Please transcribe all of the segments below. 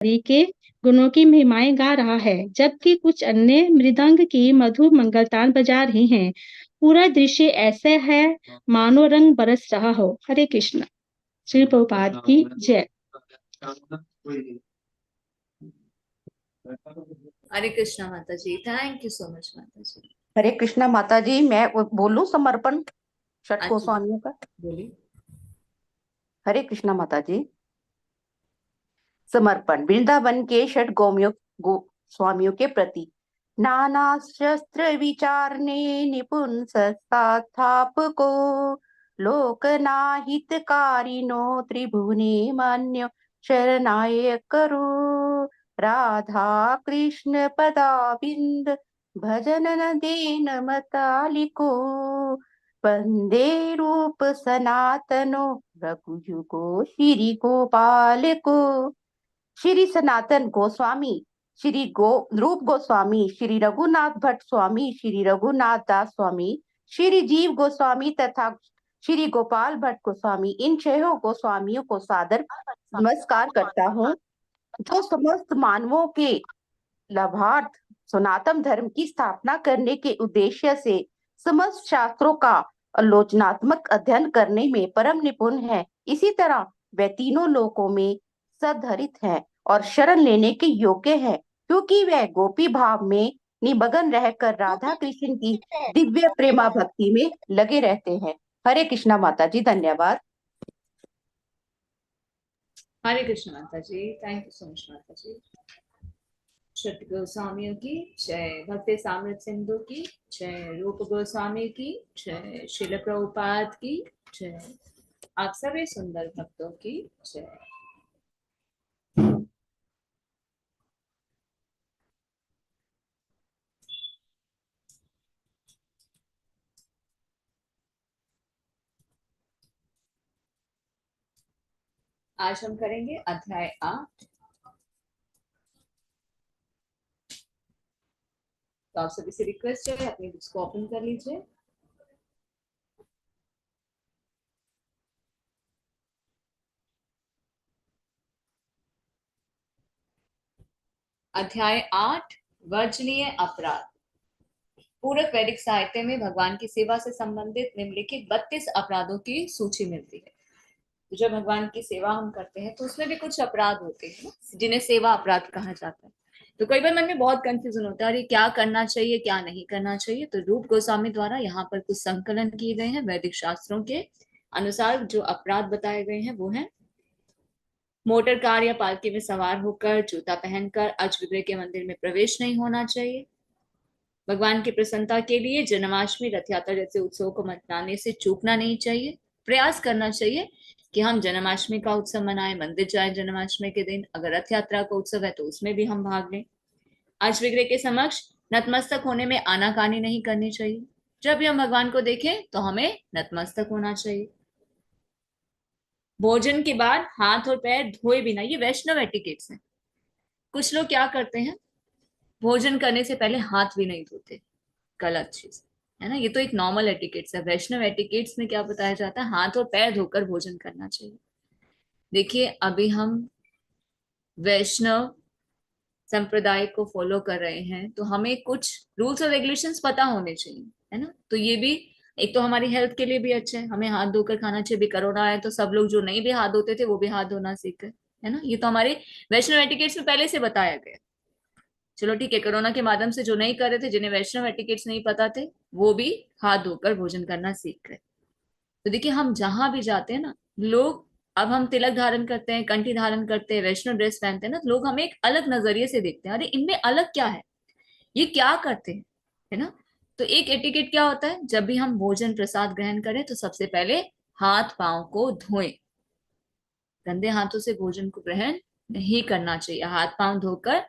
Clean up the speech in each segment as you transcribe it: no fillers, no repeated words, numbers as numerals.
के गुणों की महिमाएं गा रहा है, जबकि कुछ अन्य मृदंग की मधुर मंगलतान बजा रही हैं। पूरा दृश्य ऐसे है मानो रंग बरस रहा हो। हरे कृष्ण। श्री प्रभुपाद की जय। हरे कृष्णा माता जी, थैंक यू सो मच माता जी। हरे कृष्णा माता जी, मैं बोलूं समर्पण छठ अच्छा, गोस्वामियों का? बोलिए। हरे कृष्णा माता जी। समर्पण वृंदावन के छठ गोस्वामियों के प्रति। नाना शस्त्र विचारने निपुण संस्थापको, लोकनाहितकारिणो त्रिभुवने मान्यो शरणाय करो। राधा कृष्ण पदाबिंद भजन नदेन मतालिको, वंदे रूप सनातनो रघुयुगो श्री गोपाल को। श्री सनातन गोस्वामी, श्री रूप गोस्वामी, श्री रघुनाथ भट्ट स्वामी, श्री रघुनाथ दास स्वामी, श्री जीव गोस्वामी तथा श्री गोपाल भट्ट गोस्वामी, इन छह गोस्वामियों को सादर नमस्कार करता हूँ, जो समस्त मानवों के लाभार्थ सनातन धर्म की स्थापना करने के उद्देश्य से समस्त शास्त्रों का आलोचनात्मक अध्ययन करने में परम निपुण है। इसी तरह वे तीनों लोकों में सद्धरित है और शरण लेने के योग्य है, क्योंकि वह गोपी भाव में निमग्न रहकर राधा कृष्ण की दिव्य प्रेमा भक्ति में लगे रहते हैं। हरे कृष्णा माता जी, धन्यवाद। हरे कृष्ण माता जी, थैंक यू सो मच माता जी। छठ गोस्वामियों की जय, भक्ति सामृत सिंधु की जय, रूप गोस्वामी की जय, शिल प्रभुपाद की जय, आप सभी सुंदर भक्तों की जय। आज हम करेंगे अध्याय 8। तो आप सभी से रिक्वेस्ट है, अपनी बुक्स को ओपन कर लीजिए। अध्याय 8, वर्जनीय अपराध। पूरक वैदिक साहित्य में भगवान की सेवा से संबंधित निम्नलिखित 32 अपराधों की सूची मिलती है। तो जब भगवान की सेवा हम करते हैं तो उसमें भी कुछ अपराध होते हैं जिन्हें सेवा अपराध कहा जाता है। तो कई बार मन में बहुत कंफ्यूजन होता है, अरे क्या करना चाहिए क्या नहीं करना चाहिए। तो रूप गोस्वामी द्वारा यहाँ पर कुछ संकलन किए गए हैं वैदिक शास्त्रों के अनुसार। जो अपराध बताए गए हैं वो है मोटर कार या पालकी में सवार होकर, जूता पहनकर अजविग्रह के मंदिर में प्रवेश नहीं होना चाहिए, भगवान की प्रसन्नता के लिए जन्माष्टमी रथ यात्रा जैसे उत्सव को मनाने से चूकना नहीं चाहिए। प्रयास करना चाहिए कि हम जन्माष्टमी का उत्सव मनाएं, मंदिर जाएं जन्माष्टमी के दिन। अगर रथ यात्रा का उत्सव है तो उसमें भी हम भाग लें। अजविग्रह के समक्ष नतमस्तक होने में आनाकानी नहीं करनी चाहिए। जब भी हम भगवान को देखें तो हमें नतमस्तक होना चाहिए। भोजन के बाद हाथ और पैर धोए बिना, ये वैष्णव एटिकेट्स हैं। कुछ लोग क्या करते हैं, भोजन करने से पहले हाथ भी नहीं धोते, गलत चीज है ना। ये तो एक नॉर्मल एटिकेट्स है। वैष्णव एटिकेट्स में क्या बताया जाता है, हाथ और पैर धोकर भोजन करना चाहिए। देखिए, अभी हम वैष्णव संप्रदाय को फॉलो कर रहे हैं तो हमें कुछ रूल्स और रेगुलेशंस पता होने चाहिए, है ना। तो ये भी एक तो हमारी हेल्थ के लिए भी अच्छा है, हमें हाथ धोकर खाना चाहिए। भी कोरोना आया तो सब लोग जो नहीं भी हाथ धोते थे वो भी हाथ धोना सीख गए, है ना। ये तो हमारे वैष्णव एटिकेट्स में पहले से बताया गया। चलो ठीक है, कोरोना के माध्यम से जो नहीं कर रहे थे, जिन्हें वैष्णव एटिकेट्स नहीं पता थे, वो भी हाथ धोकर भोजन करना सीख गए। तो देखिए, हम जहां भी जाते हैं ना, लोग, अब हम तिलक धारण करते हैं, कंठी धारण करते हैं, वैष्णव ड्रेस पहनते हैं ना, तो लोग हमें एक अलग नजरिए से देखते हैं, अरे इनमें अलग क्या है, ये क्या करते हैं, है ना। तो एक एटिकेट क्या होता है, जब भी हम भोजन प्रसाद ग्रहण करें तो सबसे पहले हाथ पांव को धोएं। गंदे हाथों से भोजन को ग्रहण नहीं करना चाहिए। हाथ पांव धोकर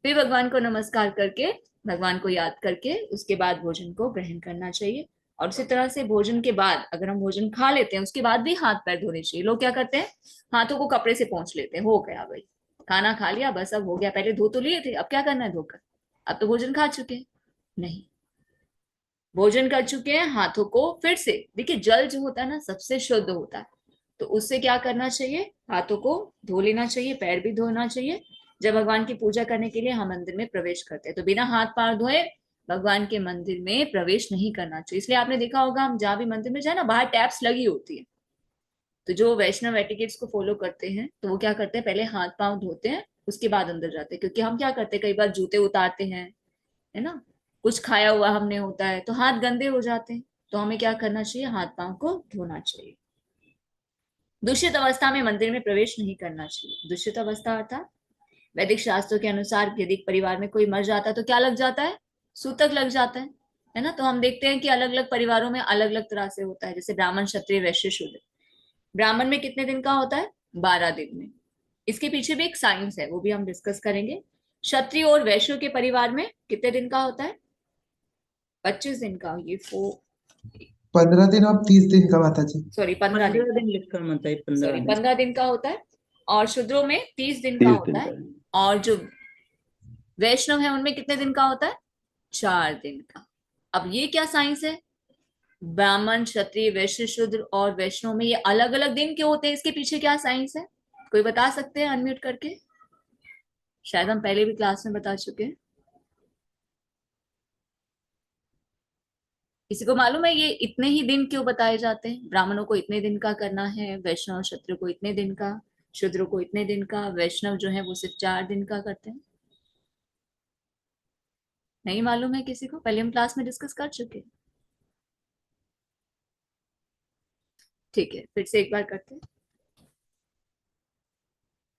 फिर भगवान को नमस्कार करके, भगवान को याद करके उसके बाद भोजन को ग्रहण करना चाहिए। और उसी तरह से भोजन के बाद अगर हम भोजन खा लेते हैं उसके बाद भी हाथ पैर धोने चाहिए। लोग क्या करते हैं, हाथों को कपड़े से पोंछ लेते हैं, हो गया भाई, खाना खा लिया बस अब हो गया, पहले धो तो लिए थे अब क्या करना है धोकर, अब तो भोजन खा चुके हैं। नहीं, भोजन कर चुके हैं, हाथों को फिर से, देखिए जल जो होता है ना सबसे शुद्ध होता है, तो उससे क्या करना चाहिए, हाथों को धो लेना चाहिए, पैर भी धोना चाहिए। जब भगवान की पूजा करने के लिए हम मंदिर में प्रवेश करते हैं तो बिना हाथ पांव धोए भगवान के मंदिर में प्रवेश नहीं करना चाहिए। इसलिए आपने देखा होगा हम जहाँ भी मंदिर में जाए ना, बाहर टैप्स लगी होती है। तो जो वैष्णव एटिकेट्स को फॉलो करते हैं तो वो क्या करते हैं, पहले हाथ पांव धोते हैं उसके बाद अंदर जाते हैं। क्योंकि हम क्या करते हैं, कई बार जूते उतारते हैं, है ना, कुछ खाया हुआ हमने होता है तो हाथ गंदे हो जाते हैं। तो हमें क्या करना चाहिए, हाथ पांव को धोना चाहिए। दूषित अवस्था में मंदिर में प्रवेश नहीं करना चाहिए। दूषित अवस्था अर्थात वैदिक शास्त्रों के अनुसार यदि परिवार में कोई मर जाता है तो क्या लग जाता है, सूतक लग जाता है ना। तो हम देखते हैं कि अलग अलग परिवारों में अलग अलग तरह से होता है। जैसे ब्राह्मण, क्षत्रिय, वैश्य, शूद्र। ब्राह्मण में कितने दिन का होता है, 12 दिन में। इसके पीछे भी एक साइंस है, वो भी हम डिस्कस करेंगे। क्षत्रिय और वैश्यों के परिवार में कितने दिन का होता है, 25 दिन का। ये 15 दिन और 30 दिन का माता जी। सॉरी 15 दिन, 15 दिन लिखकर माता जी, 15 सॉरी दिन। 15 दिन का होता है। और शूद्रों में 30 दिन का 30 होता दिन है। का। और जो वैष्णव है उनमें कितने दिन का होता है, 4 दिन का। अब ये क्या साइंस है, ब्राह्मण, क्षत्रिय, वैश्य, शूद्र और वैष्णव में ये अलग अलग दिन क्यों होते हैं, इसके पीछे क्या साइंस है, कोई बता सकते हैं अनम्यूट करके? शायद हम पहले भी क्लास में बता चुके हैं। किसी को मालूम है ये इतने ही दिन क्यों बताए जाते हैं? ब्राह्मणों को इतने दिन का करना है, वैष्णव क्षत्रिय को इतने दिन का, शूद्रों को इतने दिन का, वैष्णव जो है वो सिर्फ 4 दिन का करते हैं। नहीं मालूम है किसी को? पहले हम क्लास में डिस्कस कर चुके हैं। ठीक है, फिर से एक बार करते हैं।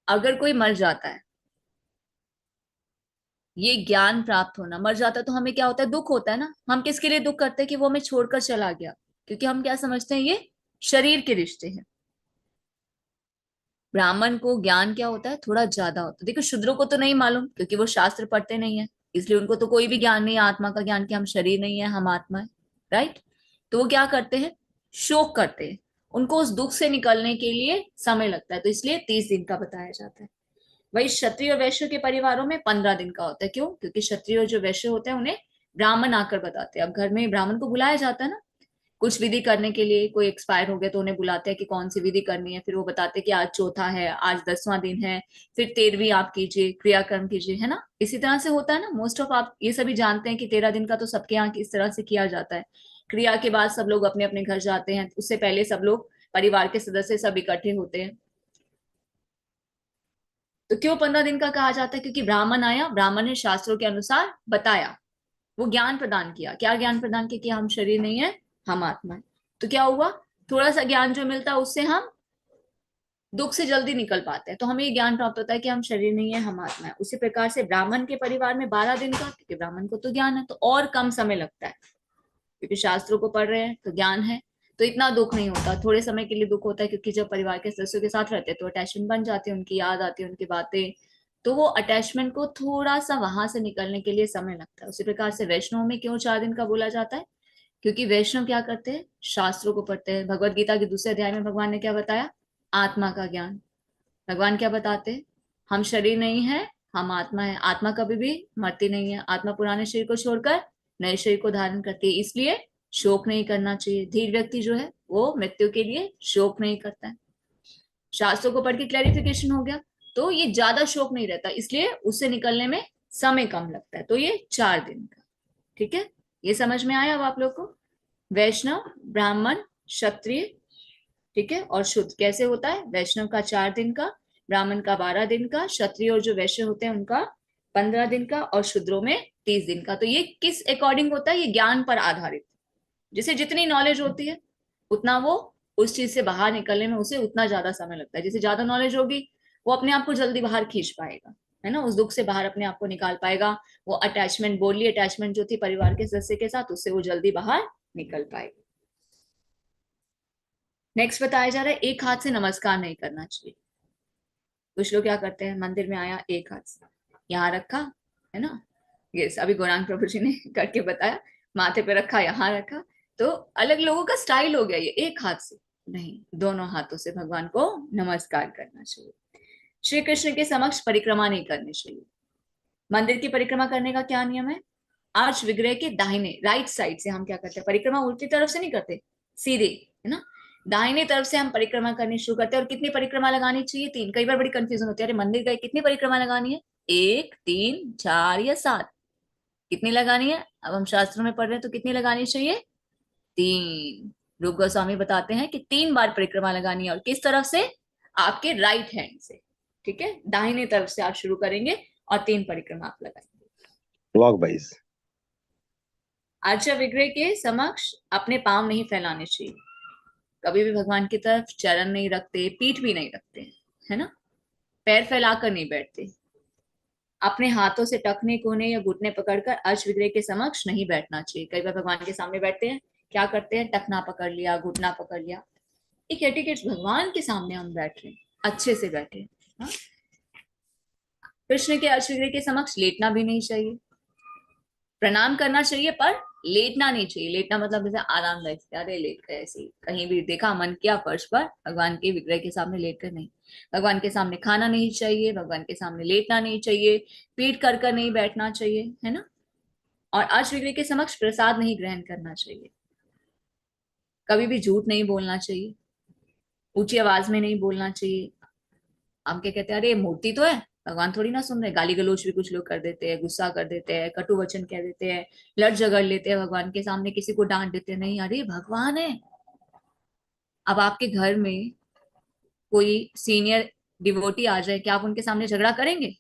अगर कोई मर जाता है, ये ज्ञान प्राप्त होना, मर जाता है तो हमें क्या होता है, दुख होता है ना। हम किसके लिए दुख करते हैं कि वो हमें छोड़कर चला गया, क्योंकि हम क्या समझते हैं, ये शरीर के रिश्ते हैं। ब्राह्मण को ज्ञान क्या होता है, थोड़ा ज्यादा होता है। देखो शूद्रों को तो नहीं मालूम क्योंकि वो शास्त्र पढ़ते नहीं है, इसलिए उनको तो कोई भी ज्ञान नहीं है आत्मा का ज्ञान, कि हम शरीर नहीं है, हम आत्मा है, राइट। तो वो क्या करते हैं, शोक करते हैं। उनको उस दुख से निकलने के लिए समय लगता है, तो इसलिए 30 दिन का बताया जाता है। वही क्षत्रिय और वैश्य के परिवारों में 15 दिन का होता है। क्यों? क्योंकि क्षत्रिय और जो वैश्य होते हैं उन्हें ब्राह्मण आकर बताते हैं। अब घर में ब्राह्मण को बुलाया जाता है ना, कुछ विधि करने के लिए। कोई एक्सपायर हो गया तो उन्हें बुलाते हैं कि कौन सी विधि करनी है। फिर वो बताते हैं कि आज चौथा है, आज 10वां दिन है, फिर 13वीं आप कीजिए, क्रियाकर्म कीजिए, है ना। इसी तरह से होता है ना। मोस्ट ऑफ आप ये सभी जानते हैं कि 13 दिन का तो सबके यहाँ इस तरह से किया जाता है। क्रिया के बाद सब लोग अपने अपने घर जाते हैं, उससे पहले सब लोग परिवार के सदस्य सब इकट्ठे होते हैं। तो क्यों 15 दिन का कहा जाता है? क्योंकि ब्राह्मण आया, ब्राह्मण ने शास्त्रों के अनुसार बताया, वो ज्ञान प्रदान किया। क्या ज्ञान प्रदान किया? कि हम शरीर नहीं है, हम आत्मा है। तो क्या हुआ, थोड़ा सा ज्ञान जो मिलता है उससे हम दुख से जल्दी निकल पाते हैं। तो हमें ये ज्ञान प्राप्त होता है कि हम शरीर नहीं है, हम आत्मा है। उसी प्रकार से ब्राह्मण के परिवार में 12 दिन का, क्योंकि ब्राह्मण को तो ज्ञान है तो और कम समय लगता है, क्योंकि शास्त्रों को पढ़ रहे हैं तो ज्ञान है, तो इतना दुख नहीं होता। थोड़े समय के लिए दुख होता है, क्योंकि जब परिवार के सदस्यों के साथ रहते हैं तो अटैचमेंट बन जाती है, उनकी याद आती है, उनकी बातें, तो वो अटैचमेंट को थोड़ा सा वहां से निकलने के लिए समय लगता है। उसी प्रकार से वैष्णव में क्यों 4 दिन का बोला जाता है? क्योंकि वैष्णव क्या करते हैं, शास्त्रों को पढ़ते हैं। भगवत गीता के दूसरे अध्याय में भगवान ने क्या बताया, आत्मा का ज्ञान। भगवान क्या बताते हैं, हम शरीर नहीं है, हम आत्मा है। आत्मा कभी भी मरती नहीं है। आत्मा पुराने शरीर को छोड़कर नए शरीर को धारण करती है, इसलिए शोक नहीं करना चाहिए। धीर व्यक्ति जो है वो मृत्यु के लिए शोक नहीं करता है। शास्त्रों को पढ़ के क्लैरिफिकेशन हो गया, तो ये ज्यादा शोक नहीं रहता, इसलिए उससे निकलने में समय कम लगता है। तो ये 4 दिन का, ठीक है। ये समझ में आया अब आप लोग को? वैष्णव, ब्राह्मण, क्षत्रिय, ठीक है, और शुद्ध कैसे होता है? वैष्णव का 4 दिन का, ब्राह्मण का 12 दिन का, क्षत्रिय और जो वैश्य होते हैं उनका 15 दिन का, और शूद्रों में 30 दिन का। तो ये किस अकॉर्डिंग होता है? ये ज्ञान पर आधारित। जिसे जितनी नॉलेज होती है उतना वो उस चीज से बाहर निकलने में उसे उतना ज्यादा समय लगता है। जिसे ज्यादा नॉलेज होगी वो अपने आप को जल्दी बाहर खींच पाएगा, है ना, उस दुख से बाहर अपने आप को निकाल पाएगा। वो अटैचमेंट, बोली अटैचमेंट जो थी परिवार के सदस्य के साथ, उससे वो जल्दी बाहर निकल पाएगा। नेक्स्ट बताया जा रहा है, एक हाथ से नमस्कार नहीं करना चाहिए। कुछ लोग क्या करते हैं, मंदिर में आया, एक हाथ से यहाँ रखा, है ना, ये अभी गौरांग प्रभु जी ने करके बताया, माथे पे रखा, यहाँ रखा, तो अलग लोगों का स्टाइल हो गया ये, एक हाथ से नहीं, दोनों हाथों से भगवान को नमस्कार करना चाहिए। श्री कृष्ण के समक्ष परिक्रमा नहीं करनी चाहिए। मंदिर की परिक्रमा करने का क्या नियम है? आर्च विग्रह के दाहिने, राइट साइड से हम क्या करते हैं, परिक्रमा उल्टी तरफ से नहीं करते, सीधे, है ना, दाहिने तरफ से हम परिक्रमा करनी शुरू करते हैं। और कितनी परिक्रमा लगानी चाहिए? 3। कई बार बड़ी कंफ्यूजन होती है, अरे मंदिर गए कितनी परिक्रमा लगानी है? 1, 3, 4 या 7? कितनी लगानी है? अब हम शास्त्रों में पढ़ रहे हैं तो कितनी लगानी चाहिए? 3। रूप गोस्वामी बताते हैं कि 3 बार परिक्रमा लगानी है। और किस तरफ से? आपके राइट हैंड से। ठीक है, दाहिने तरफ से आप शुरू करेंगे और 3 परिक्रमा आप लगाएंगे। क्लॉकवाइज। आर्चा विग्रह के समक्ष अपने पांव नहीं फैलाने चाहिए। कभी भी भगवान की तरफ चरण नहीं रखते, पीठ भी नहीं रखते, है ना। पैर फैलाकर नहीं बैठते। अपने हाथों से टखने कोने या घुटने पकड़कर अर्च विग्रह के समक्ष नहीं बैठना चाहिए। कई बार भगवान के सामने बैठते हैं, क्या करते हैं? टखना पकड़ लिया, घुटना पकड़ लिया। एक एटिकेट, भगवान के सामने हम बैठ रहे हैं, अच्छे से बैठे। हाँ? कृष्ण के अर्च विग्रह के समक्ष लेटना भी नहीं चाहिए। प्रणाम करना चाहिए पर लेटना नहीं चाहिए। लेटना मतलब जैसे आरामदायक, अरे लेट गए ऐसे ही, कहीं भी देखा मन किया फर्श पर, भगवान के विग्रह के सामने लेट कर नहीं। भगवान के सामने खाना नहीं चाहिए, भगवान के सामने लेटना नहीं चाहिए, पीठ कर नहीं बैठना चाहिए, है ना। और अर्च विग्रह के समक्ष प्रसाद नहीं ग्रहण करना चाहिए। कभी भी झूठ नहीं बोलना चाहिए, ऊंची आवाज में नहीं बोलना चाहिए। हम क्या कहते हैं, अरे मूर्ति तो है, भगवान थोड़ी ना सुन रहे। गाली गलौज भी कुछ लोग कर देते हैं, गुस्सा कर देते हैं, कटु वचन कह देते हैं, लड़ झगड़ लेते हैं भगवान के सामने, किसी को डांट देते हैं। नहीं, अरे भगवान है। अब आपके घर में कोई सीनियर डिवोटी आ जाए, क्या आप उनके सामने झगड़ा करेंगे?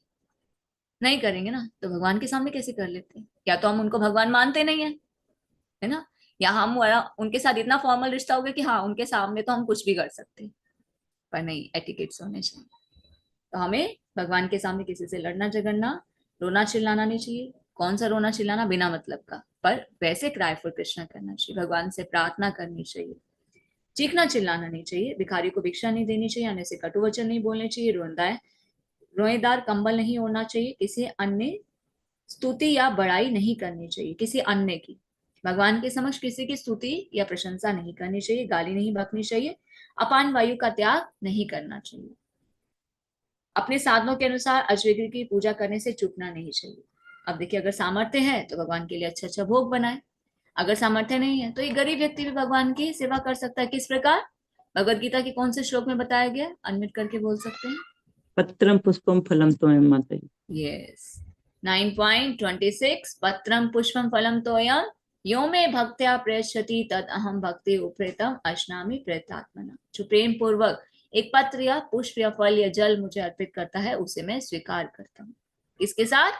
नहीं करेंगे ना। तो भगवान के सामने कैसे कर लेते हैं? या तो हम उनको भगवान मानते नहीं है ना, या हम उनके साथ इतना फॉर्मल रिश्ता हो गया कि हाँ उनके सामने तो हम कुछ भी कर सकते हैं। पर नहीं, एटिकेट्स होने चाहिए। तो हमें भगवान के सामने किसी से लड़ना झगड़ना, रोना चिल्लाना नहीं चाहिए। कौन सा रोना चिल्लाना? बिना मतलब का। पर वैसे क्राई फॉर कृष्णा करना चाहिए, भगवान से प्रार्थना करनी चाहिए। चीखना चिल्लाना नहीं चाहिए, भिखारी को भिक्षा नहीं देनी चाहिए, अन्य से कटु वचन नहीं बोलने चाहिए, रोएदार कंबल नहीं ओढ़ना चाहिए, किसी अन्य स्तुति या बड़ाई नहीं करनी चाहिए, किसी अन्य की। भगवान के समक्ष किसी की स्तुति या प्रशंसा नहीं करनी चाहिए, गाली नहीं बकनी चाहिए, अपान वायु का त्याग नहीं करना चाहिए। अपने साधनों के अनुसार अजविग्र की पूजा करने से चूकना नहीं चाहिए। अब देखिए, अगर सामर्थ्य है तो भगवान के लिए अच्छा अच्छा भोग बनाए, अगर सामर्थ्य नहीं है तो एक गरीब व्यक्ति भी भगवान की सेवा कर सकता है। किस प्रकार? भगवत गीता के कौन से श्लोक में बताया गया? अनम्यूट करके बोल सकते हैं। पत्रम पुष्पम फलम तोयम माता जी। यस, 9.26। पत्रम पुष्पम फलम तोयम यो मे भक्त्या प्रयच्छति तद अहम भक्ति उपरेतम अश्नामि प्रयतात्मना। जो प्रेम पूर्वक एक पत्र या पुष्प या फल या जल मुझे अर्पित करता है, उसे मैं स्वीकार करता हूँ। इसके साथ?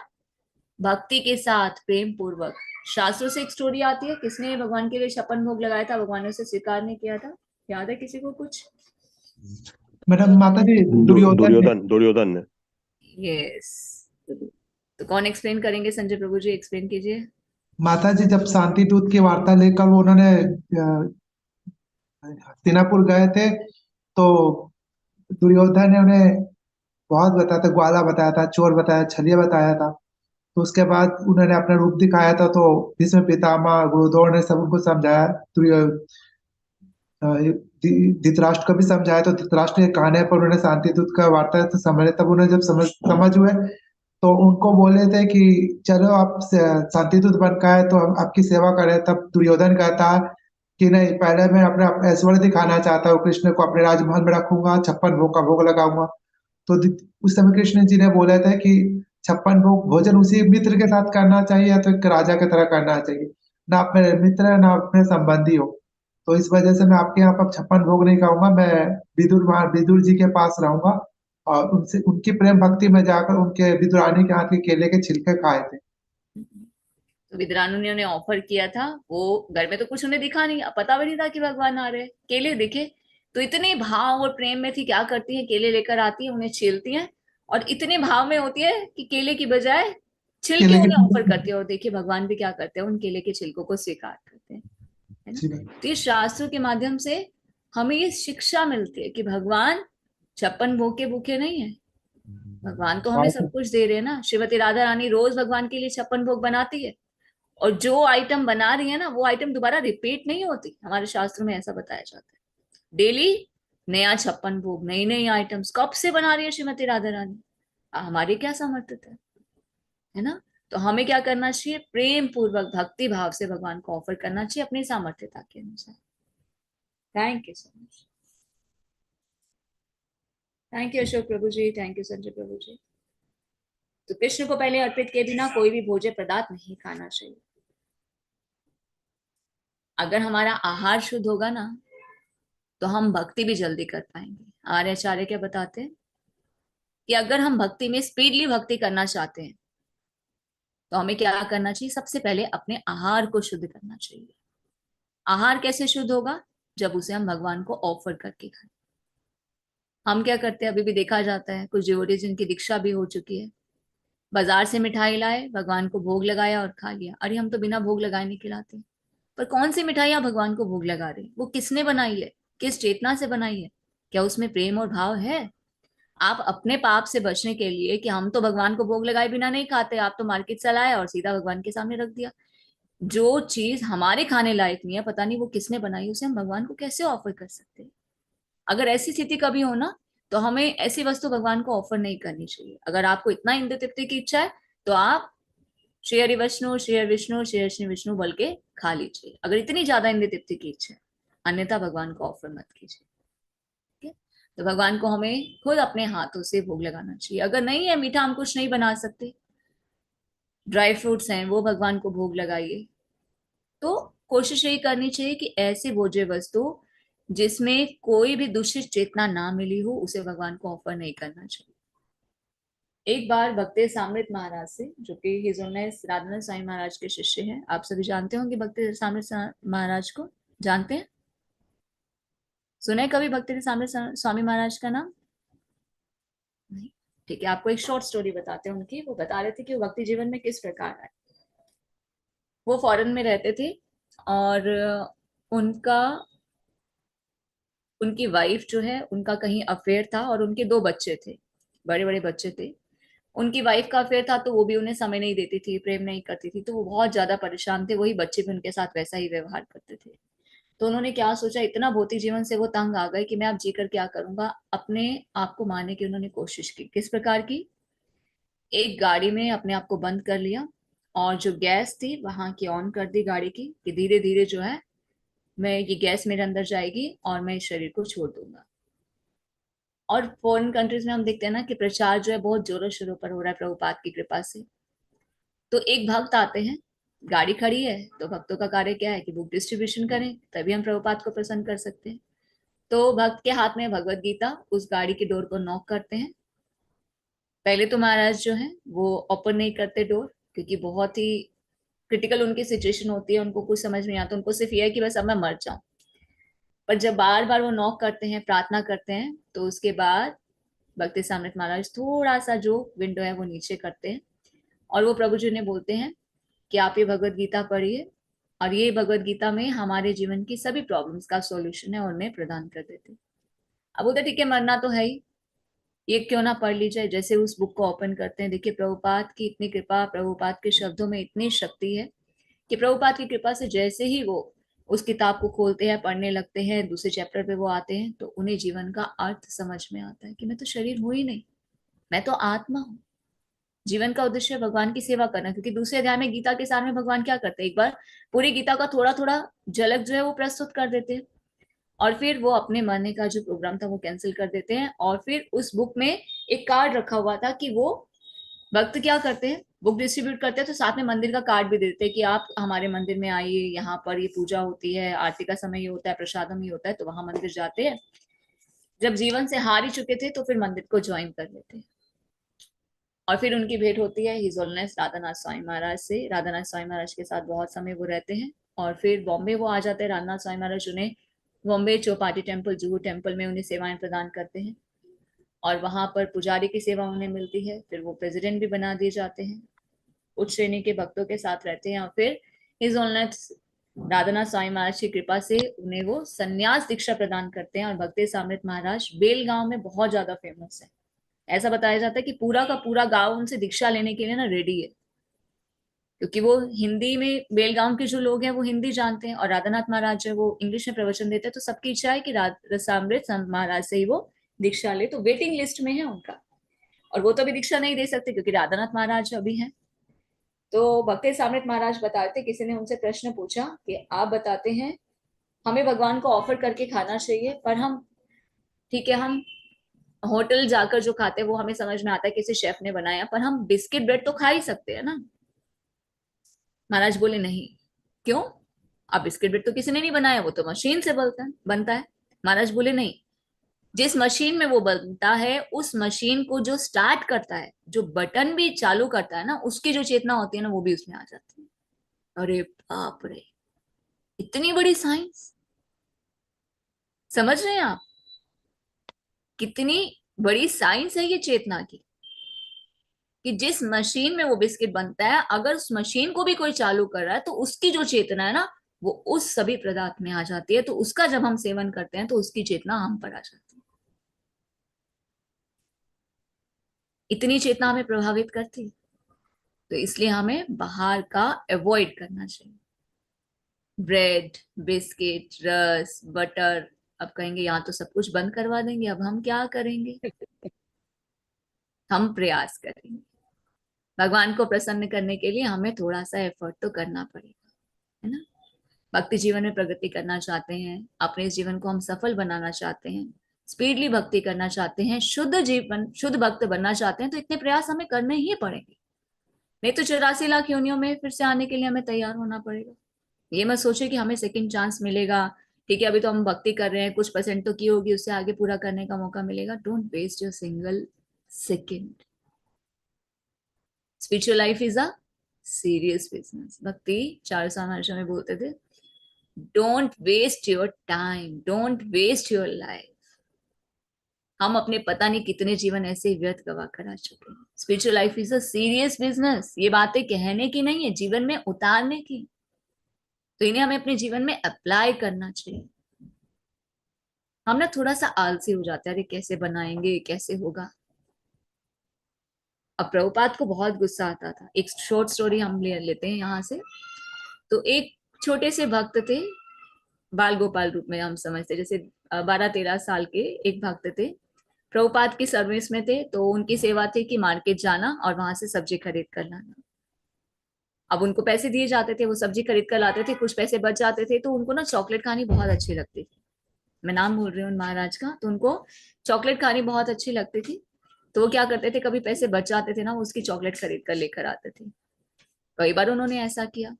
भक्ति के साथ, प्रेम पूर्वक। शास्त्रों से एक स्टोरी आती है, किसने भगवान के लिए 56 भोग लगाया था, भगवान ने उसे स्वीकार नहीं किया था? याद है किसी को कुछ? मैडम माता जी, दुर्योधन दुर्योधन ने। यस। तो कौन एक्सप्लेन करेंगे? संजय प्रभु जी एक्सप्लेन कीजिए। माता जी जब शांति दूत की वार्ता लेकर वो उन्होंने हस्तिनापुर गए थे, तो दुर्योधन ने उन्हें बहुत बताया था, ग्वाला बताया था, चोर बताया, छलिया बताया था। तो उसके बाद उन्होंने अपना रूप दिखाया था, तो भीष्म पितामह गुरुद्रोण ने सब उनको समझाया। धृतराष्ट्र को भी समझाया, तो धृतराष्ट्र के कहने पर उन्होंने शांति दूत का वार्ता तो समझे। तब उन्हें जब समझ हुए तो उनको बोले थे कि चलो आप शांति दूत बन का है तो हम आपकी सेवा करें। तब दुर्योधन कहता कि नहीं, पहले मैं अपना ऐश्वर्य दिखाना चाहता हूँ, कृष्ण को अपने राजमहल में रखूंगा, 56 भोग का भोग लगाऊंगा। तो उस समय कृष्ण जी ने बोले थे कि 56 भोग भोजन उसी मित्र के साथ करना चाहिए, या तो एक राजा की तरह करना चाहिए, ना अपने मित्र ना अपने संबंधी हो। तो इस वजह से मैं आपके यहाँ पर 56 भोग नहीं खाऊंगा, मैं विदुर जी के पास रहूंगा। और उनसे उनकी प्रेम भक्ति में जाकर उनके विदुरानी के हाथ के केले के छिलके खाए थे। तो विद्रानु ने उन्हें ऑफर किया था, वो घर में तो कुछ उन्हें दिखा नहीं, पता भी नहीं था कि भगवान आ रहे। केले दिखे तो इतने भाव और प्रेम में थी, क्या करती है, केले लेकर आती है, उन्हें छीलती है और इतने भाव में होती है कि केले की बजाय छिलके केले उन्हें ऑफर के करती है। और देखिए भगवान भी क्या करते हैं, उन केले के छिलकों को स्वीकार करते हैं, है ना। तो इस शास्त्रों के माध्यम से हमें ये शिक्षा मिलती है कि भगवान 56 भोग के भूखे नहीं है। भगवान तो हमें सब कुछ दे रहे हैं ना। श्रीमती राधा रानी रोज भगवान के लिए 56 भोग बनाती है, और जो आइटम बना रही है ना, वो आइटम दोबारा रिपीट नहीं होती। हमारे शास्त्रों में ऐसा बताया जाता है, डेली नया 56 भोग, नई नई आइटम्स कब से बना रही है श्रीमती राधा रानी। हमारी क्या सामर्थ्य है ना। तो हमें क्या करना चाहिए? प्रेम पूर्वक भक्ति भाव से भगवान को ऑफर करना चाहिए अपनी सामर्थ्यता के अनुसार। Thank you so much. Thank you Ashok Prabhu ji, thank you Sanjay Prabhu ji. तो कृष्ण को पहले अर्पित किए बिना कोई भी भोज्य पदार्थ नहीं खाना चाहिए। अगर हमारा आहार शुद्ध होगा ना तो हम भक्ति भी जल्दी कर पाएंगे। आर्य आचार्य क्या बताते हैं कि अगर हम भक्ति में स्पीडली भक्ति करना चाहते हैं तो हमें क्या करना चाहिए? सबसे पहले अपने आहार को शुद्ध करना चाहिए। आहार कैसे शुद्ध होगा? जब उसे हम भगवान को ऑफर करके खाएं। हम क्या करते हैं, अभी भी देखा जाता है कुछ डिवोटी जिनकी दीक्षा भी हो चुकी है, बाजार से मिठाई लाए, भगवान को भोग लगाया और खा लिया। अरे हम तो बिना भोग लगाए नहीं खिलाते। पर कौन सी मिठाइयां भगवान को भोग लगा रहे? वो किसने बनाई है? किस चेतना से बनाई है? क्या उसमें प्रेम और भाव है? आप अपने पाप से बचने के लिए कि हम तो भगवान को भोग लगाए बिना नहीं खाते, आप तो मार्केट से लाए और सीधा भगवान के सामने रख दिया। जो चीज हमारे खाने लायक नहीं है, पता नहीं वो किसने बनाई, उसे हम भगवान को कैसे ऑफर कर सकते हैं? अगर ऐसी स्थिति कभी हो ना तो हमें ऐसी वस्तु भगवान को ऑफर नहीं करनी चाहिए। अगर आपको इतना इंद्र तृप्ति की इच्छा है तो आप श्री हरि विष्णु, श्री हरि विष्णु, श्री हरि विष्णु बोल के खा लीजिए, अगर इतनी ज्यादा इंद्र तृप्ति की इच्छा है। अन्यथा भगवान को ऑफर मत कीजिए। ठीक है? तो भगवान को हमें खुद अपने हाथों से भोग लगाना चाहिए। अगर नहीं है मीठा, हम कुछ नहीं बना सकते, ड्राई फ्रूट्स हैं वो भगवान को भोग लगाइए। तो कोशिश यही करनी चाहिए कि ऐसे भोज्य वस्तु जिसमें कोई भी दूषित चेतना ना मिली हो उसे भगवान को ऑफर नहीं करना चाहिए। एक बार भक्ति सामृत महाराज से, जो कि हिज ऑननेस राधानाथ स्वामी महाराज के शिष्य हैं, आप सभी जानते होंगे भक्ति सामृत महाराज को, जानते हैं? सुने कभी भक्ति सामृत स्वामी महाराज का नाम? नहीं? ठीक है, आपको एक शॉर्ट स्टोरी बताते हैं उनकी। वो बता रहे थे कि वो भक्ति जीवन में किस प्रकार आए। वो फॉरेन में रहते थे और उनकी वाइफ जो है, उनका कहीं अफेयर था और उनके 2 बच्चे थे, बड़े बड़े बच्चे थे। उनकी वाइफ का अफेयर था तो वो भी उन्हें समय नहीं देती थी, प्रेम नहीं करती थी, तो वो बहुत ज्यादा परेशान थे। वही बच्चे भी उनके साथ वैसा ही व्यवहार करते थे। तो उन्होंने क्या सोचा, इतना भौतिक जीवन से वो तंग आ गए कि मैं अब जीकर क्या करूंगा। अपने आप को मारने की उन्होंने कोशिश की। किस प्रकार की? एक गाड़ी में अपने आप को बंद कर लिया और जो गैस थी वहां की ऑन कर दी गाड़ी की, कि धीरे धीरे जो है मैं ये गैस मेरे अंदर जाएगी और मैं इस शरीर को छोड़ दूंगा। और फॉरेन कंट्रीज में हम देखते हैं ना कि प्रचार जो है बहुत जोरों शोरों पर हो रहा है प्रभुपाद की कृपा से। तो एक भक्त आते हैं, गाड़ी खड़ी है, तो भक्तों का कार्य क्या है कि बुक डिस्ट्रीब्यूशन करें, तभी हम प्रभुपाद को प्रसन्न कर सकते हैं। तो भक्त के हाथ में भगवत गीता, उस गाड़ी की डोर को नॉक करते हैं। पहले तो महाराज जो है वो ओपन नहीं करते डोर, क्योंकि बहुत ही क्रिटिकल उनकी सिचुएशन होती है, उनको कुछ समझ नहीं आता, उनको सिर्फ ये है कि बस अब मैं मर जाऊं। पर जब बार बार वो नॉक करते हैं, प्रार्थना करते हैं, तो उसके बाद भक्ति सामृत महाराज थोड़ा सा जो विंडो है वो नीचे करते हैं और वो प्रभु जी ने बोलते हैं कि आप ये भगवत गीता पढ़िए और ये भगवत गीता में हमारे जीवन की सभी प्रॉब्लम्स का सॉल्यूशन है और उन्हें प्रदान कर देते हैं। अब बोलते ठीक है, मरना तो है ही, ये क्यों ना पढ़ ली जाए। जैसे उस बुक को ओपन करते हैं, देखिए प्रभुपाद की इतनी कृपा, प्रभुपाद के शब्दों में इतनी शक्ति है कि प्रभुपाद की कृपा से जैसे ही वो उस किताब को खोलते हैं, पढ़ने लगते हैं, दूसरे चैप्टर पे वो आते हैं, तो उन्हें जीवन का अर्थ समझ में आता है कि मैं तो शरीर हूं ही नहीं, मैं तो आत्मा हूँ। जीवन का उद्देश्य है भगवान की सेवा करना। क्योंकि दूसरे अध्याय में गीता के साथ में भगवान क्या करते हैं, एक बार पूरी गीता का थोड़ा थोड़ा झलक जो है वो प्रस्तुत कर देते हैं और फिर वो अपने मरने का जो प्रोग्राम था वो कैंसिल कर देते हैं। और फिर उस बुक में एक कार्ड रखा हुआ था कि वो भक्त क्या करते हैं, बुक डिस्ट्रीब्यूट करते हैं तो साथ में मंदिर का कार्ड भी देते हैं कि आप हमारे मंदिर में आइए, यहाँ पर ये पूजा होती है, आरती का समय ये होता है, प्रसादम ये होता है, तो वहां मंदिर जाते हैं। जब जीवन से हार ही चुके थे तो फिर मंदिर को ज्वाइन कर लेते हैं। और फिर उनकी भेंट होती है हिज ऑननेस राधानाथ स्वामी महाराज से। राधानाथ स्वामी महाराज के साथ बहुत समय वो रहते हैं और फिर बॉम्बे वो आ जाते हैं। राधानाथ स्वामी महाराज उन्हें बॉम्बे चौपाटी टेम्पल, जुहू टेम्पल में उन्हें सेवाएं प्रदान करते हैं और वहां पर पुजारी की सेवा उन्हें मिलती है। फिर वो प्रेसिडेंट भी बना दिए जाते हैं, उच्च श्रेणी के भक्तों के साथ रहते हैं और फिर हिज ऑननेस राधानाथ स्वामी महाराज की कृपा से उन्हें वो संन्यास दीक्षा प्रदान करते हैं। और भक्ति सामृत महाराज बेलगांव में बहुत ज्यादा फेमस है। ऐसा बताया जाता है कि पूरा का पूरा गांव उनसे दीक्षा लेने के लिए ना रेडी है, क्योंकि वो हिंदी में, बेलगांव के जो लोग हैं वो हिंदी जानते हैं और राधानाथ महाराज है वो इंग्लिश में प्रवचन देते हैं। तो सबकी इच्छा है कि राधा सामृत महाराज से ही वो दीक्षा ले, तो वेटिंग लिस्ट में है उनका। और वो तो अभी दीक्षा नहीं दे सकते क्योंकि राधानाथ महाराज अभी हैं। तो भक्ति सामृत महाराज बताते, किसी ने उनसे प्रश्न पूछा कि आप बताते हैं हमें भगवान को ऑफर करके खाना चाहिए, पर हम ठीक है, हम होटल जाकर जो खाते हैं वो हमें समझ में आता है किसी शेफ ने बनाया, पर हम बिस्किट ब्रेड तो खा ही सकते हैं ना। महाराज बोले नहीं। क्यों? अब बिस्किट ब्रेड तो किसी ने नहीं बनाया, वो तो मशीन से बनता है। महाराज बोले नहीं, जिस मशीन में वो बनता है उस मशीन को जो स्टार्ट करता है, जो बटन भी चालू करता है ना, उसकी जो चेतना होती है ना, वो भी उसमें आ जाती है। अरे बाप रे, इतनी बड़ी साइंस! समझ रहे हैं आप कितनी बड़ी साइंस है ये चेतना की, कि जिस मशीन में वो बिस्किट बनता है, अगर उस मशीन को भी कोई चालू कर रहा है तो उसकी जो चेतना है ना, वो उस सभी पदार्थ में आ जाती है। तो उसका जब हम सेवन करते हैं तो उसकी चेतना हम पर आ जाती है। इतनी चेतना हमें प्रभावित करती है, तो इसलिए हमें बाहर का अवॉइड करना चाहिए। ब्रेड, बिस्किट, रस, बटर। अब कहेंगे यहाँ तो सब कुछ बंद करवा देंगे, अब हम क्या करेंगे? हम प्रयास करेंगे। भगवान को प्रसन्न करने के लिए हमें थोड़ा सा एफर्ट तो करना पड़ेगा, है ना। भक्ति जीवन में प्रगति करना चाहते हैं, अपने इस जीवन को हम सफल बनाना चाहते हैं, स्पीडली भक्ति करना चाहते हैं, शुद्ध जीवन, शुद्ध भक्त बनना चाहते हैं, तो इतने प्रयास हमें करने ही पड़ेंगे। नहीं तो 84 लाख योनियों में फिर से आने के लिए हमें तैयार होना पड़ेगा। ये मत सोचे कि हमें सेकंड चांस मिलेगा, ठीक है अभी तो हम भक्ति कर रहे हैं, कुछ परसेंट तो की होगी, उससे आगे पूरा करने का मौका मिलेगा। Don't waste your single second. Spiritual life is a serious business. Bhakti चारूसा महर्षि में बोलते थे, don't waste your time, don't waste your life. हम अपने पता नहीं कितने जीवन ऐसे ही व्यर्थ गवा कर आ चुके हैं। Spiritual life is a serious business. ये बातें कहने की नहीं है, जीवन में उतारने की। तो इन्हें हमें अपने जीवन में अप्लाई करना चाहिए। हम ना थोड़ा सा आलसी हो जाते हैं, अरे कैसे बनाएंगे, कैसे होगा। अब प्रभुपाद को बहुत गुस्सा आता था। एक शॉर्ट स्टोरी हम ले लेते हैं यहाँ से। तो एक छोटे से भक्त थे, बाल गोपाल रूप में हम समझते, जैसे 12-13 साल के एक भक्त थे, प्रभुपाद की सर्विस में थे। तो उनकी सेवा थी कि मार्केट जाना और वहां से सब्जी खरीद कर लाना। अब उनको पैसे दिए जाते थे, वो सब्जी खरीद कर लाते थे, कुछ पैसे बच जाते थे। तो उनको ना चॉकलेट खानी बहुत अच्छी लगती थी। मैं नाम भूल रही हूँ महाराज का। तो उनको चॉकलेट खानी बहुत अच्छी लगती थी। तो वो क्या करते थे, कभी पैसे बच जाते थे ना, वो उसकी चॉकलेट खरीद कर लेकर आते थे। कई बार उन्होंने ऐसा किया।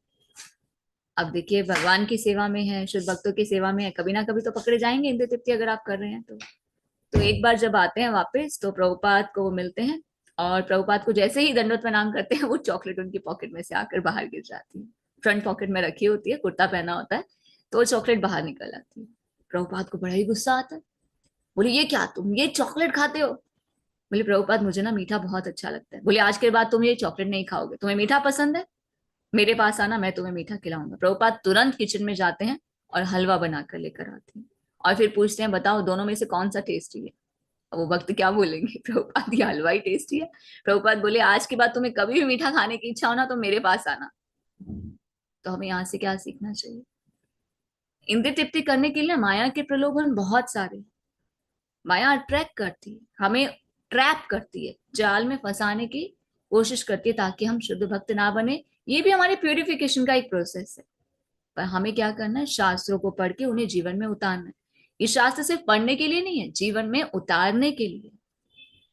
अब देखिए, भगवान की सेवा में है, शुद्ध भक्तों की सेवा में है, कभी ना कभी तो पकड़े जाएंगे इंद्र तृप्ति अगर आप कर रहे हैं तो एक बार जब आते हैं वापस, तो प्रभुपाद को वो मिलते हैं, और प्रभुपाद को जैसे ही दंडवत प्रणाम करते हैं, वो चॉकलेट उनकी पॉकेट में से आकर बाहर गिर जाती है। फ्रंट पॉकेट में रखी होती है, कुर्ता पहना होता है, तो वो चॉकलेट बाहर निकल आती है। प्रभुपाद को बड़ा ही गुस्सा आता है। बोले ये क्या, तुम ये चॉकलेट खाते हो? बोले प्रभुपाद मुझे ना मीठा बहुत अच्छा लगता है। बोले आज के बाद तुम ये चॉकलेट नहीं खाओगे, तुम्हें मीठा पसंद है, मेरे पास आना, मैं तुम्हें मीठा खिलाऊंगा। प्रभुपाद तुरंत किचन में जाते हैं और हलवा बनाकर लेकर आते हैं, और फिर पूछते हैं बताओ दोनों में से कौन सा टेस्टी है। अब वो वक्त क्या बोलेंगे, प्रभुपाद ये हलवा ही टेस्टी है। प्रभुपाद बोले आज के बाद तुम्हें कभी भी मीठा खाने की इच्छा हो ना, तो मेरे पास आना। तो हमें यहाँ से क्या सीखना चाहिए? इंद्रिय तृप्ति करने के लिए माया के प्रलोभन बहुत सारे। माया अट्रैक्ट करती है, हमें ट्रैप करती है, जाल में फंसाने की कोशिश करती है, ताकि हम शुद्ध भक्त ना बने। ये भी हमारे प्यूरिफिकेशन का एक प्रोसेस है। पर हमें क्या करना है, शास्त्रों को पढ़ के उन्हें जीवन में उतारना है। ये शास्त्र सिर्फ पढ़ने के लिए नहीं है, जीवन में उतारने के लिए।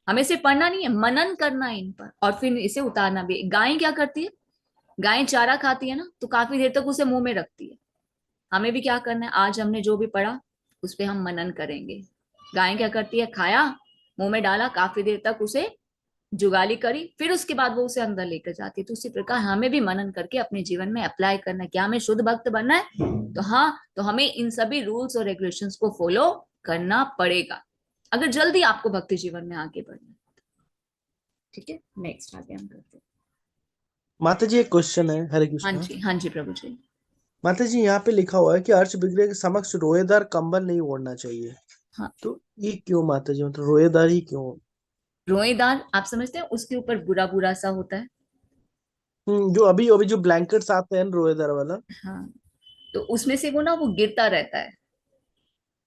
हमें सिर्फ पढ़ना नहीं है, मनन करना है इन पर, और फिर इसे उतारना भी। गाय क्या करती है, गाय चारा खाती है ना, तो काफी देर तक उसे मुंह में रखती है। हमें भी क्या करना है, आज हमने जो भी पढ़ा उस पर हम मनन करेंगे। गाय क्या करती है, खाया, मुंह में डाला, काफी देर तक उसे जुगाली करी, फिर उसके बाद वो उसे अंदर लेकर जाती है। तो उसी प्रकार हमें भी मनन करके अपने जीवन में अप्लाई करना है। क्या हमें शुद्ध भक्त बनना है? तो हाँ, तो हमें इन सभी रूल्स और रेगुलेशंस को फॉलो करना पड़ेगा, अगर जल्दी आपको भक्ति जीवन में आगे बढ़ना है। ठीक है, नेक्स्ट आगे हम करते हैं। माता जी एक क्वेश्चन है। हरे कृष्ण। हाँ जी प्रभु जी। माता जी यहाँ पे लिखा हुआ है कि अर्च विग्रह के समक्ष रोएदार कंबल नहीं ओढ़ना चाहिए। हाँ, तो ये क्यों माता जी, मतलब रोएदार ही क्यों? रोएदार आप समझते हैं, उसके ऊपर बुरा बुरा सा होता है। जो अभी अभी जो ब्लैंकेट्स आते हैं रोएदार वाला। हाँ, तो उसमें से वो ना वो गिरता रहता है।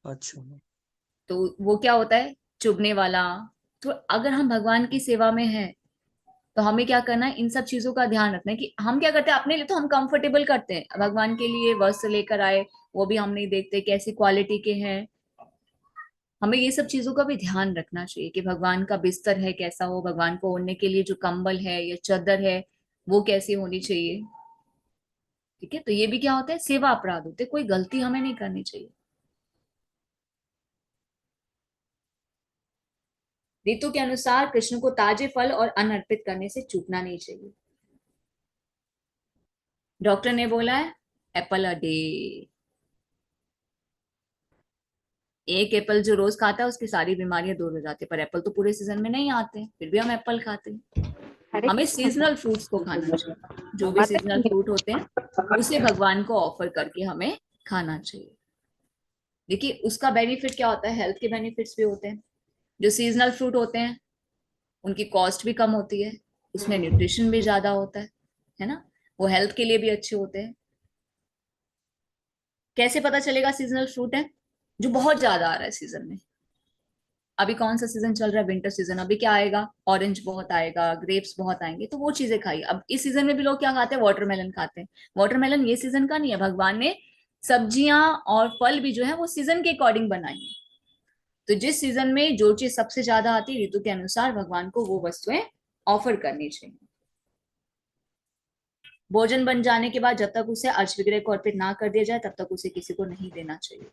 अच्छा। तो वो क्या होता है, चुभने वाला। तो अगर हम भगवान की सेवा में हैं, तो हमें क्या करना है, इन सब चीजों का ध्यान रखना है। कि हम क्या करते हैं, अपने लिए तो हम कंफर्टेबल करते हैं, भगवान के लिए वस्त्र लेकर आए, वो भी हम नहीं देखते कैसी क्वालिटी के हैं। हमें ये सब चीजों का भी ध्यान रखना चाहिए कि भगवान का बिस्तर है कैसा हो, भगवान को ओढ़ने के लिए जो कंबल है या चादर है वो कैसी होनी चाहिए। ठीक है, तो ये भी क्या होता है, सेवा अपराध होते हैं, कोई गलती हमें नहीं करनी चाहिए। ऋतु के अनुसार कृष्ण को ताजे फल और अन्न अर्पित करने से चूकना नहीं चाहिए। डॉक्टर ने बोला है एप्पल अ डे, एक एप्पल जो रोज खाता है उसकी सारी बीमारियां दूर हो जाती है, पर एप्पल तो पूरे सीजन में नहीं आते हैं, फिर भी हम एप्पल खाते हैं। हरे हमें कृष्ण सीजनल फ्रूट्स को खाना चाहिए, जो भी माता सीजनल फ्रूट होते हैं उसे भगवान को ऑफर करके हमें खाना चाहिए। देखिए उसका बेनिफिट क्या होता है, हेल्थ के बेनिफिट्स भी होते हैं। जो सीजनल फ्रूट होते हैं उनकी कॉस्ट भी कम होती है, उसमें न्यूट्रिशन भी ज्यादा होता है ना, वो हेल्थ के लिए भी अच्छे होते हैं। कैसे पता चलेगा सीजनल फ्रूट है, जो बहुत ज्यादा आ रहा है सीजन में। अभी कौन सा सीजन चल रहा है, विंटर सीजन, अभी क्या आएगा, ऑरेंज बहुत आएगा, ग्रेप्स बहुत आएंगे, तो वो चीजें खाइए। अब इस सीजन में भी लोग क्या खाते हैं, वाटरमेलन खाते हैं। वाटरमेलन ये सीजन का नहीं है, भगवान ने सब्जियां और फल भी जो है वो सीजन के अकॉर्डिंग बनाई है। तो जिस सीजन में जो चीज सबसे ज्यादा आती है ऋतु के अनुसार भगवान को वो वस्तुएं ऑफर करनी चाहिए। भोजन बन जाने के बाद जब तक उसे अर्च विग्रह को अर्पित ना कर दिया जाए तब तक उसे किसी को नहीं देना चाहिए।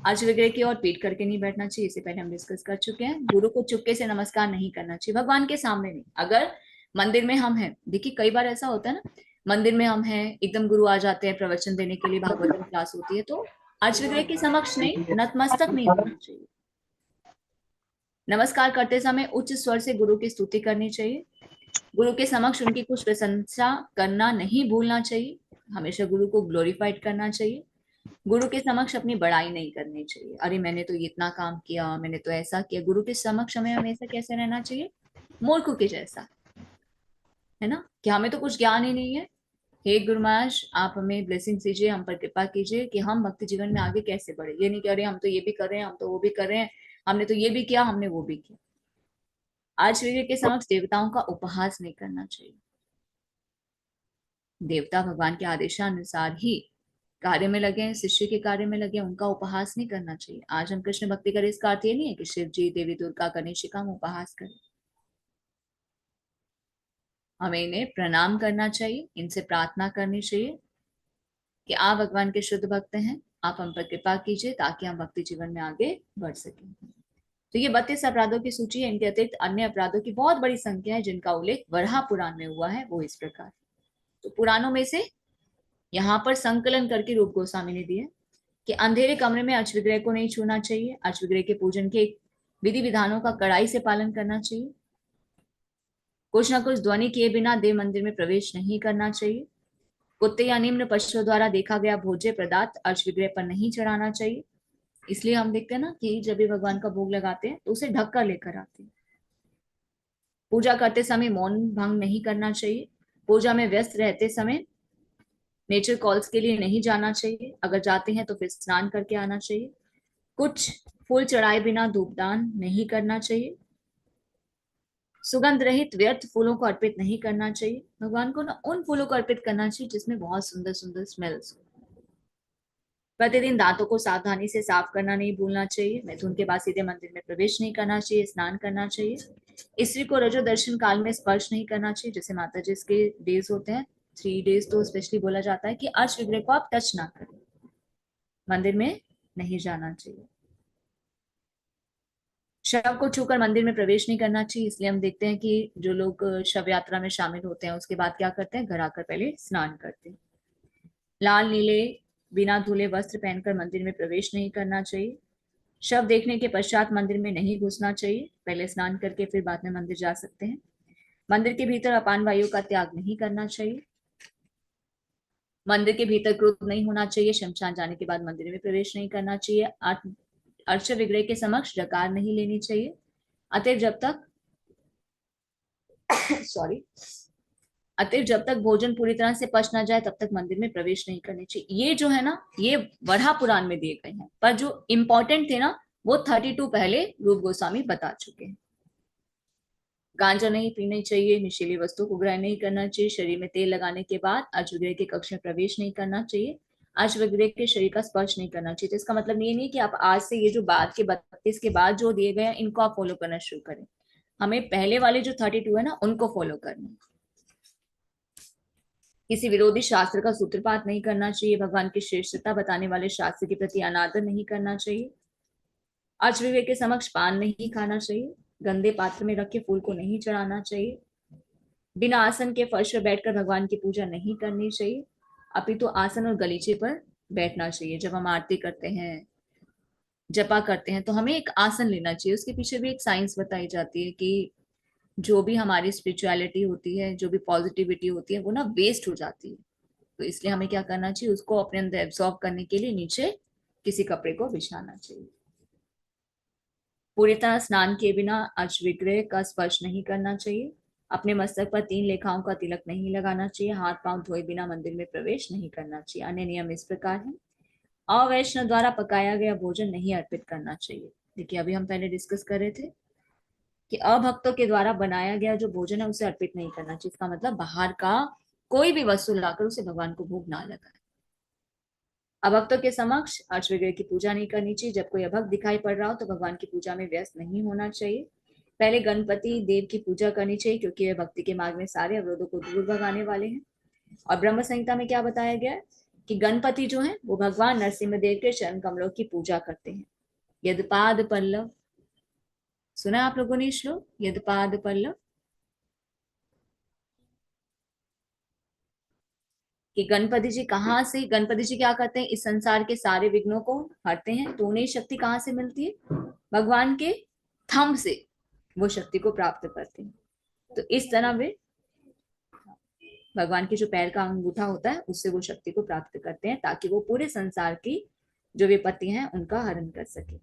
अर्च विग्रह की ओर पीठ करके नहीं बैठना चाहिए, इसे पहले हम डिस्कस कर चुके हैं। गुरु को चुपके से नमस्कार नहीं करना चाहिए, भगवान के सामने नहीं। अगर मंदिर में हम हैं, देखिए कई बार ऐसा होता है ना, मंदिर में हम हैं, एकदम गुरु आ जाते हैं प्रवचन देने के लिए, भागवतम क्लास होती है, तो अर्च विग्रह के समक्ष नहीं, नतमस्तक नहीं होना चाहिए। नमस्कार करते समय उच्च स्वर से गुरु की स्तुति करनी चाहिए। गुरु के समक्ष उनकी कुछ प्रशंसा करना नहीं भूलना चाहिए, हमेशा गुरु को ग्लोरीफाइड करना चाहिए। गुरु के समक्ष अपनी बड़ाई नहीं करनी चाहिए, अरे मैंने तो इतना काम किया, मैंने तो ऐसा किया। गुरु के समक्ष हमें हमेशा कैसे रहना चाहिए, मूर्ख के जैसा, है ना, कि हमें तो कुछ ज्ञान ही नहीं है। हे गुरु महाराज आप हमें ब्लेसिंग दीजिए, हम पर कृपा कीजिए कि हम भक्ति जीवन में आगे कैसे बढ़े। ये नहीं कह रहे हम तो ये भी कर रहे हैं, हम तो वो भी कर रहे हैं, हमने तो ये भी किया, हमने वो भी किया। आज विवेक के समक्ष देवताओं का उपहास नहीं करना चाहिए। देवता भगवान के आदेशानुसार ही कार्य में लगे हैं, शिष्य के कार्य में लगे हैं, उनका उपहास नहीं करना चाहिए। आज हम कृष्ण भक्ति करें इसका अर्थ ये नहीं है कि शिव जी, देवी दुर्गा, गणेशिका हम उपहास करें। हमें इन्हें प्रणाम करना चाहिए, इनसे प्रार्थना करनी चाहिए कि आप भगवान के शुद्ध भक्त हैं, आप हम पर कृपा कीजिए ताकि हम भक्ति जीवन में आगे बढ़ सकें। तो ये 32 अपराधों की सूची है, इनके अतिरिक्त अन्य अपराधों की बहुत बड़ी संख्या है जिनका उल्लेख वराह पुराण में हुआ है, वो इस प्रकार। तो पुराणों में से यहाँ पर संकलन करके रूप गोस्वामी ने दिया कि अंधेरे कमरे में अर्च विग्रह को नहीं छूना चाहिए, अर्च विग्रह के पूजन के विधि विधानों का कड़ाई से पालन करना चाहिए, कुछ ना कुछ ध्वनि किए बिना देव मंदिर में प्रवेश नहीं करना चाहिए, कुत्ते या निम्न पशुओं द्वारा देखा गया भोज्य पदार्थ अर्च विग्रह पर नहीं चढ़ाना चाहिए। इसलिए हम देखते हैं ना कि जब भी भगवान का भोग लगाते हैं तो उसे ढक कर लेकर आते हैं। पूजा करते समय मौन भंग नहीं करना चाहिए, पूजा में व्यस्त रहते समय नेचर कॉल्स के लिए नहीं जाना चाहिए, अगर जाते हैं तो फिर स्नान करके आना चाहिए। कुछ फूल चढ़ाए बिना धूपदान नहीं करना चाहिए, सुगंध रहित व्यर्थ फूलों को अर्पित नहीं करना चाहिए। भगवान को ना उन फूलों को अर्पित करना चाहिए जिसमें बहुत सुंदर सुंदर स्मेल्स हो। प्रतिदिन दांतों को सावधानी से साफ करना नहीं भूलना चाहिए, मैथुन के बाद सीधे मंदिर में प्रवेश नहीं करना चाहिए, स्नान करना चाहिए। स्त्री को रजो दर्शन काल में स्पर्श नहीं करना चाहिए, जैसे माता जी के डेज होते हैं 3 डेज, तो स्पेशली बोला जाता है कि अर्च विग्रह को आप टच ना करें, मंदिर में नहीं जाना चाहिए। शव को छूकर मंदिर में प्रवेश नहीं करना चाहिए, इसलिए हम देखते हैं कि जो लोग शव यात्रा में शामिल होते हैं उसके बाद क्या करते हैं, घर आकर पहले स्नान करते हैं। लाल नीले बिना धुले वस्त्र पहनकर मंदिर में प्रवेश नहीं करना चाहिए। शव देखने के पश्चात मंदिर में नहीं घुसना चाहिए, पहले स्नान करके फिर बाद में मंदिर जा सकते हैं। मंदिर के भीतर अपान वायु का त्याग नहीं करना चाहिए, मंदिर के भीतर क्रोध नहीं होना चाहिए, शमशान जाने के बाद मंदिर में प्रवेश नहीं करना चाहिए। अर्च विग्रह के समक्ष जकार नहीं लेनी चाहिए, अतएव जब तक भोजन पूरी तरह से पच न जाए तब तक मंदिर में प्रवेश नहीं करनी चाहिए। ये जो है ना, ये वराह पुराण में दिए गए हैं, पर जो इंपॉर्टेंट थे ना वो 32 पहले रूप गोस्वामी बता चुके हैं। गांजा नहीं पीनी चाहिए, नशीली वस्तु को ग्रहण नहीं करना चाहिए, शरीर में तेल लगाने के बाद अर्च विग्रह के कक्ष में प्रवेश नहीं करना चाहिए, अर्श विग्रह के शरीर का स्पर्श नहीं करना चाहिए। तो इसका मतलब ये नहीं कि आप आज से ये जो बाद के 32 के बाद जो दिए गए हैं इनको आप फॉलो करना शुरू करें। हमें पहले वाले जो 32 है ना उनको फॉलो करना है। किसी विरोधी शास्त्र का सूत्रपात नहीं करना चाहिए। भगवान की श्रेष्ठता बताने वाले शास्त्र के प्रति अनादर नहीं करना चाहिए। अर्श विग्रह के समक्ष पान नहीं खाना चाहिए। गंदे पात्र में रखे फूल को नहीं चढ़ाना चाहिए। बिना आसन के फर्श पर बैठकर भगवान की पूजा नहीं करनी चाहिए, अपितु आसन और गलीचे पर बैठना चाहिए। जब हम आरती करते हैं, जपा करते हैं, तो हमें एक आसन लेना चाहिए। उसके पीछे भी एक साइंस बताई जाती है कि जो भी हमारी स्पिरिचुअलिटी होती है, जो भी पॉजिटिविटी होती है, वो ना वेस्ट हो जाती है। तो इसलिए हमें क्या करना चाहिए, उसको अपने अंदर एब्सॉर्ब करने के लिए नीचे किसी कपड़े को बिछाना चाहिए। पूरी तरह स्नान किए बिना अर्श विग्रह का स्पर्श नहीं करना चाहिए। अपने मस्तक पर 3 लेखाओं का तिलक नहीं लगाना चाहिए। हाथ पांव धोए बिना मंदिर में प्रवेश नहीं करना चाहिए। अन्य नियम इस प्रकार हैं। अवैष्णव द्वारा पकाया गया भोजन नहीं अर्पित करना चाहिए। देखिए, अभी हम पहले डिस्कस कर रहे थे कि अभक्तों के द्वारा बनाया गया जो भोजन है उसे अर्पित नहीं करना चाहिए। इसका मतलब बाहर का कोई भी वस्तु लाकर उसे भगवान को भोग ना लगाए। अभक्तों के समक्ष अर्श विग्रह की पूजा नहीं करनी चाहिए। जब कोई अभक्त दिखाई पड़ रहा हो तो भगवान की पूजा में व्यस्त नहीं होना चाहिए। पहले गणपति देव की पूजा करनी चाहिए, क्योंकि वे भक्ति के मार्ग में सारे अवरोधों को दूर भगाने वाले हैं। और ब्रह्म संहिता में क्या बताया गया है कि गणपति जो है वो भगवान नरसिंह देव के चरण कमलों की पूजा करते हैं। यदपाद पल्लव, सुना आप लोगों ने श्लोक यदपाद पल्लव, कि गणपति जी कहाँ से, गणपति जी क्या करते हैं, इस संसार के सारे विघ्नों को हरते हैं। तो उन्हें शक्ति कहाँ से मिलती है, भगवान के थंब से वो शक्ति को प्राप्त करते हैं। तो इस तरह वे भगवान के जो पैर का अंगूठा होता है उससे वो शक्ति को प्राप्त करते हैं, ताकि वो पूरे संसार की जो विपत्ति हैं उनका हरण कर सके।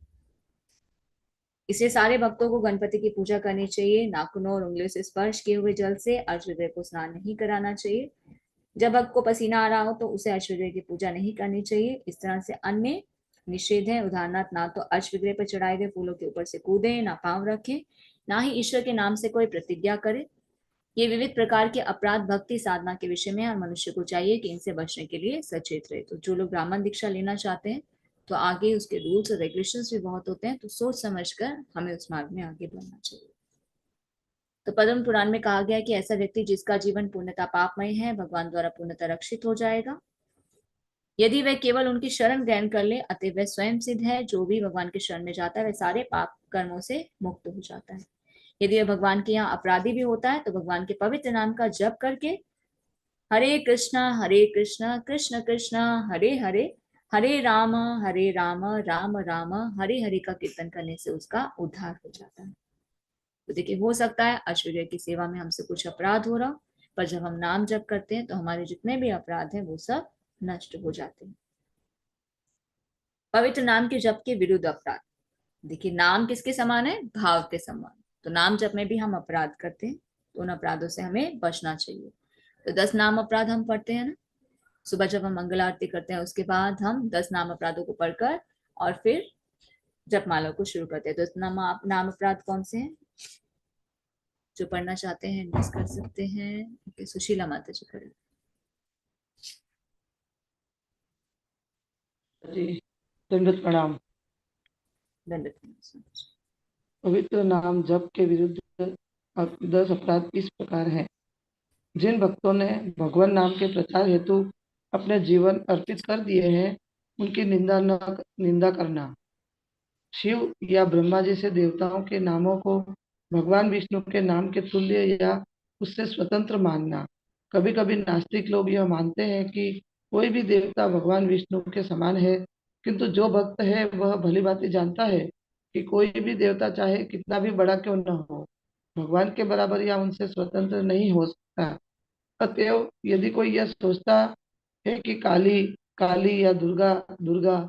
इसलिए सारे भक्तों को गणपति की पूजा करनी चाहिए। नाखूनों और उंगलियों से स्पर्श किए हुए जल से अर्श विग्रह को स्नान नहीं कराना चाहिए। जब भक्त को पसीना आ रहा हो तो उसे अर्श विग्रह की पूजा नहीं करनी चाहिए। इस तरह से अन्य निषेध है। उदाहरणार्थ, ना तो अर्श विग्रह पर चढ़ाए गए फूलों के ऊपर से कूदे, ना पांव रखे, ना ही ईश्वर के नाम से कोई प्रतिज्ञा करे। ये विविध प्रकार के अपराध भक्ति साधना के विषय में, और मनुष्य को चाहिए कि इनसे बचने के लिए सचेत रहे। तो जो लोग ब्राह्मण दीक्षा लेना चाहते हैं तो आगे उसके रूल्स और रेगुलेशंस भी बहुत होते हैं, तो सोच समझकर हमें उस मार्ग में आगे बढ़ना चाहिए। तो पद्म पुराण में कहा गया कि ऐसा व्यक्ति जिसका जीवन पूर्णतः पापमय है भगवान द्वारा पूर्णतः रक्षित हो जाएगा, यदि वह केवल उनकी शरण ग्रहण कर ले। अतः वह स्वयं सिद्ध है। जो भी भगवान की शरण में जाता है वह सारे पाप कर्मों से मुक्त हो जाता है। यदि वह भगवान के यहाँ अपराधी भी होता है तो भगवान के पवित्र नाम का जप करके हरे कृष्णा कृष्ण कृष्ण हरे हरे, हरे राम राम राम हरे हरे का कीर्तन करने से उसका उद्धार हो जाता है। तो देखिए, हो सकता है अर्श विग्रह की सेवा में हमसे कुछ अपराध हो रहा, पर जब हम नाम जप करते हैं तो हमारे जितने भी अपराध हैं वो सब नष्ट हो जाते हैं। पवित्र नाम के जप के विरुद्ध अपराध। देखिए, नाम किसके समान है, भाव के समान। तो नाम जप में भी हम अपराध करते हैं, तो उन अपराधों से हमें बचना चाहिए। तो 10 नाम अपराध हम पढ़ते हैं ना, सुबह जब हम मंगल आरती करते हैं उसके बाद हम 10 नाम अपराधों को पढ़कर और फिर जपमाला को शुरू करते हैं। तो 10 नाम अपराध कौन से हैं, जो पढ़ना चाहते हैं मिस कर सकते हैं। सुशीला माता जी करें। जी, दंडवत प्रणाम। दंडवत। पवित्र नाम जप के विरुद्ध 10 अपराध इस प्रकार हैं। जिन भक्तों ने भगवान नाम के प्रचार हेतु अपने जीवन अर्पित कर दिए हैं उनकी निंदा करना। शिव या ब्रह्मा जी से देवताओं के नामों को भगवान विष्णु के नाम के तुल्य या उससे स्वतंत्र मानना। कभी कभी नास्तिक लोग यह मानते हैं कि कोई भी देवता भगवान विष्णु के समान है, किंतु जो भक्त है वह भली भांति जानता है कि कोई भी देवता चाहे कितना भी बड़ा क्यों न हो, भगवान के बराबर या उनसे स्वतंत्र नहीं हो सकता। अतएव यदि कोई यह सोचता है कि काली काली या दुर्गा दुर्गा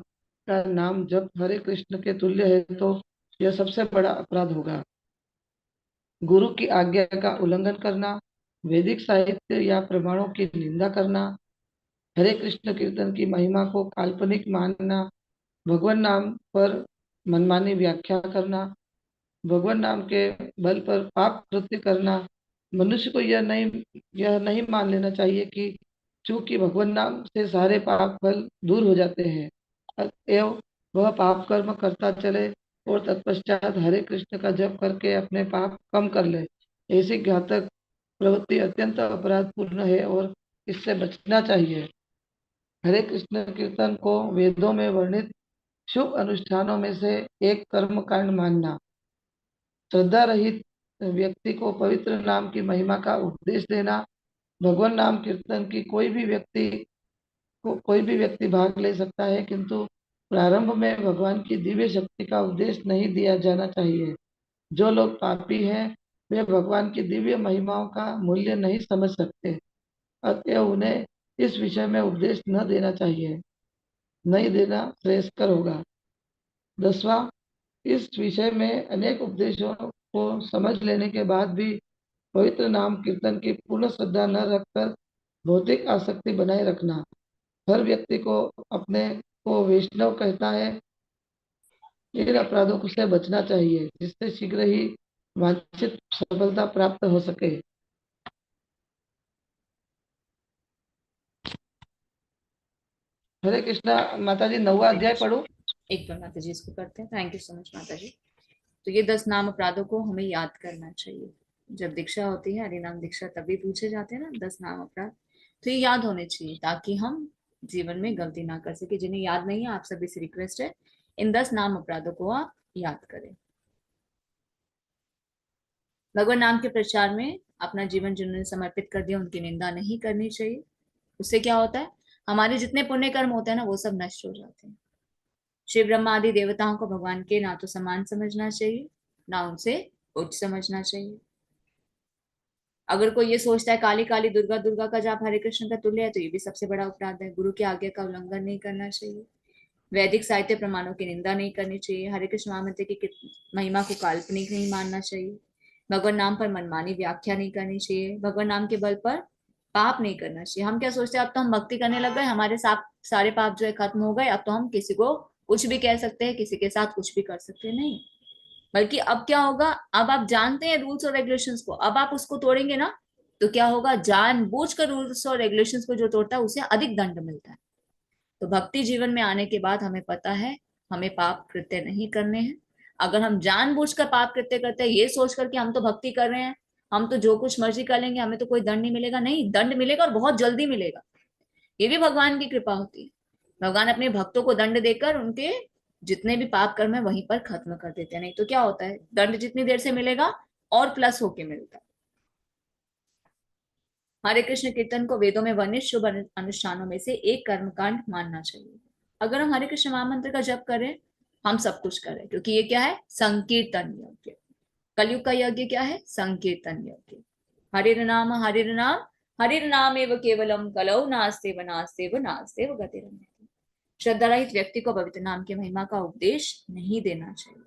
का नाम जब हरे कृष्ण के तुल्य है तो यह सबसे बड़ा अपराध होगा। गुरु की आज्ञा का उल्लंघन करना, वैदिक साहित्य या प्रमाणों की निंदा करना, हरे कृष्ण कीर्तन की महिमा को काल्पनिक मानना, भगवान नाम पर मनमानी व्याख्या करना, भगवान नाम के बल पर पाप कृत्य करना। मनुष्य को यह नहीं मान लेना चाहिए कि चूंकि भगवान नाम से सारे पाप फल दूर हो जाते हैं, अतएव वह पाप कर्म करता चले और तत्पश्चात हरे कृष्ण का जप करके अपने पाप कम कर ले। ऐसी घातक प्रवृत्ति अत्यंत अपराधपूर्ण है और इससे बचना चाहिए। हरे कृष्ण कीर्तन को वेदों में वर्णित शुभ अनुष्ठानों में से एक कर्म कांड मानना, श्रद्धा रहित व्यक्ति को पवित्र नाम की महिमा का उपदेश देना, भगवान नाम कीर्तन की कोई भी व्यक्ति भाग ले सकता है, किंतु प्रारंभ में भगवान की दिव्य शक्ति का उपदेश नहीं दिया जाना चाहिए। जो लोग पापी हैं वे भगवान की दिव्य महिमाओं का मूल्य नहीं समझ सकते, अतएव उन्हें इस विषय में उपदेश न देना चाहिए, नहीं देना श्रेयस्कर होगा। 10वां, इस विषय में अनेक उपदेशों को समझ लेने के बाद भी पवित्र नाम कीर्तन की पूर्ण श्रद्धा न रखकर भौतिक आसक्ति बनाए रखना। हर व्यक्ति को अपने को वैष्णव कहता है, इन अपराधों से बचना चाहिए जिससे शीघ्र ही वांछित सफलता प्राप्त हो सके। हरे कृष्णा। माता जी 9वां अध्याय पढ़ो। एक बार माता जी इसको करते हैं। थैंक यू सो मच माता जी। तो ये 10 नाम अपराधों को हमें याद करना चाहिए। जब दीक्षा होती है, हरि नाम दीक्षा, तभी पूछे जाते हैं ना 10 नाम अपराध, तो ये याद होने चाहिए ताकि हम जीवन में गलती ना कर सके। जिन्हें याद नहीं है, आप सभी से रिक्वेस्ट है, इन 10 नाम अपराधों को आप याद करें। भगवान नाम के प्रचार में अपना जीवन जिन्होंने समर्पित कर दिया, उनकी निंदा नहीं करनी चाहिए। उससे क्या होता है, हमारे जितने पुण्य कर्म होते हैं ना, वो सब नष्ट हो जाते हैं। शिव ब्रह्मा आदि देवताओं को भगवान के ना तो समान समझना चाहिए, ना उनसे उच्च समझना चाहिए। अगर कोई ये सोचता है काली काली दुर्गा दुर्गा का जाप हरे कृष्ण का तुल्य है, तो ये भी सबसे बड़ा अपराध है। गुरु की आज्ञा का उल्लंघन नहीं करना चाहिए। वैदिक साहित्य प्रमाणों की निंदा नहीं करनी चाहिए। हरे कृष्ण महामंत्र की महिमा को काल्पनिक नहीं मानना चाहिए। भगवान नाम पर मनमानी व्याख्या नहीं करनी चाहिए। भगवान नाम के बल पर पाप नहीं करना चाहिए। हम क्या सोचते हैं, अब तो हम भक्ति करने लग गए, हमारे सारे पाप जो है खत्म हो गए, अब तो हम किसी को कुछ भी कह सकते हैं, किसी के साथ कुछ भी कर सकते हैं। नहीं, बल्कि अब क्या होगा, अब आप जानते हैं रूल्स और रेगुलेशंस को, अब आप उसको तोड़ेंगे ना, तो क्या होगा, जानबूझकर रूल्स और रेगुलेशंस को जो तोड़ता है उसे अधिक दंड मिलता है। तो भक्ति जीवन में आने के बाद हमें पता है हमें पाप कृत्य नहीं करने हैं। अगर हम जानबूझकर पाप कृत्य करते हैं ये सोचकर कि हम तो भक्ति कर रहे हैं, हम तो जो कुछ मर्जी कर लेंगे, हमें तो कोई दंड नहीं मिलेगा, नहीं, दंड मिलेगा और बहुत जल्दी मिलेगा। ये भी भगवान की कृपा होती है। भगवान अपने भक्तों को दंड देकर उनके जितने भी पाप कर्म है वहीं पर खत्म कर देते हैं। नहीं तो क्या होता है, दंड जितनी देर से मिलेगा और प्लस होके मिलता है। हरे कृष्ण कीर्तन को वेदों में वर्णित शुभ अनुष्ठानों में से एक कर्मकांड मानना चाहिए। अगर हम हरे कृष्ण महामंत्र का जप करें, हम सब कुछ करें, क्योंकि ये क्या है, संकीर्तन यज्ञ। कलयुग का यज्ञ क्या है, संकीर्तन यज्ञ। हरिर नाम हरिर नाम हरिर नाम एव केवलम कलौ नास्तेव नास्तेव नास्तेव गतिरन्यति। श्रद्धा रहित व्यक्ति को पवित्र नाम की महिमा का उपदेश नहीं देना चाहिए।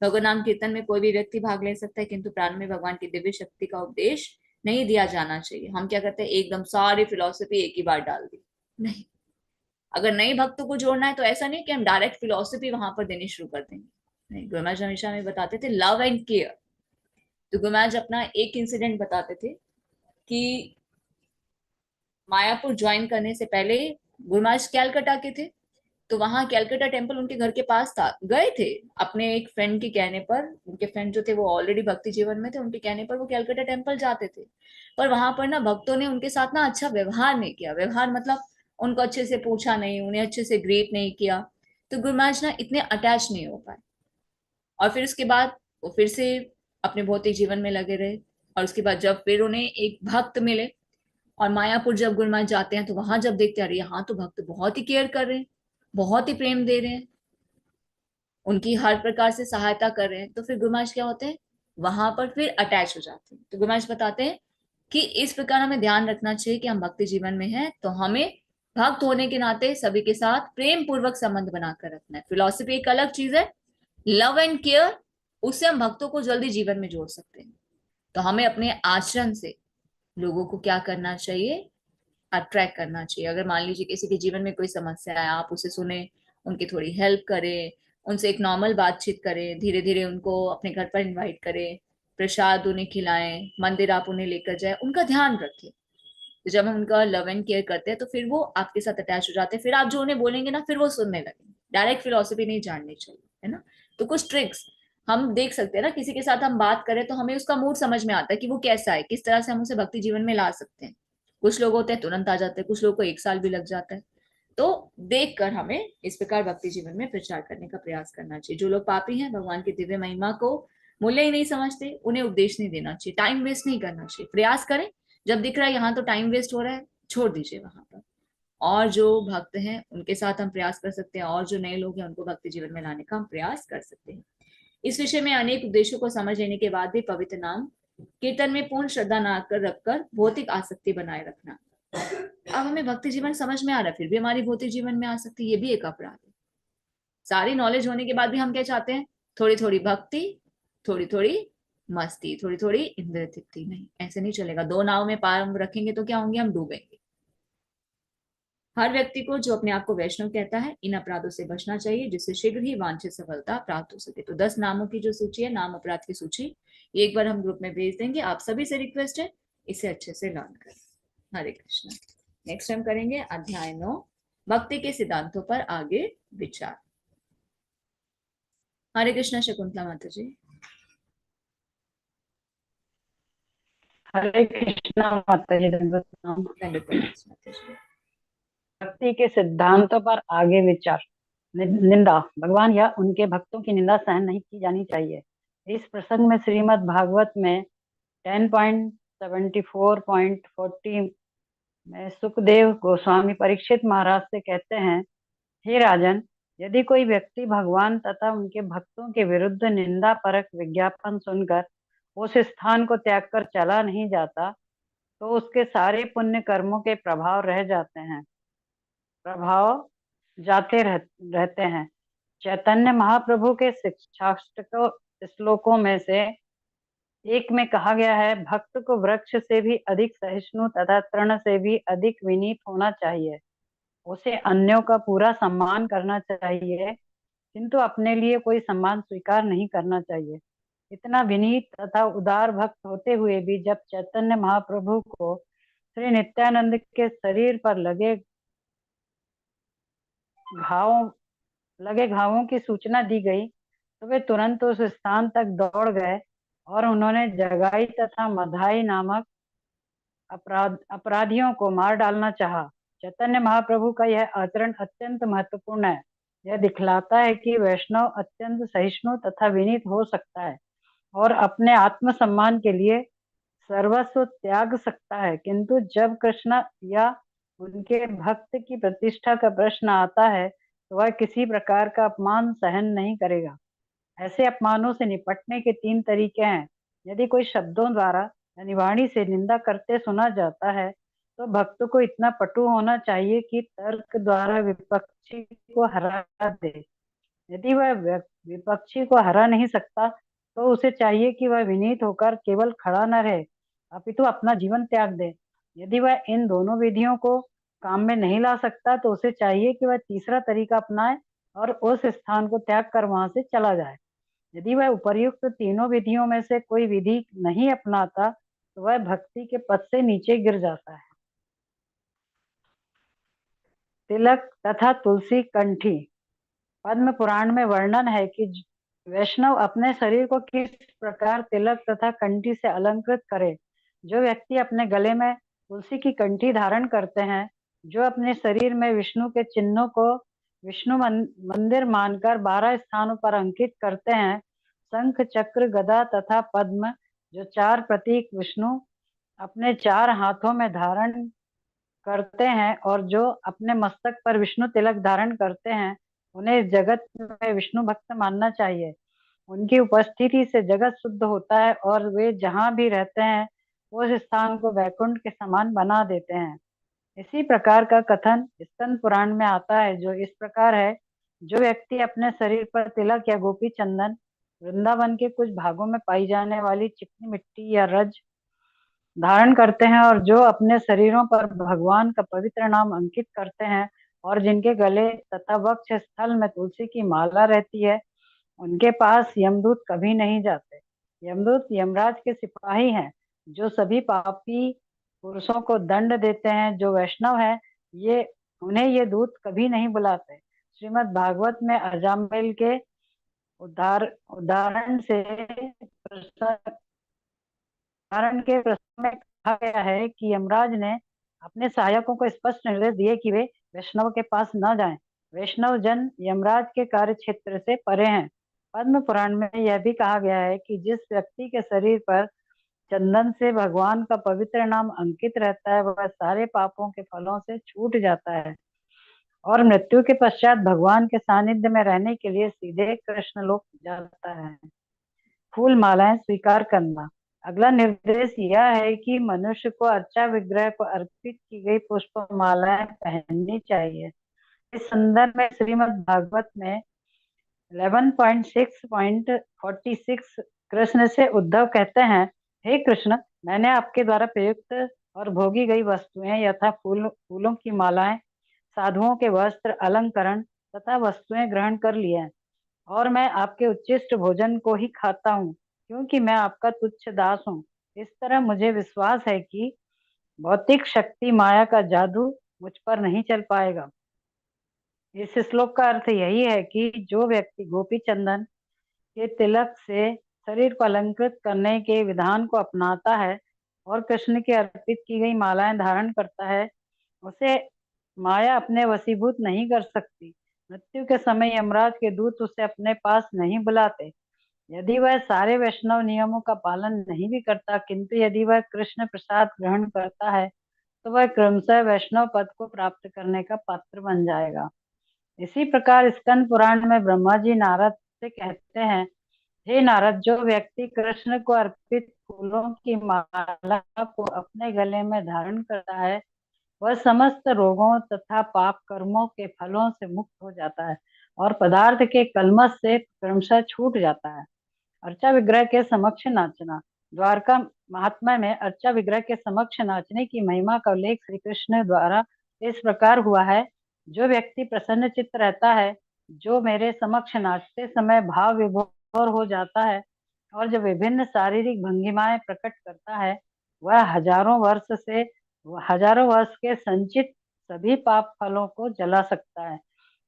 भगवान नाम कीर्तन में कोई भी व्यक्ति भाग ले सकता है, किंतु प्रारंभ में भगवान की दिव्य शक्ति का उपदेश नहीं दिया जाना चाहिए। हम क्या करते हैं, एकदम सारी फिलॉसफी एक ही बार डाल दी। नहीं, अगर नए भक्तों को जोड़ना है तो ऐसा नहीं कि हम डायरेक्ट फिलॉसफी वहां पर देनी शुरू कर देंगे। नहीं, गुरु महाराज हमेशा हमें बताते थे लव एंड केयर। तो गुरु महाराज अपना एक इंसिडेंट बताते थे कि मायापुर ज्वाइन करने से पहले गुरु महाराज कैलकाटा के थे, तो वहां कैलकाटा टेम्पल उनके घर के पास था। गए थे अपने एक फ्रेंड के कहने पर, उनके फ्रेंड जो थे वो ऑलरेडी भक्ति जीवन में थे, उनके कहने पर वो कैलकाटा टेम्पल जाते थे। पर वहां पर ना भक्तों ने उनके साथ ना अच्छा व्यवहार नहीं किया। व्यवहार मतलब उनको अच्छे से पूछा नहीं, उन्हें अच्छे से ग्रीट नहीं किया। तो गुरु महाराज ना इतने अटैच नहीं हो पाए, और फिर उसके बाद वो फिर से अपने भौतिक जीवन में लगे रहे। और उसके बाद जब फिर उन्हें एक भक्त मिले, और मायापुर जब गुरु महाराज जाते हैं तो वहां जब देखते हैं, अरे यहाँ तो भक्त बहुत ही केयर कर रहे हैं, बहुत ही प्रेम दे रहे हैं, उनकी हर प्रकार से सहायता कर रहे हैं, तो फिर गुरु महाराज क्या होते हैं, वहां पर फिर अटैच हो जाते हैं। तो गुरु महाराज बताते हैं कि इस प्रकार हमें ध्यान रखना चाहिए कि हम भक्ति जीवन में हैं तो हमें भक्त होने के नाते सभी के साथ प्रेम पूर्वक संबंध बनाकर रखना है। फिलॉसफी एक अलग चीज है, लव एंड केयर, उससे हम भक्तों को जल्दी जीवन में जोड़ सकते हैं। तो हमें अपने आचरण से लोगों को क्या करना चाहिए, अट्रैक्ट करना चाहिए। अगर मान लीजिए किसी के जीवन में कोई समस्या है, आप उसे सुने, उनकी थोड़ी हेल्प करें, उनसे एक नॉर्मल बातचीत करें, धीरे धीरे उनको अपने घर पर इनवाइट करें, प्रसाद उन्हें खिलाएं, मंदिर आप उन्हें लेकर जाए, उनका ध्यान रखें। तो जब हम उनका लव एंड केयर करते हैं तो फिर वो आपके साथ अटैच हो जाते हैं, फिर आप जो उन्हें बोलेंगे ना फिर वो सुनने लगेंगे। डायरेक्ट फिलोसफी नहीं जाननी चाहिए, है ना। तो कुछ ट्रिक्स हम देख सकते हैं ना, किसी के साथ हम बात करें तो हमें उसका मूड समझ में आता है कि वो कैसा है, किस तरह से हम उसे भक्ति जीवन में ला सकते हैं। कुछ लोग होते हैं तुरंत आ जाते हैं, कुछ लोगों को 1 साल भी लग जाता है। तो देख कर हमें इस प्रकार भक्ति जीवन में प्रचार करने का प्रयास करना चाहिए। जो लोग पापी हैं, भगवान की दिव्य महिमा को मूल्य ही नहीं समझते, उन्हें उपदेश नहीं देना चाहिए, टाइम वेस्ट नहीं करना चाहिए। प्रयास करें, जब दिख रहा है यहाँ तो टाइम वेस्ट हो रहा है, छोड़ दीजिए वहां पर। और जो भक्त हैं उनके साथ हम प्रयास कर सकते हैं, और जो नए लोग हैं उनको भक्ति जीवन में लाने का हम प्रयास कर सकते हैं। इस विषय में अनेक उद्देश्यों को समझ लेने के बाद भी पवित्र नाम कीर्तन में पूर्ण श्रद्धा ना कर रखकर भौतिक आसक्ति बनाए रखना। अब हमें भक्ति जीवन समझ में आ रहा है, फिर भी हमारी भौतिक जीवन में आसक्ति, ये भी एक अपराध है। सारी नॉलेज होने के बाद भी हम क्या चाहते हैं, थोड़ी थोड़ी भक्ति, थोड़ी थोड़ी मस्ती, थोड़ी थोड़ी इंद्रिय तृप्ति। नहीं, ऐसे नहीं चलेगा। दो नाव में पार हम रखेंगे तो क्या होंगे, हम डूबेंगे। हर व्यक्ति को जो अपने आप को वैष्णव कहता है इन अपराधों से बचना चाहिए, जिससे शीघ्र ही वांछित सफलता प्राप्त हो सके। तो 10 नामों की जो सूची है, नाम अपराध की सूची, ये एक बार हम ग्रुप में भेज देंगे। आप सभी से रिक्वेस्ट है इसे अच्छे से लर्न करें। हरे कृष्ण। नेक्स्ट हम करेंगे अध्याय 9, भक्ति के सिद्धांतों पर आगे विचार। हरे कृष्ण। शकुंतला माता जी। हरे कृष्णा माता जी, दंडवत प्रणाम। दंडवत प्रणाम माता जी। भक्ति के सिद्धांतों पर आगे विचार। निंदा। भगवान या उनके भक्तों की निंदा सहन नहीं की जानी चाहिए। इस प्रसंग में श्रीमद् भागवत में 10.74.40 में सुखदेव गोस्वामी परीक्षित महाराज से कहते हैं, हे राजन, यदि कोई व्यक्ति भगवान तथा उनके भक्तों के विरुद्ध निंदा परक विज्ञापन सुनकर उस स्थान को त्याग कर चला नहीं जाता तो उसके सारे पुण्य कर्मों के प्रभाव रहते हैं। चैतन्य महाप्रभु के शिक्षाष्टक श्लोकों में से एक में कहा गया है, भक्त को वृक्ष से भी अधिक सहिष्णु तथा तृण से भी अधिक विनीत होना चाहिए। उसे अन्यों का पूरा सम्मान करना चाहिए, किंतु अपने लिए कोई सम्मान स्वीकार नहीं करना चाहिए। इतना विनीत तथा उदार भक्त होते हुए भी जब चैतन्य महाप्रभु को श्री नित्यानंद के शरीर पर लगे घावों की सूचना दी गई तो वे तुरंत उस स्थान तक दौड़ गए और उन्होंने जगाई तथा मधाई नामक अपराधियों को मार डालना चाहा। चैतन्य महाप्रभु का यह आचरण अत्यंत महत्वपूर्ण है। यह दिखलाता है कि वैष्णव अत्यंत सहिष्णु तथा विनीत हो सकता है और अपने आत्मसम्मान के लिए सर्वस्व त्याग सकता है, किंतु जब कृष्ण या उनके भक्त की प्रतिष्ठा का प्रश्न आता है तो वह किसी प्रकार का अपमान सहन नहीं करेगा। ऐसे अपमानों से निपटने के 3 तरीके हैं। यदि कोई शब्दों द्वारा यानी वाणी से निंदा करते सुना जाता है तो भक्त को इतना पटु होना चाहिए कि तर्क द्वारा विपक्षी को हरा दे। यदि वह विपक्षी को हरा नहीं सकता तो उसे चाहिए कि वह विनीत होकर केवल खड़ा न रहे अपितु अपना जीवन त्याग दे। यदि वह इन दोनों विधियों को काम में नहीं ला सकता तो उसे चाहिए कि वह तीसरा तरीका अपनाए और उस स्थान को त्याग कर वहां से चला जाए। यदि वह उपर्युक्त तीनों विधियों में से कोई विधि नहीं अपनाता तो वह भक्ति के पद से नीचे गिर जाता है। तिलक तथा तुलसी कंठी। पद्म पुराण में वर्णन है कि वैष्णव अपने शरीर को किस प्रकार तिलक तथा कंठी से अलंकृत करे। जो व्यक्ति अपने गले में तुलसी की कंठी धारण करते हैं, जो अपने शरीर में विष्णु के चिन्हों को विष्णु मंदिर मानकर 12 स्थानों पर अंकित करते हैं, शंख चक्र गदा तथा पद्म जो 4 प्रतीक विष्णु अपने 4 हाथों में धारण करते हैं और जो अपने मस्तक पर विष्णु तिलक धारण करते हैं, उन्हें इस जगत में विष्णु भक्त मानना चाहिए। उनकी उपस्थिति से जगत शुद्ध होता है और वे जहाँ भी रहते हैं उस स्थान को वैकुंठ के समान बना देते हैं। इसी प्रकार का कथन स्कंद पुराण में आता है, जो इस प्रकार है, जो व्यक्ति अपने शरीर पर तिलक या गोपी चंदन, वृंदावन के कुछ भागों में पाई जाने वाली चिकनी मिट्टी या रज धारण करते हैं और जो अपने शरीरों पर भगवान का पवित्र नाम अंकित करते हैं और जिनके गले तथा वक्ष स्थल में तुलसी की माला रहती है, उनके पास यमदूत कभी नहीं जाते। यमदूत यमराज के सिपाही हैं जो सभी पापी पुरुषों को दंड देते हैं। जो वैष्णव है ये उन्हें ये दूत कभी नहीं बुलाते। श्रीमद् भागवत में अजामिल के उदाहरण के प्रसंग में कहा गया है कि यमराज ने अपने सहायकों को स्पष्ट निर्देश दिए कि वे वैष्णव के पास न जाएं। वैष्णव जन यमराज के कार्य क्षेत्र से परे हैं। पद्म पुराण में यह भी कहा गया है कि जिस व्यक्ति के शरीर पर चंदन से भगवान का पवित्र नाम अंकित रहता है वह सारे पापों के फलों से छूट जाता है और मृत्यु के पश्चात भगवान के सानिध्य में रहने के लिए सीधे कृष्ण लोक जाता है। फूल मालाएं स्वीकार करना। अगला निर्देश यह है कि मनुष्य को अर्चा विग्रह को अर्पित की गई पुष्प मालाएं पहननी चाहिए। इस संदर्भ में श्रीमद् भागवत में 11.6.46 कृष्ण से उद्धव कहते हैं, हे कृष्ण, मैंने आपके द्वारा प्रयुक्त और भोगी गई वस्तुएं यथा फूलों की मालाएं, साधुओं के वस्त्र, अलंकरण तथा वस्तुएं ग्रहण कर लिए और मैं आपके उच्चिष्ट भोजन को ही खाता हूँ क्योंकि मैं आपका तुच्छ दास हूँ। इस तरह मुझे विश्वास है कि भौतिक शक्ति माया का जादू मुझ पर नहीं चल पाएगा। इस श्लोक का अर्थ यही है कि जो व्यक्ति गोपी चंदन के तिलक से शरीर को अलंकृत करने के विधान को अपनाता है और कृष्ण की अर्पित की गई मालाएं धारण करता है उसे माया अपने वशीभूत नहीं कर सकती। मृत्यु के समय यमराज के दूत उसे अपने पास नहीं बुलाते। यदि वह सारे वैष्णव नियमों का पालन नहीं भी करता, किंतु यदि वह कृष्ण प्रसाद ग्रहण करता है तो वह क्रमशः वैष्णव पद को प्राप्त करने का पात्र बन जाएगा। इसी प्रकार स्कंद पुराण में ब्रह्मा जी नारद से कहते हैं, हे नारद, जो व्यक्ति कृष्ण को अर्पित फूलों की माला को अपने गले में धारण करता है वह समस्त रोगों तथा पाप कर्मों के फलों से मुक्त हो जाता है और पदार्थ के कलमश से क्रमशः छूट जाता है। अर्चा विग्रह के समक्ष नाचना। द्वारका महात्मा में अर्चा विग्रह के समक्ष नाचने की महिमा का उल्लेख श्री कृष्ण द्वारा इस प्रकार हुआ है, जो व्यक्ति प्रसन्न चित्त रहता है, जो मेरे समक्ष नाचते समय भाव विभोर हो जाता है और जो विभिन्न शारीरिक भंगिमाएं प्रकट करता है वह हजारों वर्ष के संचित सभी पाप फलों को जला सकता है।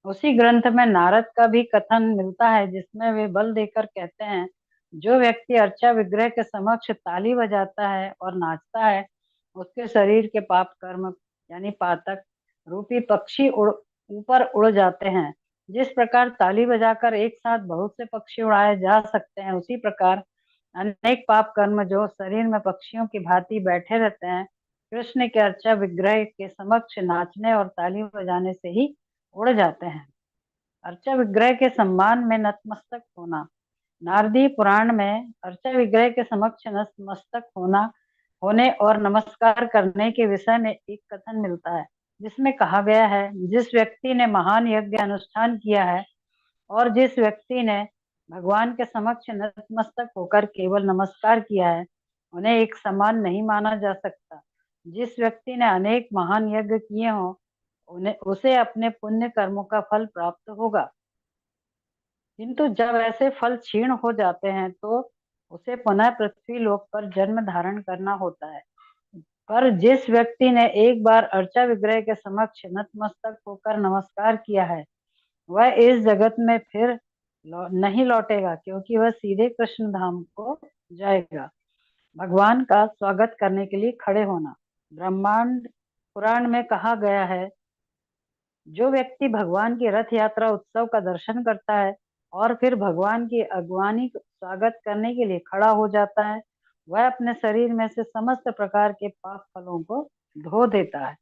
उसी ग्रंथ में नारद का भी कथन मिलता है जिसमें वे बल देकर कहते हैं, जो व्यक्ति अर्चा विग्रह के समक्ष ताली बजाता है और नाचता है उसके शरीर के पाप कर्म यानी पातक रूपी पक्षी ऊपर उड़ जाते हैं। जिस प्रकार ताली बजाकर एक साथ बहुत से पक्षी उड़ाए जा सकते हैं उसी प्रकार अनेक पाप कर्म जो शरीर में पक्षियों की भांति बैठे रहते हैं कृष्ण के अर्चा विग्रह के समक्ष नाचने और ताली बजाने से ही उड़ जाते हैं। अर्चा विग्रह के सम्मान में नतमस्तक होना। नारदी पुराण में अर्चा विग्रह के समक्ष नतमस्तक होने और नमस्कार करने के विषय में एक कथन मिलता है जिसमें कहा गया है, जिस व्यक्ति ने महान यज्ञ अनुष्ठान किया है और जिस व्यक्ति ने भगवान के समक्ष नतमस्तक होकर केवल नमस्कार किया है उन्हें एक समान नहीं माना जा सकता। जिस व्यक्ति ने अनेक महान यज्ञ किए हों उसे अपने पुण्य कर्मों का फल प्राप्त होगा, किंतु जब ऐसे फल क्षीण हो जाते हैं तो उसे पुनः पृथ्वी लोक पर जन्म धारण करना होता है। पर जिस व्यक्ति ने एक बार अर्चा विग्रह के समक्ष नतमस्तक होकर नमस्कार किया है वह इस जगत में फिर नहीं लौटेगा क्योंकि वह सीधे कृष्ण धाम को जाएगा। भगवान का स्वागत करने के लिए खड़े होना। ब्रह्मांड पुराण में कहा गया है, जो व्यक्ति भगवान की रथ यात्रा उत्सव का दर्शन करता है और फिर भगवान की अगवानी स्वागत करने के लिए खड़ा हो जाता है वह अपने शरीर में से समस्त प्रकार के पाप फलों को धो देता है।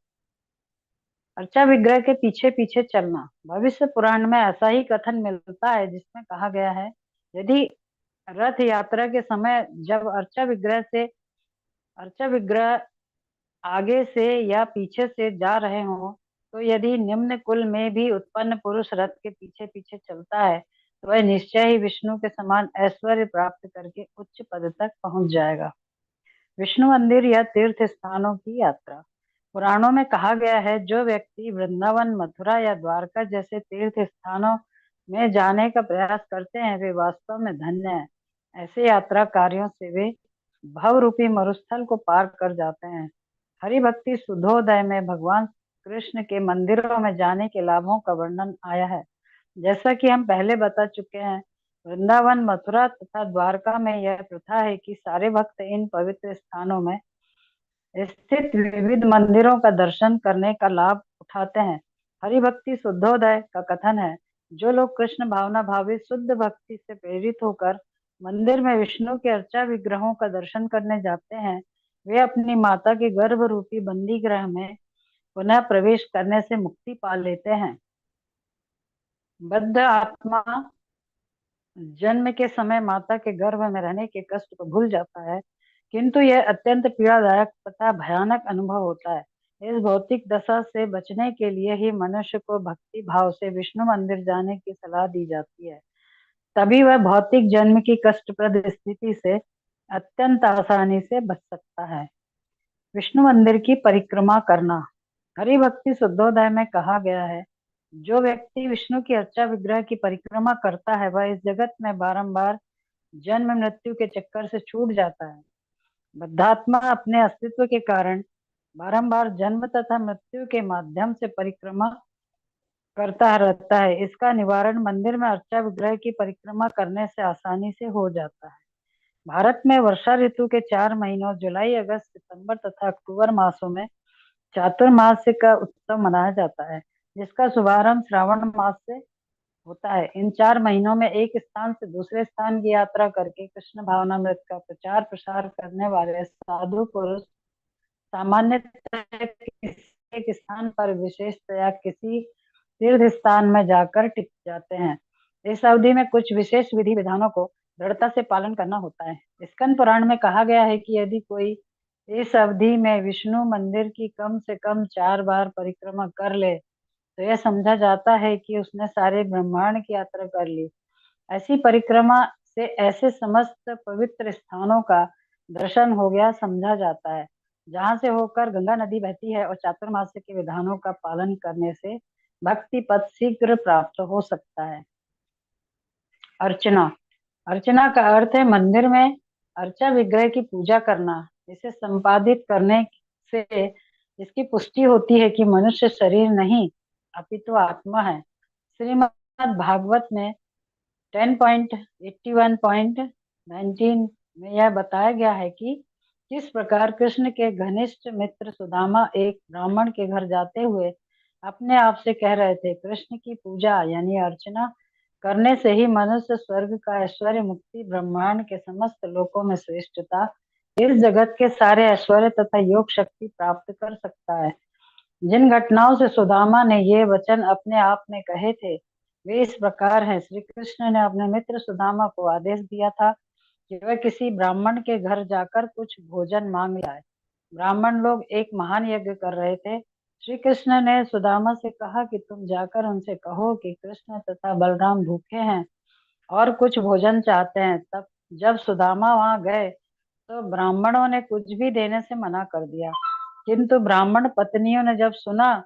अर्चा विग्रह के पीछे पीछे चलना। भविष्य पुराण में ऐसा ही कथन मिलता है जिसमें कहा गया है, यदि रथ यात्रा के समय जब अर्चा विग्रह आगे से या पीछे से जा रहे हों तो यदि निम्न कुल में भी उत्पन्न पुरुष रथ के पीछे पीछे चलता है तो वह निश्चय ही विष्णु के समान ऐश्वर्य प्राप्त करके उच्च पद तक पहुंच जाएगा। विष्णु मंदिर या तीर्थ स्थानों की यात्रा। पुराणों में कहा गया है, जो व्यक्ति वृंदावन, मथुरा या द्वारका जैसे तीर्थ स्थानों में जाने का प्रयास करते हैं वे वास्तव में धन्य हैं। ऐसे यात्रा कार्यों से वे भव रूपी मरुस्थल को पार कर जाते हैं। हरि भक्ति शुद्धोदय में भगवान कृष्ण के मंदिरों में जाने के लाभों का वर्णन आया है। जैसा कि हम पहले बता चुके हैं, वृंदावन, मथुरा तथा द्वारका में यह प्रथा है कि सारे भक्त इन पवित्र स्थानों में स्थित विविध मंदिरों का दर्शन करने का लाभ उठाते हैं। हरि भक्ति शुद्धोदय का कथन है, जो लोग कृष्ण भावना भावित शुद्ध भक्ति से प्रेरित होकर मंदिर में विष्णु के अर्चा विग्रहों का दर्शन करने जाते हैं, वे अपनी माता के गर्भ रूपी बंदी गृह में पुनः प्रवेश करने से मुक्ति पा लेते हैं। बद्ध आत्मा जन्म के समय माता के गर्भ में रहने के कष्ट को भूल जाता है, किंतु यह अत्यंत पीड़ादायक तथा भयानक अनुभव होता है। इस भौतिक दशा से बचने के लिए ही मनुष्य को भक्ति भाव से विष्णु मंदिर जाने की सलाह दी जाती है, तभी वह भौतिक जन्म की कष्टप्रद स्थिति से अत्यंत आसानी से बच सकता है। विष्णु मंदिर की परिक्रमा करना। हरि भक्ति शुद्धोदय में कहा गया है, जो व्यक्ति विष्णु की अर्चा विग्रह की परिक्रमा करता है, वह इस जगत में बारंबार जन्म मृत्यु के चक्कर से छूट जाता है। बद्धात्मा अपने अस्तित्व के कारण बारंबार जन्म तथा मृत्यु के माध्यम से परिक्रमा करता रहता है। इसका निवारण मंदिर में अर्चा विग्रह की परिक्रमा करने से आसानी से हो जाता है। भारत में वर्षा ऋतु के 4 महीनों जुलाई, अगस्त, सितंबर तथा अक्टूबर मासों में चातुर्मास्य का उत्सव मनाया जाता है, जिसका शुभारंभ श्रावण मास से होता है। इन 4 महीनों में एक स्थान से दूसरे स्थान की यात्रा करके कृष्ण भावनामृत का प्रचार प्रसार करने वाले साधु पुरुष सामान्यतः किसी एक स्थान पर विशेषतया किसी तीर्थ स्थान में जाकर टिक जाते हैं। इस अवधि में कुछ विशेष विधि विधानों को दृढ़ता से पालन करना होता है। स्कंद पुराण में कहा गया है कि यदि कोई इस अवधि में विष्णु मंदिर की कम से कम 4 बार परिक्रमा कर ले, तो यह समझा जाता है कि उसने सारे ब्रह्मांड की यात्रा कर ली। ऐसी परिक्रमा से ऐसे समस्त पवित्र स्थानों का दर्शन हो गया समझा जाता है, जहां से होकर गंगा नदी बहती है, और चातुर्मास्य के विधानों का पालन करने से भक्ति पद शीघ्र प्राप्त हो सकता है। अर्चना। अर्चना का अर्थ है मंदिर में अर्चा विग्रह की पूजा करना। इसे संपादित करने से इसकी पुष्टि होती है कि मनुष्य शरीर नहीं अपितु आत्मा है। श्रीमद् भागवत में 10.81.19 में यह बताया गया है कि किस प्रकार कृष्ण के घनिष्ठ मित्र सुदामा एक ब्राह्मण के घर जाते हुए अपने आप से कह रहे थे, कृष्ण की पूजा यानी अर्चना करने से ही मनुष्य स्वर्ग का ऐश्वर्य, मुक्ति, ब्रह्मांड के समस्त लोकों में श्रेष्ठता, इस जगत के सारे ऐश्वर्य तथा योग शक्ति प्राप्त कर सकता है। जिन घटनाओं से सुदामा ने ये वचन अपने आप में कहे थे, वे इस प्रकार हैं। श्री कृष्ण ने अपने मित्र सुदामा को आदेश दिया था कि वह किसी ब्राह्मण के घर जाकर कुछ भोजन मांग लाए। ब्राह्मण लोग एक महान यज्ञ कर रहे थे। श्री कृष्ण ने सुदामा से कहा कि तुम जाकर उनसे कहो कि कृष्ण तथा बलराम भूखे हैं और कुछ भोजन चाहते हैं। तब जब सुदामा वहां गए तो ब्राह्मणों ने कुछ भी देने से मना कर दिया, किंतु ब्राह्मण पत्नियों ने जब सुना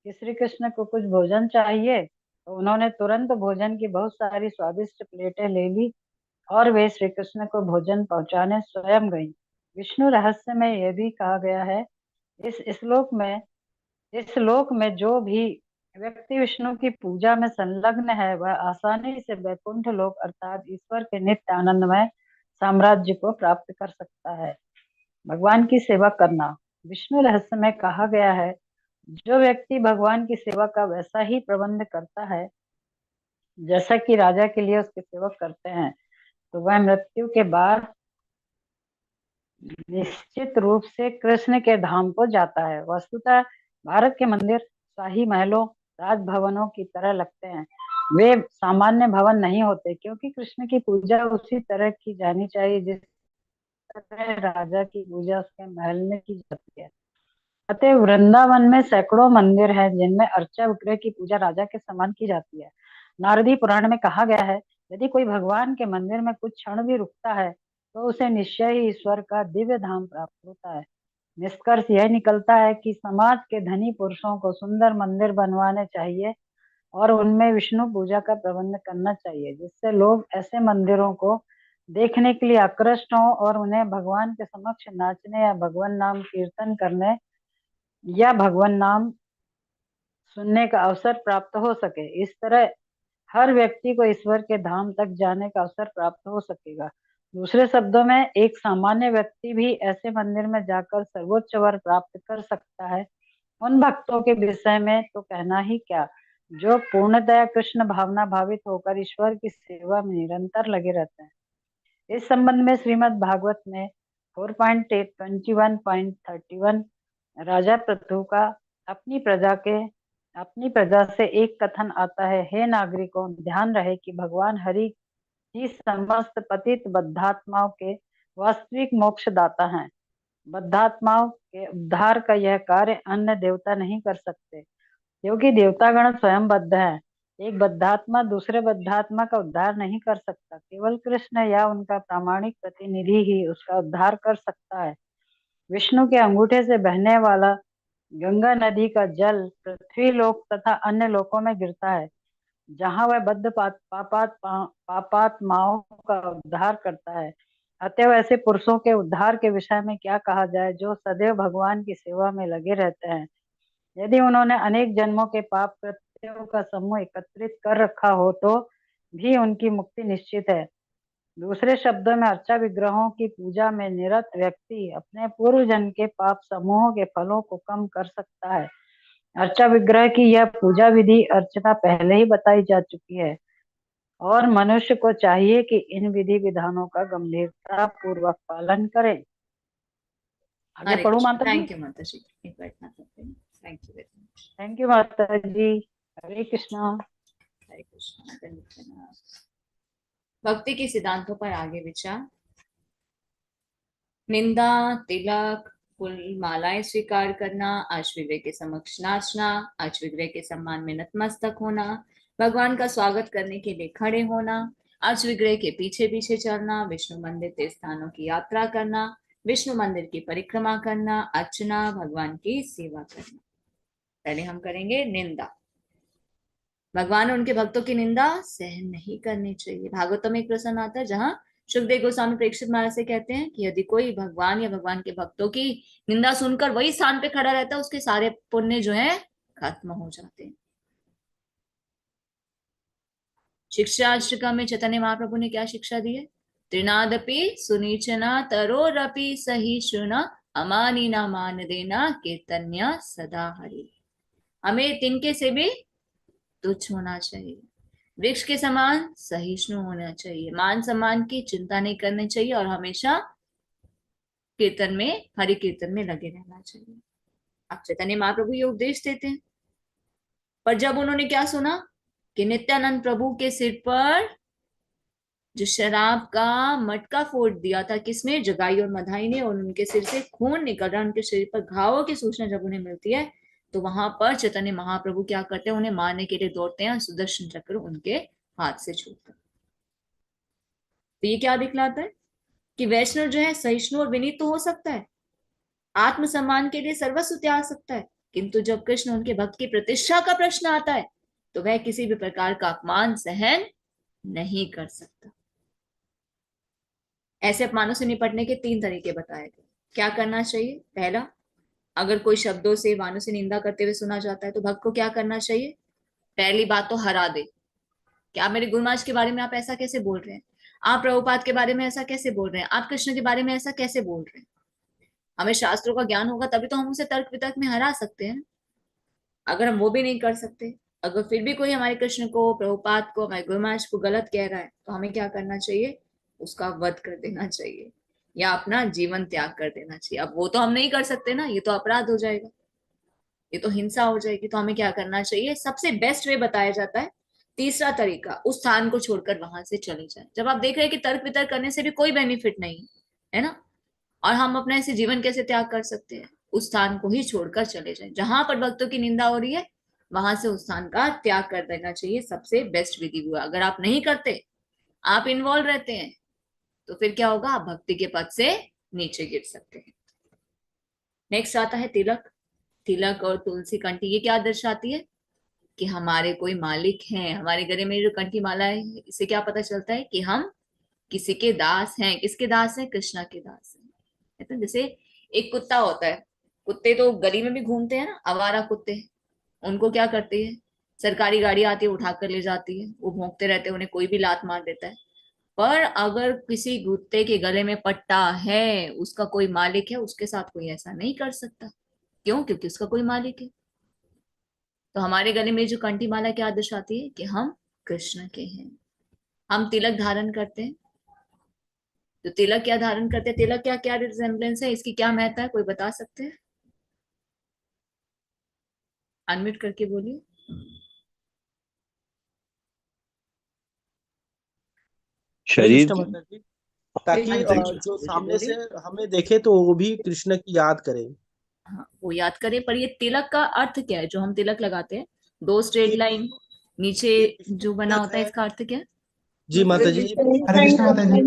कि श्री कृष्ण को कुछ भोजन चाहिए, तो उन्होंने तुरंत भोजन की बहुत सारी स्वादिष्ट प्लेटें ले ली और वे श्री कृष्ण को भोजन पहुंचाने स्वयं गईं। विष्णु रहस्य में यह भी कहा गया है, इस श्लोक में जो भी व्यक्ति विष्णु की पूजा में संलग्न है, वह आसानी से वैकुंठ लोक अर्थात ईश्वर के नित्य आनंदमय साम्राज्य को प्राप्त कर सकता है। भगवान की सेवा करना। विष्णु रहस्य में कहा गया है, जो व्यक्ति भगवान की सेवा का वैसा ही प्रबंध करता है जैसा कि राजा के लिए उसके सेवक करते हैं, तो वह मृत्यु के बाद निश्चित रूप से कृष्ण के धाम को जाता है। वस्तुतः भारत के मंदिर शाही महलों, राजभवनों की तरह लगते हैं। वे सामान्य भवन नहीं होते, क्योंकि कृष्ण की पूजा उसी तरह की जानी चाहिए जिस तरह राजा की पूजा उसके महल में की जाती है। अतः वृंदावन में सैकड़ों मंदिर हैं जिनमें अर्चा विग्रह की पूजा राजा के समान की जाती है। नारदी पुराण में कहा गया है, यदि कोई भगवान के मंदिर में कुछ क्षण भी रुकता है, तो उसे निश्चय ही ईश्वर का दिव्य धाम प्राप्त होता है। निष्कर्ष यह निकलता है कि समाज के धनी पुरुषों को सुंदर मंदिर बनवाने चाहिए और उनमें विष्णु पूजा का प्रबंध करना चाहिए, जिससे लोग ऐसे मंदिरों को देखने के लिए आकृष्ट हों और उन्हें भगवान के समक्ष नाचने या भगवान नाम कीर्तन करने या भगवान नाम सुनने का अवसर प्राप्त हो सके। इस तरह हर व्यक्ति को ईश्वर के धाम तक जाने का अवसर प्राप्त हो सकेगा। दूसरे शब्दों में एक सामान्य व्यक्ति भी ऐसे मंदिर में जाकर सर्वोच्च वर प्राप्त कर सकता है। उन भक्तों के विषय में तो कहना ही क्या, जो पूर्णतया कृष्ण भावना भावित होकर ईश्वर की सेवा में निरंतर लगे रहते हैं। इस संबंध में श्रीमद् भागवत में 4.21.31 राजा पृथु का अपनी प्रजा से एक कथन आता है। हे नागरिकों, ध्यान रहे कि भगवान हरि ही समस्त पतित बद्धात्माओं के वास्तविक मोक्षदाता हैं। बद्धात्माओं के उद्धार का यह कार्य अन्य देवता नहीं कर सकते, क्योंकि देवतागण स्वयं बद्ध है। एक बद्धात्मा दूसरे बद्धात्मा का उद्धार नहीं कर सकता, केवल कृष्ण या उनका प्रामाणिक प्रतिनिधि ही उसका उद्धार कर सकता है। विष्णु के अंगूठे से बहने वाला गंगा नदी का जल पृथ्वी लोक तथा अन्य लोकों में गिरता है, जहाँ वह बद्ध पापात्माओं का उद्धार करता है। अतएव ऐसे पुरुषों के उद्धार के विषय में क्या कहा जाए, जो सदैव भगवान की सेवा में लगे रहते हैं। यदि उन्होंने अनेक जन्मों के पाप कृत्यों का समूह एकत्रित कर रखा हो तो भी उनकी मुक्ति निश्चित है। दूसरे शब्दों में अर्चा विग्रहों की पूजा में निरत व्यक्ति अपने पूर्व जन्म के पाप समूहों के फलों को कम कर सकता है। अर्चा विग्रह की यह पूजा विधि अर्चना पहले ही बताई जा चुकी है, और मनुष्य को चाहिए कि इन विधि विधानों का गंभीरता पूर्वक पालन करें। आगे हरे पढ़ू कृष्ण। माता जी। थैंक यू माता जी, एक बैठना करते हैं। Thank you very much. Thank you माता जी। हरे कृष्णा। हरे कृष्ण। धन्यवाद। भक्ति के सिद्धांतों पर आगे विचार। निंदा, तिलक, फूल मालाएं स्वीकार करना, आश्विग्रह के समक्ष नाचना, आश्विग्रह के सम्मान में नतमस्तक होना, भगवान का स्वागत करने के लिए खड़े होना, आश्विग्रह के पीछे पीछे चलना, विष्णु मंदिर तीर्थ स्थानों की यात्रा करना, विष्णु मंदिर की परिक्रमा करना, अर्चना, भगवान की सेवा करना। पहले हम करेंगे निंदा। भगवान और उनके भक्तों की निंदा सहन नहीं करनी चाहिए। भागवतम में एक प्रसंग आता है जहां सुखदेव गोस्वामी परीक्षित महाराज से कहते हैं कि यदि कोई भगवान या भगवान के भक्तों की निंदा सुनकर वही स्थान पे खड़ा रहता है, उसके सारे पुण्य जो है खत्म हो जाते हैं। शिक्षाष्टकम में चैतन्य महाप्रभु ने क्या शिक्षा दी है? त्रिनादपि सुनीचना तरोरपि सहिष्णुना अमानी ना मान देना कीर्तन्य सदा हरि। हमें तिनके से भी तुच्छ होना चाहिए, वृक्ष के समान सहिष्णु होना चाहिए, मान सम्मान की चिंता नहीं करनी चाहिए, और हमेशा कीर्तन में, हरि कीर्तन में लगे रहना चाहिए। अब चैतन्य महाप्रभु ये उपदेश देते हैं, पर जब उन्होंने क्या सुना कि नित्यानंद प्रभु के सिर पर जो शराब का मटका फोड़ दिया था, किसने? जगाई और मधाई ने, और उनके सिर से खून निकल रहा, उनके शरीर पर घावों की सूचना जब उन्हें मिलती है, तो वहां पर चैतन्य महाप्रभु क्या करते हैं? उन्हें मारने के लिए दौड़ते हैं, सुदर्शन चक्र उनके हाथ से छूटता है। तो ये क्या दिखलाता है कि वैष्णव जो है सहिष्णु और विनीत तो हो सकता है, आत्मसम्मान के लिए सर्वस्व त्याग सकता है, किंतु जब कृष्ण उनके भक्त की प्रतिष्ठा का प्रश्न आता है तो वह किसी भी प्रकार का अपमान सहन नहीं कर सकता। ऐसे अपमानों से निपटने के 3 तरीके बताए गए। क्या करना चाहिए? पहला, अगर कोई शब्दों से, वाणों से निंदा करते हुए सुना जाता है तो भक्त को क्या करना चाहिए? पहली बात तो हरा दे। क्या मेरे गुरु महाराज के बारे में आप ऐसा कैसे बोल रहे हैं? आप प्रभुपाद के बारे में ऐसा कैसे बोल रहे हैं? आप कृष्ण के बारे में ऐसा कैसे बोल रहे हैं? हमें शास्त्रों का ज्ञान होगा तभी तो हम उसे तर्क वितर्क में हरा सकते हैं। अगर हम वो भी नहीं कर सकते, अगर फिर भी कोई हमारे कृष्ण को, प्रभुपाद को, हमारे गुरु महाराज को गलत कह रहा है, तो हमें क्या करना चाहिए? उसका वध कर देना चाहिए या अपना जीवन त्याग कर देना चाहिए। अब वो तो हम नहीं कर सकते ना, ये तो अपराध हो जाएगा, ये तो हिंसा हो जाएगी। तो हमें क्या करना चाहिए? सबसे बेस्ट वे बताया जाता है, तीसरा तरीका, उस स्थान को छोड़कर वहां से चले जाए। जब आप देख रहे हैं कि तर्क वितर्क करने से भी कोई बेनिफिट नहीं है ना, और हम अपना ऐसे जीवन कैसे त्याग कर सकते हैं? उस स्थान को ही छोड़कर चले जाएं। जहां पर भक्तों की निंदा हो रही है वहां से उस स्थान का त्याग कर देना चाहिए। सबसे बेस्ट विधि हुआ। अगर आप नहीं करते, आप इन्वॉल्व रहते हैं, तो फिर क्या होगा? आप भक्ति के पद से नीचे गिर सकते हैं। नेक्स्ट आता है तिलक। तिलक और तुलसी कंठी, ये क्या दर्शाती है? कि हमारे कोई मालिक हैं। हमारे गले में जो कंठी माला है, इससे क्या पता चलता है? कि हम किसी के दास हैं। किसके दास हैं? कृष्णा के दास हैं। तो जैसे एक कुत्ता होता है, कुत्ते तो गली में भी घूमते हैं ना, आवारा कुत्ते, उनको क्या करती है, सरकारी गाड़ी आती है उठा कर ले जाती है, वो भौंकते रहते हैं, उन्हें कोई भी लात मार देता है। पर अगर किसी कुत्ते के गले में पट्टा है, उसका कोई मालिक है, उसके साथ कोई ऐसा नहीं कर सकता। क्यों? क्योंकि उसका कोई मालिक है। तो हमारे गले में जो कंठी माला क्या दर्शाती है कि हम कृष्ण के हैं। हम तिलक धारण करते हैं, तो तिलक क्या धारण करते हैं, तिलक क्या क्या रिजेम्बलेंस है, इसकी क्या महत्ता है, कोई बता सकते हैं? अनम्यूट करके बोलिए। शरीर कृष्ण की। माता जी, ताकि जो सामने से बोलिए। हमें देखे तो वो भी कृष्ण की याद करे। हाँ, वो याद करें। पर ये तिलक का अर्थ क्या है, जो हम तिलक लगाते हैं, दो स्ट्रेट ये लाइन नीचे ये विष्णु जो बना तिलक होता है, है। इसका अर्थ क्या है? जी माता जी, हरे कृष्ण माता जी।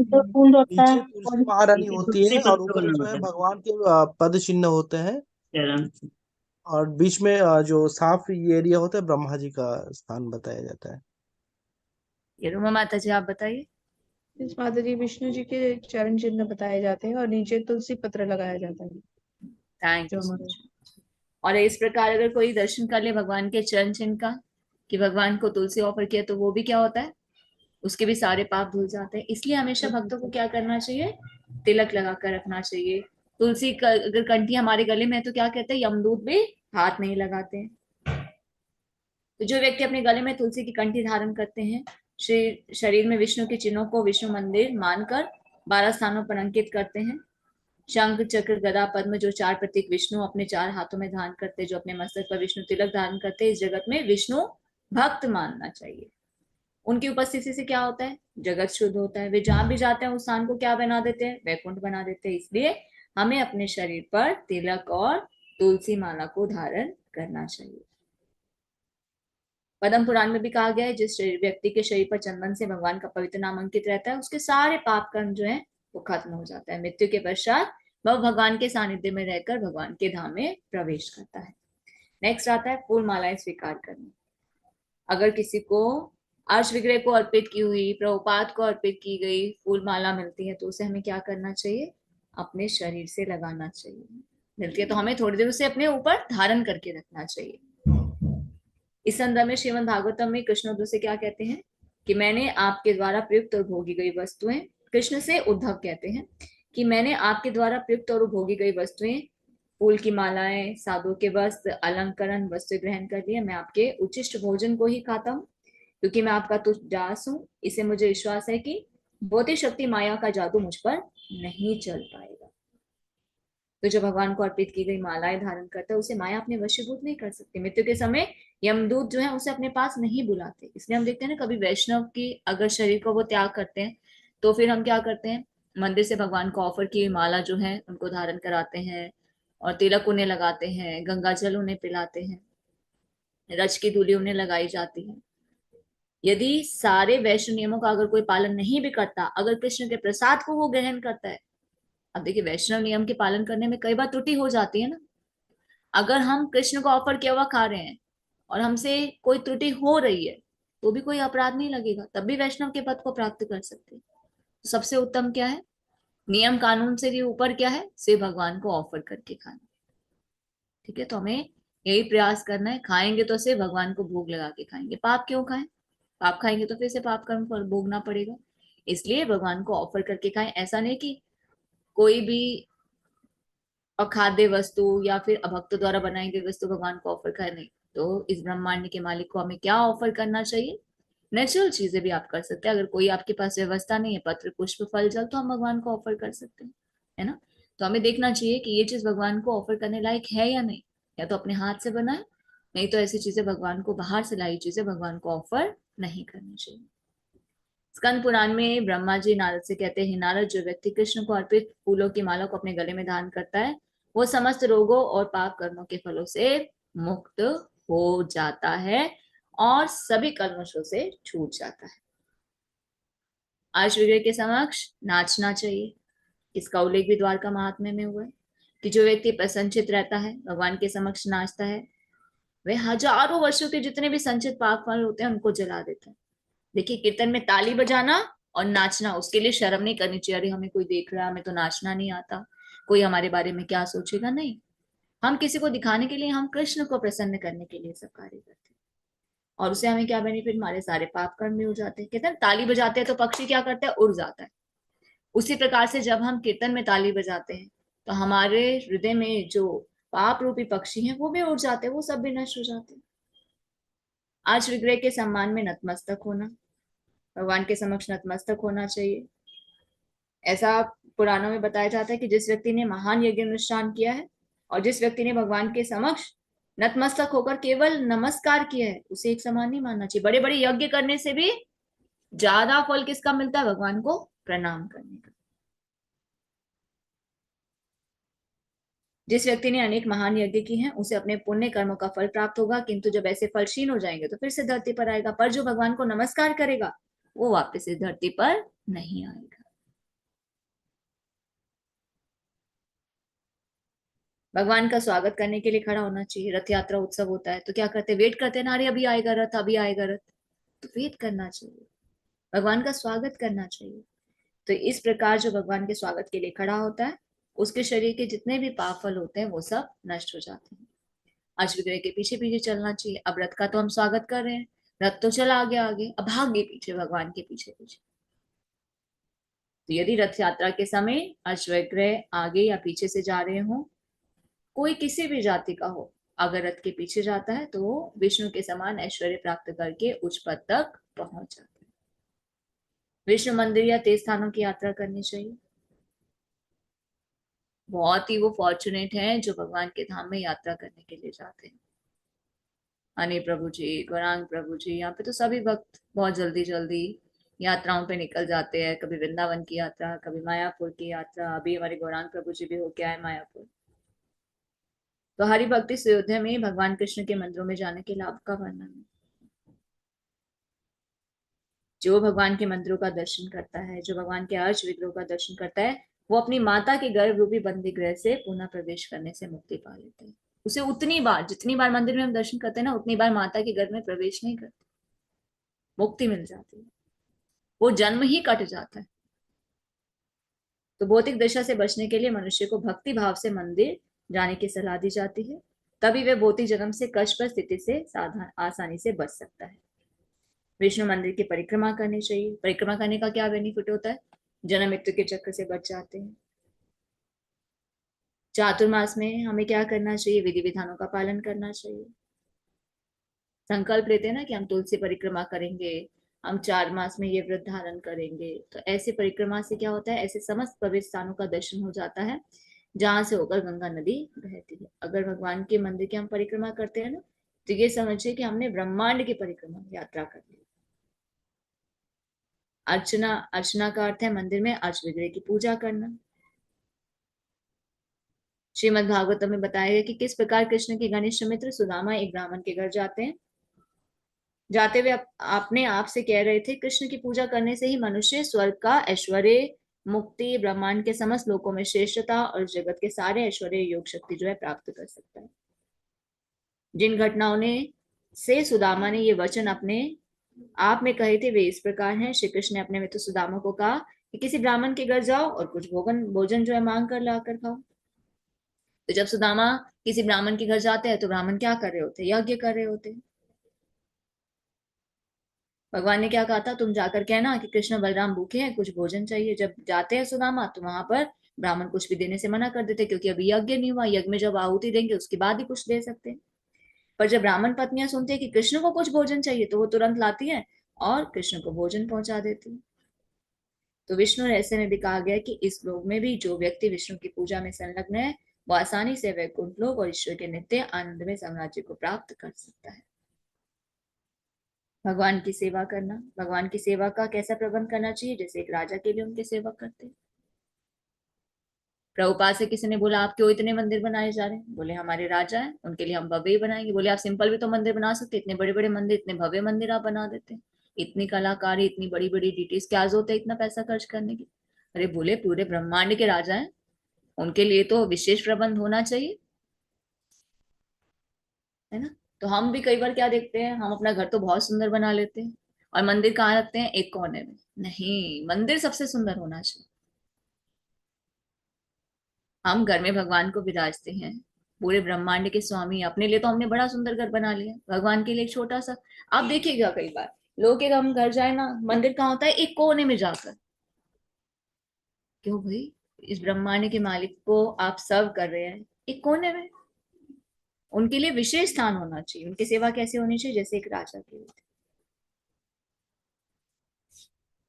तो फूल होता है नीचे तुलसी महारानी होती है और ऊपर जो है भगवान के पद चिन्ह होते हैं, और बीच में जो साफ ये एरिया होता है ब्रह्मा जी का स्थान बताया जाता है। ये रुमा माता जी आप बताइए। इस माता जी विष्णु जी के चरण चिन्ह बताए जाते हैं और नीचे तुलसी पत्र लगाया जाता है थैंक जो यू सो हमारे। मच। और इस प्रकार अगर कोई दर्शन कर ले भगवान के चरण चिन्ह का, कि भगवान को तुलसी ऑफर किया, तो वो भी क्या होता है, उसके भी सारे पाप धुल जाते हैं। इसलिए हमेशा भक्तों को क्या करना चाहिए, तिलक लगा कर रखना चाहिए। तुलसी का अगर कंठी हमारे गले में है तो क्या कहते हैं, यमदूत भी हाथ नहीं लगाते हैं। तो जो व्यक्ति अपने गले में तुलसी की कंठी धारण करते हैं, शरीर में विष्णु के चिन्हों को विष्णु मंदिर मानकर 12 स्थानों पर अंकित करते हैं। शंख चक्र गदा पद्म, जो 4 प्रतीक विष्णु अपने 4 हाथों में धारण करते हैं, जो अपने मस्तक पर विष्णु तिलक धारण करते हैं, इस जगत में विष्णु भक्त मानना चाहिए। उनकी उपस्थिति से क्या होता है, जगत शुद्ध होता है। वे जहां भी जाते हैं उस स्थान को क्या बना देते हैं, वैकुंठ बना देते हैं। इसलिए हमें अपने शरीर पर तिलक और तुलसी माला को धारण करना चाहिए। पद्म पुराण में भी कहा गया है, जिस व्यक्ति के शरीर पर चंदन से भगवान का पवित्र नाम अंकित रहता है, उसके सारे पाप कर्म जो है वो खत्म हो जाता है। मृत्यु के पश्चात वह भगवान के सानिध्य में रहकर भगवान के धाम में प्रवेश करता है। नेक्स्ट आता है फूल मालाएं स्वीकार करना। अगर किसी को अर्श विग्रह को अर्पित की हुई, प्रभुपाद को अर्पित की गई फूल माला मिलती है, तो उसे हमें क्या करना चाहिए, अपने शरीर से लगाना चाहिए। मिलती है तो हमें थोड़ी देर उसे अपने ऊपर धारण करके रखना चाहिए। इस संदर्भ में श्रीमद् भागवतम में कृष्ण उद्धव से क्या कहते हैं कि मैंने आपके द्वारा प्रयुक्त और भोगी गई वस्तुएं, कृष्ण से उद्धव कहते हैं कि मैंने आपके द्वारा प्रयुक्त और भोगी गई वस्तुएं, फूल की मालाएं, साधु के वस्त्र, अलंकरण वस्तु ग्रहण कर लिया। मैं आपके उचिष्ट भोजन को ही खाता हूँ, क्योंकि मैं आपका तुच्छ दास हूँ। इसे मुझे विश्वास है कि भौतिक शक्ति माया का जादू मुझ पर नहीं चल पाएगा। तो जो भगवान को अर्पित की गई मालाएं धारण करता है, उसे माया अपने वशीभूत नहीं कर सकती। मृत्यु के समय यमदूत जो है उसे अपने पास नहीं बुलाते। इसलिए हम देखते हैं ना, कभी वैष्णव की अगर शरीर को वो त्याग करते हैं, तो फिर हम क्या करते हैं, मंदिर से भगवान को ऑफर की माला जो है उनको धारण कराते हैं, और तिलक उन्हें लगाते हैं, गंगा जल उन्हें पिलाते हैं, रज की धूली उन्हें लगाई जाती है। यदि सारे वैष्णव नियमों का अगर कोई पालन नहीं भी करता, अगर कृष्ण के प्रसाद को वो ग्रहण करता है, अब देखिए वैष्णव नियम के पालन करने में कई बार त्रुटि हो जाती है ना। अगर हम कृष्ण को ऑफर किया हुआ खा रहे हैं और हमसे कोई त्रुटि हो रही है, तो भी कोई अपराध नहीं लगेगा, तब भी वैष्णव के पद को प्राप्त कर सकते हैं। तो सबसे उत्तम क्या है, नियम कानून से भी ऊपर क्या है, सिर्फ भगवान को ऑफर करके खाना। ठीक है, तो हमें यही प्रयास करना है, खाएंगे तो सिर्फ भगवान को भोग लगा के खाएंगे। पाप क्यों खाएं, पाप खाएंगे तो फिर से पाप कर्म फल भोगना पड़ेगा। इसलिए भगवान को ऑफर करके खाएं। ऐसा नहीं कि कोई भी अखाद्य वस्तु या फिर अभक्त द्वारा बनाई गई वस्तु भगवान को ऑफर कर, नहीं। तो इस ब्रह्मांड के मालिक को हमें क्या ऑफर करना चाहिए, नेचुरल चीजें भी आप कर सकते हैं। अगर कोई आपके पास व्यवस्था नहीं है, पत्र पुष्प फल जल, तो हम भगवान को ऑफर कर सकते हैं, है ना। तो हमें देखना चाहिए कि ये चीज भगवान को ऑफर करने लायक है या नहीं, या तो अपने हाथ से बनाए, नहीं तो ऐसी चीजें भगवान को, बाहर से लाई चीजें भगवान को ऑफर नहीं करनी चाहिए। स्कंद पुराण में ब्रह्मा जी नारद से कहते हैं, नारद, जो व्यक्ति कृष्ण को अर्पित फूलों की माला को अपने गले में धारण करता है, वो समस्त रोगों और पाप कर्मों के फलों से मुक्त हो जाता है और सभी कल्मशों से छूट जाता है। आयुष विग्रह के समक्ष नाचना चाहिए। इसका उल्लेख भी द्वारका महात्म्य में हुआ है कि जो व्यक्ति प्रसन्नचित रहता है, भगवान के समक्ष नाचता है, वह हजारों वर्षों के जितने भी संचित पाप फल होते हैं उनको जला देता है। देखिए, कीर्तन में ताली बजाना और नाचना, उसके लिए शर्म नहीं करनी चाहिए, अरे हमें कोई देख रहा है, हमें तो नाचना नहीं आता, कोई हमारे बारे में क्या सोचेगा, नहीं। हम किसी को दिखाने के लिए, हम कृष्ण को प्रसन्न करने के लिए सब कार्य करते हैं, और उससे हमें क्या बेनिफिट, हमारे सारे पाप कर्म भी हो जाते हैं। कहते हैं ताली बजाते हैं तो पक्षी क्या करता है, उड़ जाता है। उसी प्रकार से जब हम कीर्तन में ताली बजाते हैं तो हमारे हृदय में जो पाप रूपी पक्षी हैं वो भी उड़ जाते हैं, वो सब भी नष्ट हो जाते हैं। आज विग्रह के सम्मान में नतमस्तक होना, भगवान के समक्ष नतमस्तक होना चाहिए। ऐसा पुराणों में बताया जाता है कि जिस व्यक्ति ने महान यज्ञ अनुष्ठान किया है और जिस व्यक्ति ने भगवान के समक्ष नतमस्तक होकर केवल नमस्कार किया है, उसे एक समान नहीं मानना चाहिए। बड़े बड़े यज्ञ करने से भी ज्यादा फल किसका मिलता है, भगवान को प्रणाम करने का। जिस व्यक्ति ने अनेक महान यज्ञ की हैं उसे अपने पुण्य कर्मों का फल प्राप्त होगा, किंतु जब ऐसे फल क्षीण हो जाएंगे तो फिर से धरती पर आएगा। पर जो भगवान को नमस्कार करेगा वो वापस इस धरती पर नहीं आएगा। भगवान का स्वागत करने के लिए खड़ा होना चाहिए। रथ यात्रा उत्सव होता है तो क्या करते हैं, वेट करते हैं ना, अरे अभी आएगा रथ, अभी आएगा रथ, तो वेट करना चाहिए, भगवान का स्वागत करना चाहिए। तो इस प्रकार जो भगवान के स्वागत के लिए खड़ा होता है उसके शरीर के जितने भी पाप फल होते हैं वो सब नष्ट हो जाते हैं। आज विग्रह के पीछे पीछे चलना चाहिए। अब रथ का तो हम स्वागत कर रहे हैं, रथ तो चला आगे आगे, अब भाग्य पीछे, भगवान के पीछे पीछे। तो यदि रथ यात्रा के समय अश्वग्रह आगे या पीछे से जा रहे हो, कोई किसी भी जाति का हो, अगर रथ के पीछे जाता है तो वो विष्णु के समान ऐश्वर्य प्राप्त करके उच्च पद तक पहुंच जाता है। विष्णु मंदिर या तीर्थ स्थानों की यात्रा करनी चाहिए। बहुत ही वो फॉर्चुनेट हैं जो भगवान के धाम में यात्रा करने के लिए जाते हैं। अने प्रभु जी, गौरांग प्रभु जी, यहाँ पे तो सभी भक्त बहुत जल्दी जल्दी यात्राओं पे निकल जाते हैं। कभी वृंदावन की यात्रा, कभी मायापुर की यात्रा, अभी हमारे गौरांग प्रभु जी भी होके आए मायापुर। तो हरि भक्ति अयोध्या में भगवान कृष्ण के मंदिरों में जाने के लाभ का वर्णन है। जो भगवान के मंदिरों का दर्शन करता है, जो भगवान के अर्च विग्रहों का दर्शन करता है, वो अपनी माता के गर्भ रूपी बंदी गृह से पुनः प्रवेश करने से मुक्ति पा लेते हैं। उसे उतनी बार, जितनी बार मंदिर में हम दर्शन करते हैं ना, उतनी बार माता के गर्भ में प्रवेश नहीं करते, मुक्ति मिल जाती है, वो जन्म ही कट जाता है। तो भौतिक दशा से बचने के लिए मनुष्य को भक्ति भाव से मंदिर जाने की सलाह दी जाती है, तभी वह भौतिक जन्म से कष्ट पर स्थिति से साधारण आसानी से बच सकता है। विष्णु मंदिर की परिक्रमा करनी चाहिए। परिक्रमा करने का क्या बेनिफिट होता है, जन्म मृत्यु के चक्र से बच जाते हैं। चातुर्मास में हमें क्या करना चाहिए, विधि विधानों का पालन करना चाहिए। संकल्प लेते हैं ना कि हम तुलसी परिक्रमा करेंगे, हम 4 मास में ये व्रत धारण करेंगे, तो ऐसे परिक्रमा से क्या होता है, ऐसे समस्त पवित्र स्थानों का दर्शन हो जाता है जहां से होकर गंगा नदी बहती है। अगर भगवान के मंदिर की हम परिक्रमा करते हैं ना, तो ये समझिए कि हमने ब्रह्मांड की परिक्रमा यात्रा कर ली। अर्चना, अर्चना का अर्थ है मंदिर में अर्च विग्रह की पूजा करना। श्रीमद् भागवतम में बताया गया कि किस प्रकार कृष्ण के घनिष्ठ मित्र सुदामा एक ब्राह्मण के घर जाते हैं। जाते हुए अपने आप से कह रहे थे, कृष्ण की पूजा करने से ही मनुष्य स्वर्ग का ऐश्वर्य, मुक्ति, ब्रह्मांड के समस्त लोकों में श्रेष्ठता और जगत के सारे ऐश्वर्य योग शक्ति जो है प्राप्त कर सकता है। जिन घटनाओं ने से सुदामा ने ये वचन अपने आप में कहे थे वे इस प्रकार हैं। श्री कृष्ण ने अपने मित्र सुदामा को कहा कि किसी ब्राह्मण के घर जाओ और कुछ भोजन जो है मांग कर लाकर खाओ। तो जब सुदामा किसी ब्राह्मण के घर जाते हैं तो ब्राह्मण क्या कर रहे होते, यज्ञ कर रहे होते। भगवान ने क्या कहा था, तुम जाकर कहना कि कृष्ण बलराम भूखे हैं, कुछ भोजन चाहिए। जब जाते हैं सुदामा तो वहां पर ब्राह्मण कुछ भी देने से मना कर देते, क्योंकि अभी यज्ञ नहीं हुआ, यज्ञ में जब आहुति देंगे उसके बाद ही कुछ दे सकते हैं। पर जब ब्राह्मण पत्नियां सुनती है कि कृष्ण को कुछ भोजन चाहिए तो वो तुरंत लाती है और कृष्ण को भोजन पहुंचा देती है। तो विष्णु रहस्य में भी कहा गया कि इस लोक में भी जो व्यक्ति विष्णु की पूजा में संलग्न है वो आसानी से वैकुंठ लोक और ईश्वर के नित्य आनंद में साम्राज्य को प्राप्त कर सकता है। भगवान की सेवा करना, भगवान की सेवा का कैसा प्रबंध करना चाहिए, जैसे एक राजा के लिए उनके सेवक करते हैं। प्रभुपाद से किसी ने बोला आप क्यों इतने मंदिर बनाए जा रहे हैं, बोले हमारे राजा हैं उनके लिए हम भव्य ही बनाएंगे। बोले आप सिंपल भी तो मंदिर बना सकते, इतने बड़े बड़े मंदिर, इतने भव्य मंदिर आप बना देते हैं, इतनी कलाकारी, इतनी बड़ी बड़ी डिटेल्स, क्या जरूरत है इतना पैसा खर्च करने की। अरे बोले पूरे ब्रह्मांड के राजा हैं, उनके लिए तो विशेष प्रबंध होना चाहिए, है ना। तो हम भी कई बार क्या देखते हैं, हम अपना घर तो बहुत सुंदर बना लेते हैं और मंदिर कहाँ रखते हैं, एक कोने में। नहीं, मंदिर सबसे सुंदर होना चाहिए। हम घर में भगवान को विराजते हैं पूरे ब्रह्मांड के स्वामी। अपने लिए तो हमने बड़ा सुंदर घर बना लिया, भगवान के लिए एक छोटा सा। आप देखिएगा कई बार लोग के हम घर जाए ना, मंदिर कहाँ होता है, एक कोने में जाकर। क्यों भाई, इस ब्रह्मांड के मालिक को आप सर्व कर रहे हैं एक कोने में। उनके लिए विशेष स्थान होना चाहिए, उनकी सेवा कैसे होनी चाहिए, जैसे एक राजा की होती।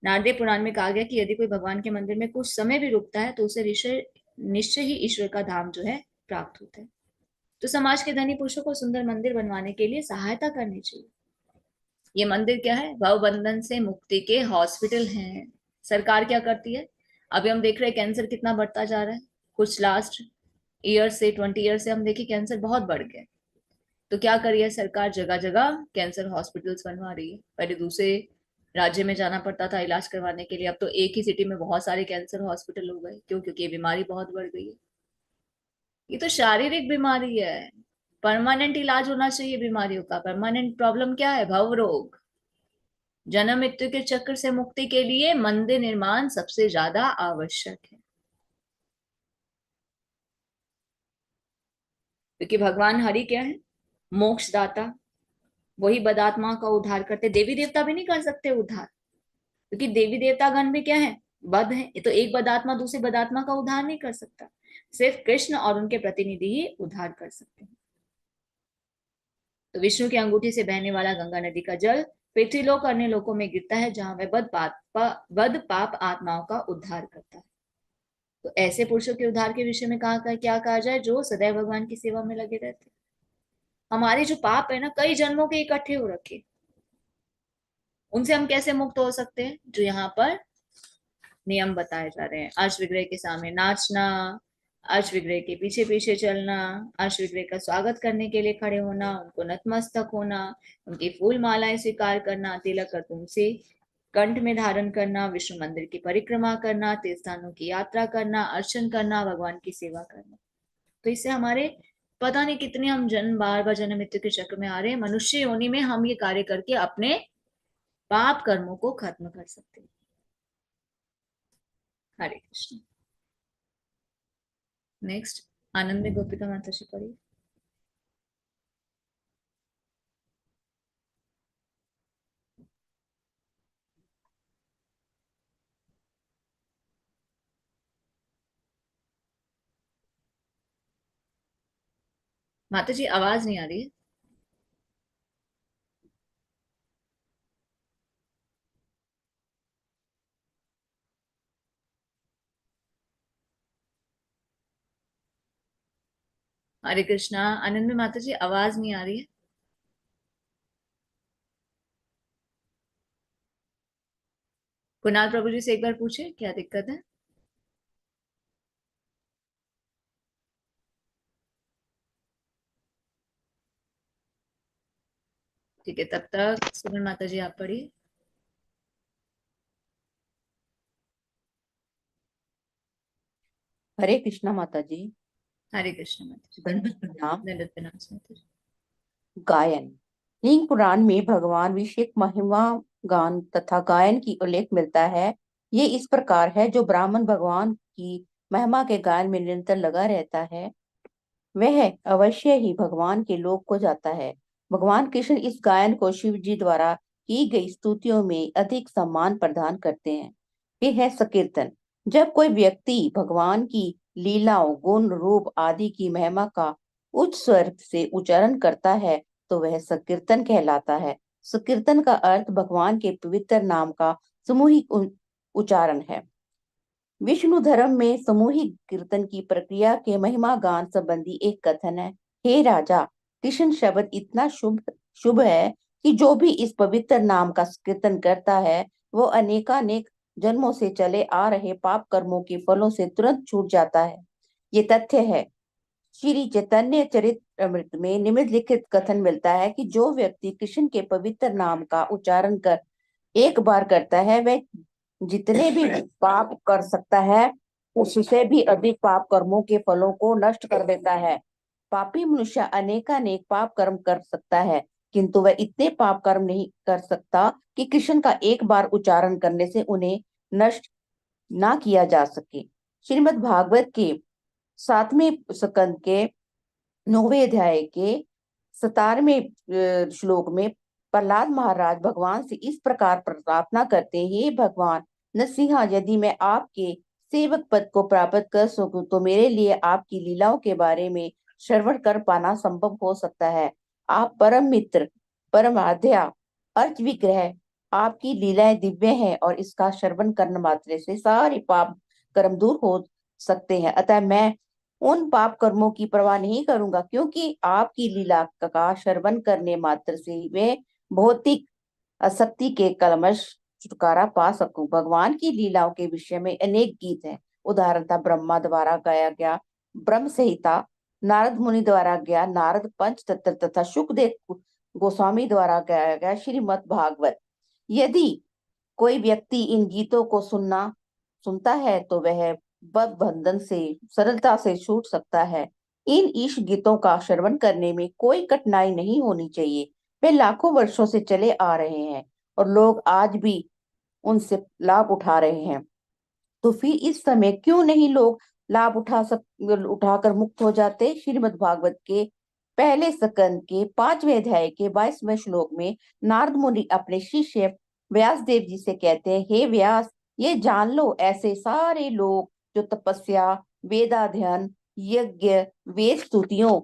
नारदीय पुराण में कहा गया कि यदि कोई भगवान के मंदिर में कुछ समय भी रुकता है तो उसे निश्चय ही ईश्वर का धाम जो है प्राप्त होता है। तो समाज के धनी पुरुषों को सुंदर मंदिर बनवाने के लिए सहायता करनी चाहिए। ये मंदिर क्या है, भव बंधन से मुक्ति के हॉस्पिटल हैं। सरकार क्या करती है, अभी हम देख रहे हैं कैंसर कितना बढ़ता जा रहा है। कुछ लास्ट ईयर से 20 ईयर से हम देखें कैंसर बहुत बढ़ गया। तो क्या करी है सरकार, जगह जगह कैंसर हॉस्पिटल्स बनवा रही है। पहले दूसरे राज्य में जाना पड़ता था इलाज करवाने के लिए, अब तो एक ही सिटी में बहुत सारे कैंसर हॉस्पिटल हो गए। क्यों? क्योंकि ये बीमारी बहुत बढ़ गई है। ये तो शारीरिक बीमारी है, परमानेंट इलाज होना चाहिए बीमारियों का। परमानेंट प्रॉब्लम क्या है, भव रोग। जन्म मृत्यु के चक्र से मुक्ति के लिए मंदिर निर्माण सबसे ज्यादा आवश्यक है। क्योंकि भगवान हरि क्या है, मोक्षदाता। वही बदात्मा का उद्धार करते। देवी देवता भी नहीं कर सकते उद्धार, क्योंकि देवी देवता गण में क्या है, बद है। ये तो एक बदात्मा दूसरी बदात्मा का उद्धार नहीं कर सकता, सिर्फ कृष्ण और उनके प्रतिनिधि ही उद्धार कर सकते हैं। तो विष्णु की अंगूठी से बहने वाला गंगा नदी का जल पृथ्वीलोक अन्य लोकों में गिरता है, जहां वह बद पाप आत्माओं का उद्धार करता है। तो ऐसे पुरुषों के उद्धार के विषय में क्या कहा जाए, जो सदैव भगवान की सेवा में लगे रहते हैं। हमारे जो पाप है ना, कई जन्मों के इकट्ठे हो रखे, उनसे हम कैसे मुक्त हो सकते हैं, जो यहाँ पर नियम बताए जा रहे हैं। अर्श विग्रह के सामने नाचना, अर्श विग्रह के पीछे पीछे चलना, अर्श विग्रह का स्वागत करने के लिए खड़े होना, उनको नतमस्तक होना, उनकी फूल मालाएं स्वीकार करना, तिलक और तुलसी कंठ में धारण करना, विष्णु मंदिर की परिक्रमा करना, तीर्थ स्थानों की यात्रा करना, अर्चन करना, भगवान की सेवा करना। तो इससे हमारे पता नहीं कितने हम जन्म बार बार जन्म मृत्यु के चक्र में आ रहे हैं। मनुष्य योनि में हम ये कार्य करके अपने पाप कर्मों को खत्म कर सकते हैं। हरे कृष्ण। नेक्स्ट आनंद में गोपिका माता जी पढ़िए। माता जी आवाज नहीं आ रही है। हरे कृष्णा। आनंद में माता जी आवाज नहीं आ रही है। कुणाल प्रभु जी से एक बार पूछे क्या दिक्कत है। ठीक है, तब तक सुमन माता जी आप पढ़िए। हरे कृष्णा माता जी। हरे कृष्ण माता जी। दंडवत प्रणाम। दंडवत प्रणाम माता जी। गायन। लिंग पुराण में भगवान विषेक महिमा गान तथा गायन की उल्लेख मिलता है। ये इस प्रकार है, जो ब्राह्मण भगवान की महिमा के गायन में निरंतर लगा रहता है, वह अवश्य ही भगवान के लोक को जाता है। भगवान कृष्ण इस गायन को शिव जी द्वारा की गई स्तुतियों में अधिक सम्मान प्रदान करते हैं। ये है संकीर्तन। जब कोई व्यक्ति भगवान की लीलाओं, गुण, रूप आदि की महिमा का उच्च स्वर से उच्चारण करता है तो वह संकीर्तन कहलाता है। संकीर्तन का अर्थ भगवान के पवित्र नाम का सामूहिक उच्चारण है। विष्णु धर्म में सामूहिक कीर्तन की प्रक्रिया के महिमा गान संबंधी एक कथन है। हे राजा, कृष्ण शब्द इतना शुभ है कि जो भी इस पवित्र नाम का कीर्तन करता है वो अनेकानेक जन्मों से चले आ रहे पाप कर्मों के फलों से तुरंत छूट जाता है। ये तथ्य है। श्री चैतन्य चरितमृत में निम्नलिखित कथन मिलता है कि जो व्यक्ति कृष्ण के पवित्र नाम का उच्चारण कर एक बार करता है, वह जितने भी पाप कर सकता है उससे भी अधिक पाप कर्मों के फलों को नष्ट कर देता है। पापी मनुष्य अनेकानेक पाप कर्म कर सकता है, किंतु वह इतने पाप कर्म नहीं कर सकता कि कृष्ण का एक बार उच्चारण करने से उन्हें नष्ट ना किया जा सके। श्रीमद् भागवत के 7वें स्कंद के 9वें अध्याय के 17वें श्लोक में प्रहलाद महाराज भगवान से इस प्रकार प्रार्थना करते हैं, हे भगवान नरसिंहा, यदि मैं आपके सेवक पद को प्राप्त कर सकूं तो मेरे लिए आपकी लीलाओं के बारे में श्रवण कर पाना संभव हो सकता है। आप परम मित्र, परमाध्या, अर्थ विग्रह, आपकी लीलाएं दिव्य हैं और इसका श्रवण करने मात्र से सारे पाप कर्म दूर हो सकते हैं। अतः मैं उन पाप कर्मों की परवाह नहीं करूंगा, क्योंकि आपकी लीला का श्रवण करने मात्र से वे भौतिक आसक्ति के कलमश छुटकारा पा सकूं। भगवान की लीलाओं के विषय में अनेक गीत हैं। उदाहरण था ब्रह्मा द्वारा गाया गया ब्रह्म संहिता, नारद मुनि द्वारा गाया नारद पंचतंत्र तथा शुकदेव गोस्वामी द्वारा गाया गया श्रीमद् भागवत। यदि कोई व्यक्ति इन गीतों को सुनता है तो वह बद्ध बंधन से सरलता से छूट सकता है। इन ईश गीतों का श्रवण करने में कोई कठिनाई नहीं होनी चाहिए। वे लाखों वर्षों से चले आ रहे हैं और लोग आज भी उनसे लाभ उठा रहे हैं। तो फिर इस समय क्यों नहीं लोग लाभ उठाकर मुक्त हो जाते। श्रीमद् भागवत के पहले स्कंद के 5वें अध्याय के 22वें श्लोक में नारद मुनि अपने शिष्य व्यास देव जी से कहते हैं, हे व्यास, ये जान लो, ऐसे सारे लोग जो तपस्या, वेदाध्ययन, यज्ञ, वेद स्तुतियों,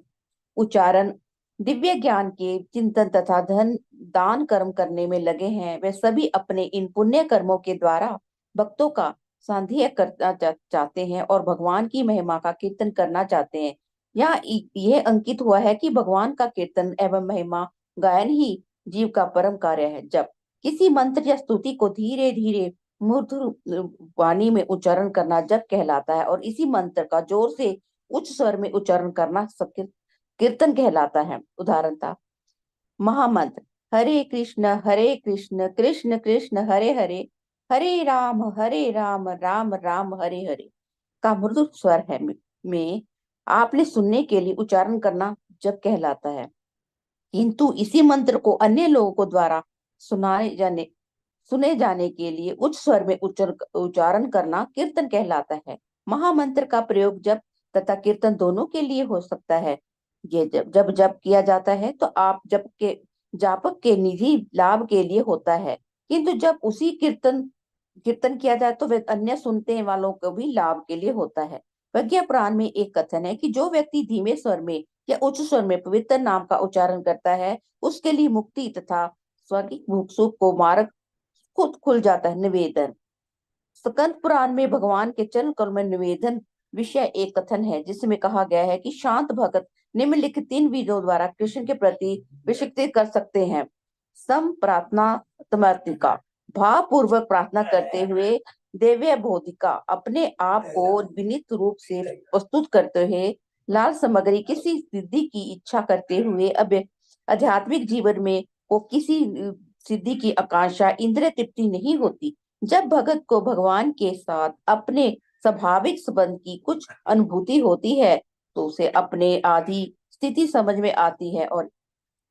उच्चारण, दिव्य ज्ञान के चिंतन तथा धन दान कर्म करने में लगे हैं, वे सभी अपने इन पुण्य कर्मों के द्वारा भक्तों का सांध्य करना चाहते हैं और भगवान की महिमा का कीर्तन करना चाहते हैं। यहाँ यह अंकित हुआ है कि भगवान का कीर्तन एवं महिमा गायन ही जीव का परम कार्य है। जब किसी मंत्र या स्तुति को धीरे धीरे मधुर वाणी में उच्चारण करना जप कहलाता है और इसी मंत्र का जोर से उच्च स्वर में उच्चारण करना कीर्तन कहलाता है। उदाहरण था महामंत्र हरे कृष्ण कृष्ण कृष्ण हरे हरे, हरे राम राम राम हरे हरे का मृदु स्वर है में आपने सुनने के लिए उच्चारण करना जप कहलाता है। किंतु इसी मंत्र को अन्य लोगों को द्वारा सुने जाने के लिए उच्च स्वर में उच्चारण करना कीर्तन कहलाता है। महामंत्र का प्रयोग जप तथा कीर्तन दोनों के लिए हो सकता है। ये जब किया जाता है तो आप जापक के निधि लाभ के लिए होता है, किंतु जब उसी कीर्तन किया जाए तो वे अन्य सुनते वालों को भी लाभ के लिए होता है। प्रज्ञा पुराण में एक कथन है कि जो व्यक्ति धीमे स्वर में या उच्च स्वर में पवित्र नाम का उच्चारण करता है, उसके लिए मुक्ति तथा स्वर्गिक भूख सुख को मार्ग खुद खुल जाता है। निवेदन स्कंद पुराण में भगवान के चरण कमल में निवेदन विषय एक कथन है, जिसमें कहा गया है कि शांत भगत निम्नलिखित 3 विधियों द्वारा कृष्ण के प्रति विषिक्त कर सकते हैं। सम प्रार्थना तमर्तिका, भाव पूर्वक प्रार्थना करते हुए, देव्य बोधिका, अपने आप को विनीत रूप से प्रस्तुत करते हुए, लाल सामग्री किसी सिद्धि की इच्छा करते हुए, अब आध्यात्मिक जीवन में को किसी सिद्धि की आकांक्षा इंद्रिय तृप्ति नहीं होती। जब भगत को भगवान के साथ अपने स्वाभाविक संबंध की कुछ अनुभूति होती है तो उसे अपने आदि स्थिति समझ में आती है और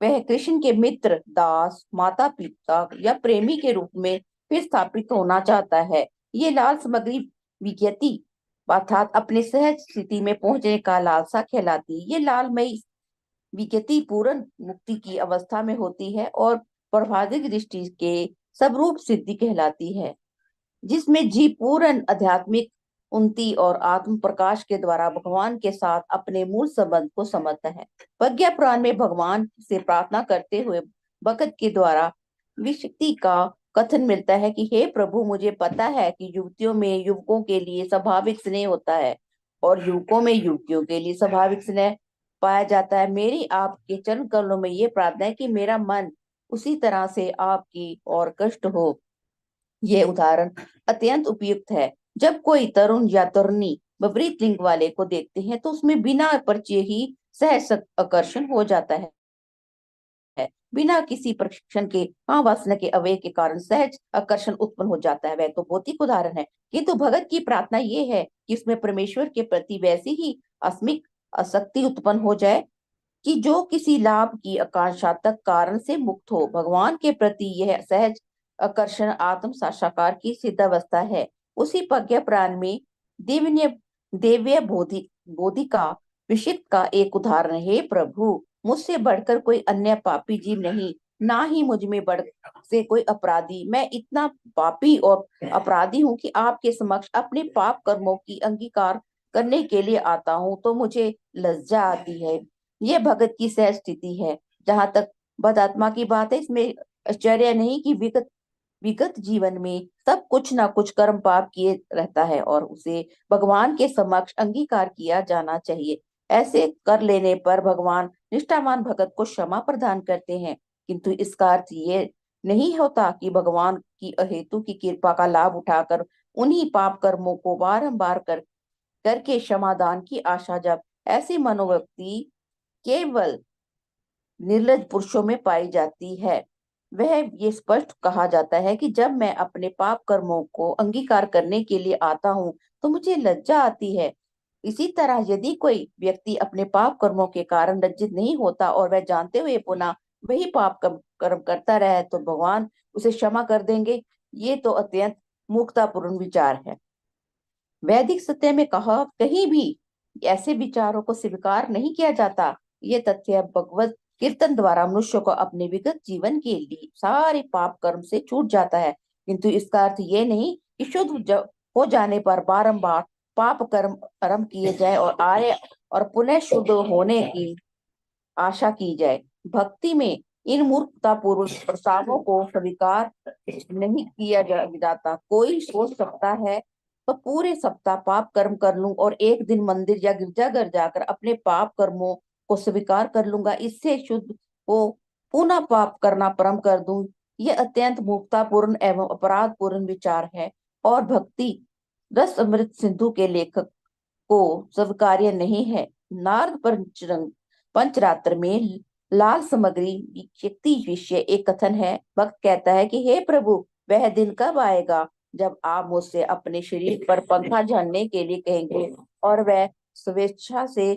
वह कृष्ण के मित्र, दास, माता पिता या प्रेमी के रूप में फिर स्थापित होना चाहता है। ये लाल सामग्री विज्ञति अर्थात अपने सहज स्थिति में पहुंचने का लालसा कहलाती है। ये लालमयी विज्ञति पूर्ण मुक्ति की अवस्था में होती है और प्रभाविक दृष्टि के सबरूप सिद्धि कहलाती है, जिसमें जीव पूर्ण आध्यात्मिक उन्नति और आत्म प्रकाश के द्वारा भगवान के साथ अपने मूल संबंध को समझता है। प्रज्ञा पुराण में भगवान से प्रार्थना करते हुए भगत के द्वारा विशक्ति का कथन मिलता है कि हे प्रभु, मुझे पता है कि युवतियों में युवकों के लिए स्वाभाविक स्नेह होता है और युवकों में युवतियों के लिए स्वाभाविक स्नेह पाया जाता है। मेरी आपके चरण कमलों में ये प्रार्थना है कि मेरा मन उसी तरह से आपकी और कष्ट हो। यह उदाहरण अत्यंत उपयुक्त है। जब कोई तरुण या तरुणी विपरीत लिंग वाले को देखते हैं तो उसमें बिना परिचय ही सहज आकर्षण हो जाता है। बिना किसी प्रशिक्षण के वासना के अवय के कारण सहज आकर्षण उत्पन्न हो जाता है। वह तो भौतिक उदाहरण है, किंतु भगत की प्रार्थना ये है कि उसमें परमेश्वर के प्रति वैसी ही आत्मिक आसक्ति उत्पन्न हो जाए कि जो किसी लाभ की आकांक्षा तक कारण से मुक्त हो। भगवान के प्रति यह सहज आकर्षण आत्म साक्षात्कार की सिद्धावस्था है। उसी प्रज्ञा पुराण में देव्य बोधिका विषिक्त का एक उदाहरण है। प्रभु, मुझसे बढ़कर कोई अन्य पापी जीव नहीं, ना ही मुझ में बढ़ से कोई अपराधी। मैं इतना पापी और अपराधी हूँ कि आपके समक्ष अपने पाप कर्मों की अंगीकार करने के लिए आता हूँ तो मुझे लज्जा आती है। ये भगत की सहज स्थिति है। जहाँ तक बदात्मा की बात है, इसमें आश्चर्य नहीं कि विगत विगत जीवन में सब कुछ ना कुछ कर्म पाप किए रहता है और उसे भगवान के समक्ष अंगीकार किया जाना चाहिए। ऐसे कर लेने पर भगवान निष्ठावान भगत को क्षमा प्रदान करते हैं, किंतु इसका अर्थ ये नहीं होता कि भगवान की अहेतु की कृपा का लाभ उठाकर उन्हीं पाप कर्मों को बारंबार करके क्षमादान की आशा, जब ऐसी मनोवृत्ति केवल निर्लज पुरुषों में पाई जाती है, वह ये स्पष्ट कहा जाता है कि जब मैं अपने पाप कर्मों को अंगीकार करने के लिए आता हूँ तो मुझे लज्जा आती है। इसी तरह यदि कोई व्यक्ति अपने पाप कर्मों के कारण लज्जित नहीं होता और वह जानते हुए पुनः वही पाप कर्म करता रहे तो भगवान उसे क्षमा कर देंगे। ये तो अत्यंत मूर्खतापूर्ण विचार है। वैदिक सत्य में कहीं भी ऐसे विचारों को स्वीकार नहीं किया जाता। ये तथ्य भगवत कीर्तन द्वारा मनुष्य को अपने विगत जीवन के लिए सारे पाप कर्म से छूट जाता है, किंतु इसका अर्थ ये नहीं कि शुद्ध हो जाने पर बारंबार पाप कर्म किए जाए और आर्य और पुनः शुद्ध होने की आशा की जाए। भक्ति में इन मूर्खतापूर्ण प्रस्तावों को स्वीकार नहीं किया जाता। कोई सोच सकता है तो पूरे सप्ताह पाप कर्म कर लूं और एक दिन मंदिर या गिरजाघर जाकर अपने पाप कर्मों को स्वीकार कर लूंगा, इससे शुद्ध हो पुनः पाप करना प्रारंभ कर दूं। ये अत्यंत मूर्खतापूर्ण एवं अपराधपूर्ण विचार है और भक्ति रस अमृत सिंधु के लेखक को स्वीकार्य नहीं है। नारद पंचरात्र में लाल सामग्री शक्ति विषय एक कथन है। भक्त कहता है कि हे प्रभु, वह दिन कब आएगा जब आप मुझसे अपने शरीर पर पंखा झलने के लिए कहेंगे और वह स्वेच्छा से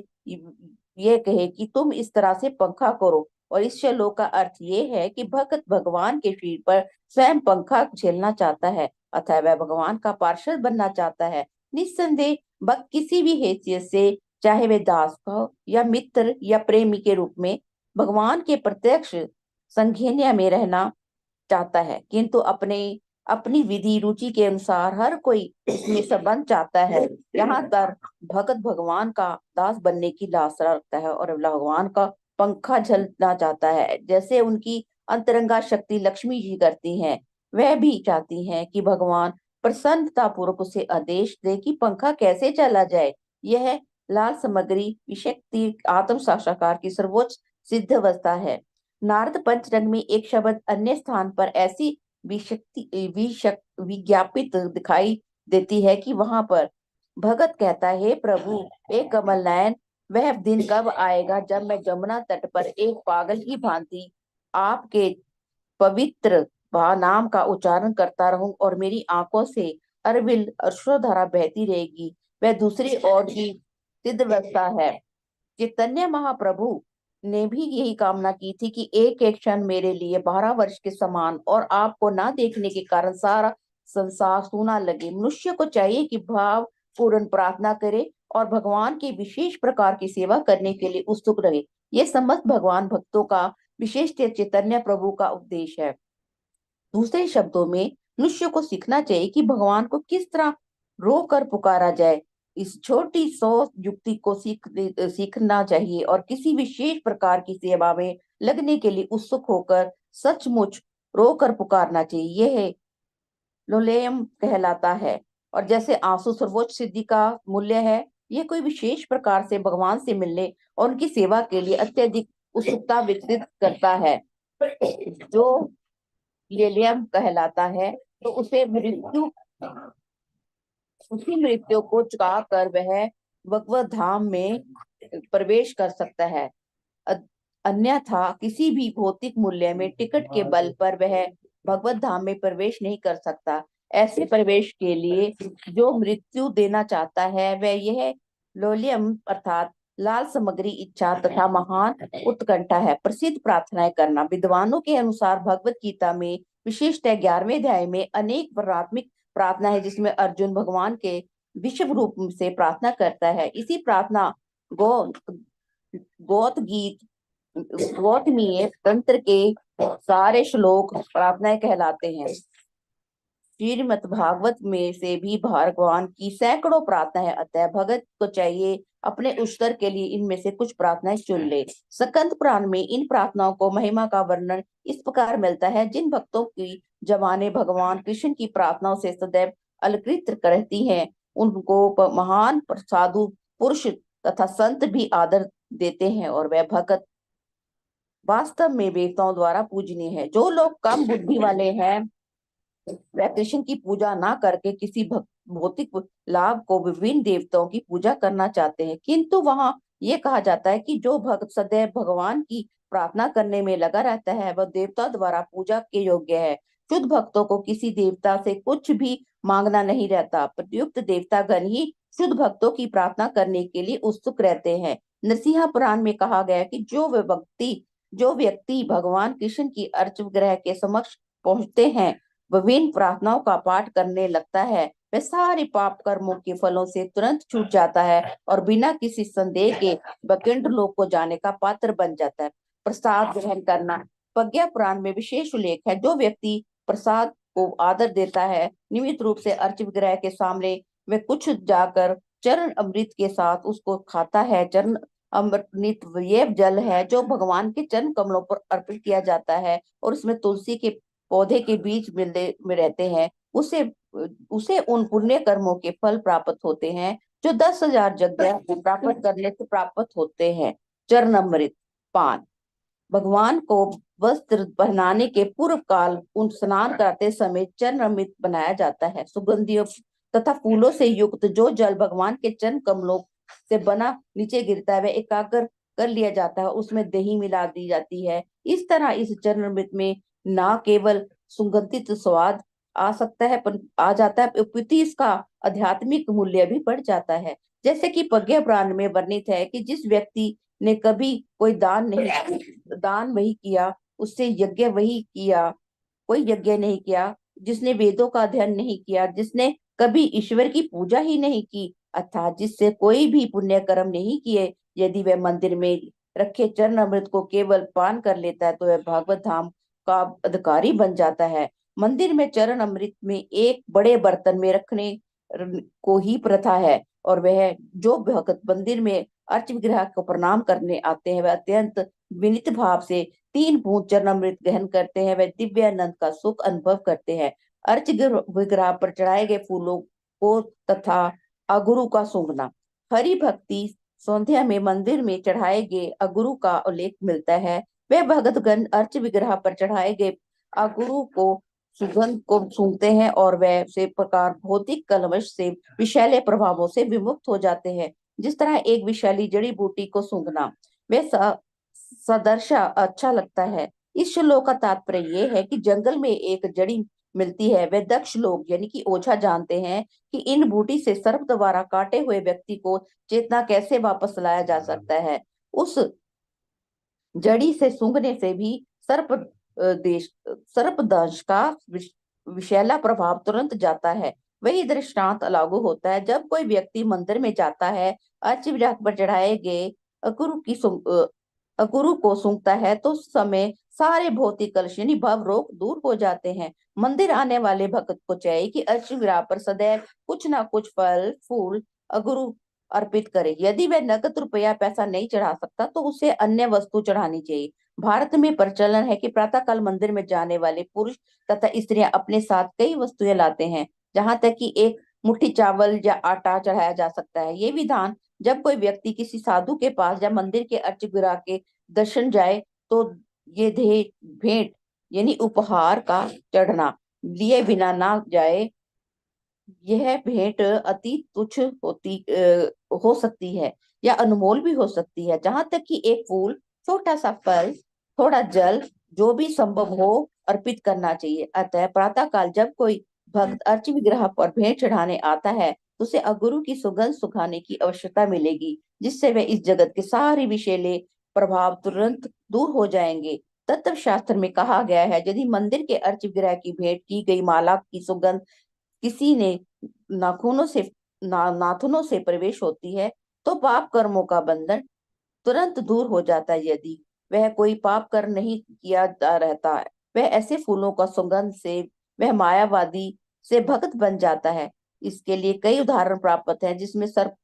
ये कहे कि तुम इस तरह से पंखा करो। और इस श्लोक का अर्थ ये है कि भक्त भगवान के शरीर पर स्वयं पंखा झेलना चाहता है, अतः वह भगवान का पार्षद बनना चाहता है। निस्संदेह भक्त किसी भी हैसियत से, चाहे वे दास हो या मित्र या प्रेमी के रूप में, भगवान के प्रत्यक्ष संघेन्या में रहना चाहता है, किंतु अपनी विधि रुचि के अनुसार हर कोई इसमें संबंध चाहता है। यहाँ तक भगत भगवान का दास बनने की लालसा रखता है और भगवान का पंखा झलना चाहता है, जैसे उनकी अंतरंगा शक्ति लक्ष्मी जी करती हैं। वह भी चाहती हैं कि भगवान प्रसन्नता पूर्वक उसे आदेश दे कि पंखा कैसे चला जाए। यह लाल सामग्री विशक्ति आत्म साक्षात्कार की सर्वोच्च सिद्ध अवस्था है। नारद पंचरंग में एक शब्द अन्य स्थान पर ऐसी विज्ञापित दिखाई देती है कि वहां पर भगत कहता है, हे प्रभु, एक कमल नयन, वह दिन कब आएगा जब मैं जमुना तट पर एक पागल की भांति आपके पवित्र नाम का उच्चारण करता रहूं और मेरी आंखों से अरविल अश्रुधारा बहती रहेगी। वह दूसरी ओर की सिद्ध अवस्था है। चैतन्य महाप्रभु ने भी यही कामना की थी कि एक एक क्षण मेरे लिए 12 वर्ष के समान और आपको ना देखने के कारण सारा संसार सूना लगे। मनुष्य को चाहिए कि भाव पूर्ण प्रार्थना करे और भगवान की विशेष प्रकार की सेवा करने के लिए उत्सुक रहे। ये समस्त भगवान भक्तों का विशेष चैतन्य प्रभु का उपदेश है। दूसरे शब्दों में मनुष्य को सीखना चाहिए कि भगवान को किस तरह रोकर पुकारा जाए। इस छोटी सौ युक्ति को सीखना चाहिए और किसी विशेष प्रकार की सेवा में लगने के लिए उत्सुक होकर सचमुच रोकर पुकारना चाहिए। यह लोलेयम कहलाता है और जैसे आंसू सर्वोच्च सिद्धि का मूल्य है, यह कोई विशेष प्रकार से भगवान से मिलने और उनकी सेवा के लिए अत्यधिक उत्सुकता विकसित करता है। जो लेलियम कहलाता है तो उसी मृत्यु को चुका कर वह भगवत धाम में प्रवेश कर सकता है। अन्यथा किसी भी भौतिक मूल्य में टिकट के बल पर वह भगवत धाम में प्रवेश नहीं कर सकता। ऐसे प्रवेश के लिए जो मृत्यु देना चाहता है वह यह लोलियम अर्थात लाल सामग्री इच्छा तथा महान उत्कंठा है। प्रसिद्ध प्रार्थनाएं करना। विद्वानों के अनुसार भगवत गीता में विशिष्ट 11वें अध्याय में अनेक प्राथमिक प्रार्थना है, जिसमें अर्जुन भगवान के विश्व रूप से प्रार्थना करता है। इसी प्रार्थना गो गोत गीत गौतमीय तंत्र के सारे श्लोक प्रार्थनाएं कहलाते हैं। श्रीमद् भागवत में से भी भगवान की सैकड़ों प्रार्थनाएं, अतः भगत को चाहिए अपने उष्कर के लिए इनमें से कुछ प्रार्थनाएं चुन ले। स्कंद पुराण में इन प्रार्थनाओं को महिमा का वर्णन इस प्रकार मिलता है। जिन भक्तों की जबानें भगवान कृष्ण की प्रार्थनाओं से सदैव अलंकृत रहती हैं, उनको महान साधु पुरुष तथा संत भी आदर देते हैं और वह भगत वास्तव में देवताओं द्वारा पूजनीय है। जो लोग कम बुद्धि वाले हैं वह कृष्ण की पूजा ना करके किसी भौतिक लाभ को विभिन्न देवताओं की पूजा करना चाहते हैं, किंतु वहां ये कहा जाता है कि जो भक्त सदैव भगवान की प्रार्थना करने में लगा रहता है वह देवता द्वारा पूजा के योग्य है। शुद्ध भक्तों को किसी देवता से कुछ भी मांगना नहीं रहता। प्रयुक्त देवतागण ही शुद्ध भक्तों की प्रार्थना करने के लिए उत्सुक रहते हैं। नरसिंह पुराण में कहा गया कि जो व्यक्ति भगवान कृष्ण की अर्च ग्रह के समक्ष पहुंचते हैं, विभिन्न प्रार्थनाओं का पाठ करने लगता है, वह सारे पाप कर्मों के फलों से तुरंत छूट जाता है और बिना किसी संदेह के वैकुंठ लोक को जाने का पात्र बन जाता है। प्रसाद ग्रहण करना प्रज्ञा पुराण में विशेष उल्लेख है। जो व्यक्ति प्रसाद को आदर देता है, नियमित रूप से अर्च विग्रह के सामने वह कुछ जाकर चरण अमृत के साथ उसको खाता है। चरण अमृत ये जल है जो भगवान के चरण कमलों पर अर्पित किया जाता है और उसमें तुलसी के पौधे के बीच में रहते हैं। उसे उन पुण्य कर्मों के फल प्राप्त होते हैं जो 10,000 यज्ञ प्राप्त करने से प्राप्त होते हैं। चरण अमृत पान भगवान को वस्त्र पहनाने के पूर्व काल उन स्नान करते समय चरण अमृत बनाया जाता है। सुगंधियों तथा फूलों से युक्त जो जल भगवान के चरण कमलों से बना नीचे गिरता है वह एकाग्र कर लिया जाता है, उसमें दही मिला दी जाती है। इस तरह इस चरण अमृत में ना केवल सुगंधित स्वाद आ जाता है, अपितु इसका आध्यात्मिक मूल्य भी बढ़ जाता है। जैसे कि प्रज्ञा पुराण में वर्णित है कि जिस व्यक्ति ने कभी कोई दान वही किया, उससे यज्ञ वही किया, कोई यज्ञ नहीं किया, जिसने वेदों का अध्ययन नहीं किया, जिसने कभी ईश्वर की पूजा ही नहीं की, अर्थात जिससे कोई भी पुण्य कर्म नहीं किए, यदि वह मंदिर में रखे चरण अमृत को केवल पान कर लेता है तो वह भागवत धाम का अधिकारी बन जाता है। मंदिर में चरण अमृत में एक बड़े बर्तन में रखने को ही प्रथा है और वह जो भक्त मंदिर में अर्च विग्रह को प्रणाम करने आते हैं वह अत्यंत विनीत भाव से 3 बूंद चरण अमृत ग्रहण करते हैं। वह दिव्य आनंद का सुख अनुभव करते हैं। अर्च विग्रह पर चढ़ाए गए फूलों को तथा अगुरु का सूंघना हरि भक्ति संध्या में मंदिर में चढ़ाए गए अगुरु का उल्लेख मिलता है। वह भगतगण अर्च विग्रह पर चढ़ाए गए अगुरु को सुगंध को सूंघते हैं और वह से प्रकार भौतिक कलवश से विषैले प्रभावों से विमुक्त हो जाते हैं। जिस तरह एक विषैली जड़ी बूटी को सूंघना वह सदर्शा अच्छा लगता है। इस श्लोक का तात्पर्य यह है कि जंगल में एक जड़ी मिलती है, वे दक्ष लोग यानी कि ओझा जानते हैं कि इन बूटी से सर्प द्वारा काटे हुए व्यक्ति को चेतना कैसे वापस लाया जा सकता है। उस जड़ी से सूंघने से भी सर्पदंश का विषैला प्रभाव तुरंत जाता है। वही दृष्टांत लागू होता है जब कोई व्यक्ति मंदिर में जाता है, अर्च विग्रह पर चढ़ाए गए अगुरु को सूंघता है तो उस समय सारे भौतिक कलुष यानी भव रोग दूर हो जाते हैं। मंदिर आने वाले भक्त को चाहिए कि अर्च विग्रह पर सदैव कुछ ना कुछ फल फूल अगुरु अर्पित करे। यदि वह नकद रुपया पैसा नहीं चढ़ा सकता तो उसे अन्य वस्तु चढ़ानी चाहिए। भारत में प्रचलन है कि प्रातःकाल मंदिर में जाने वाले पुरुष तथा स्त्रियां अपने साथ कई वस्तुएं लाते हैं, जहां तक कि एक मुट्ठी चावल या आटा चढ़ाया जा सकता है। ये विधान जब कोई व्यक्ति किसी साधु के पास या मंदिर के अर्च विग्रह के दर्शन जाए तो ये भेंट यानी उपहार का चढ़ना लिए बिना ना जाए। यह भेंट अति तुच्छ हो सकती है या अनमोल भी हो सकती है। जहां तक कि एक फूल, छोटा सा फल, थोड़ा जल जो भी संभव हो अर्पित करना चाहिए। अतः प्रातः काल जब कोई भक्त अर्च विग्रह पर भेंट चढ़ाने आता है तो उसे अगुरु की सुगंध सुखाने की आवश्यकता मिलेगी, जिससे वह इस जगत के सारे विषैले प्रभाव तुरंत दूर हो जाएंगे। तत्व शास्त्र में कहा गया है यदि मंदिर के अर्च विग्रह की भेंट की गई माला की सुगंध किसी ने नाखूनों से प्रवेश होती है तो पाप कर्मों का बंधन तुरंत दूर हो जाता है। यदि वह कोई पाप कर्म नहीं किया जा रहता है, वह ऐसे फूलों का सुगंध से वह मायावादी से भक्त बन जाता है। इसके लिए कई उदाहरण प्राप्त हैं, जिसमें स्वर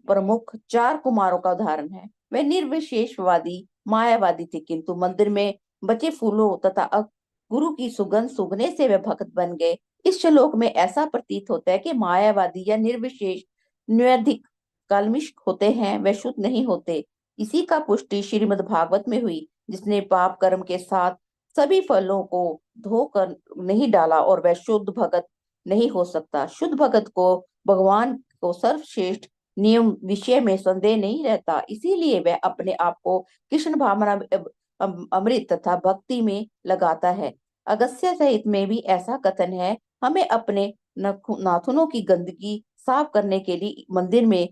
प्रमुख 4 कुमारों का उदाहरण है। वे निर्विशेषवादी मायावादी थे, किंतु मंदिर में बचे फूलों तथा गुरु की सुगंध सूंघने से वे भक्त बन गए। इस श्लोक में ऐसा प्रतीत होता है कि मायावादी या निर्विशेष न्यूधिक काल्मिष होते हैं, वे शुद्ध नहीं होते। इसी का पुष्टि श्रीमद् भागवत में हुई, जिसने पाप कर्म के साथ सभी फलों को धोकर नहीं डाला और वह शुद्ध भगत नहीं हो सकता। शुद्ध भगत को भगवान को सर्वश्रेष्ठ नियम विषय में संदेह नहीं रहता, इसीलिए वह अपने आप को कृष्ण भावना अमृत तथा भक्ति में लगाता है। अगस्त्य सहित में भी ऐसा कथन है, हमें अपने नाखूनों की गंदगी साफ करने के लिए मंदिर में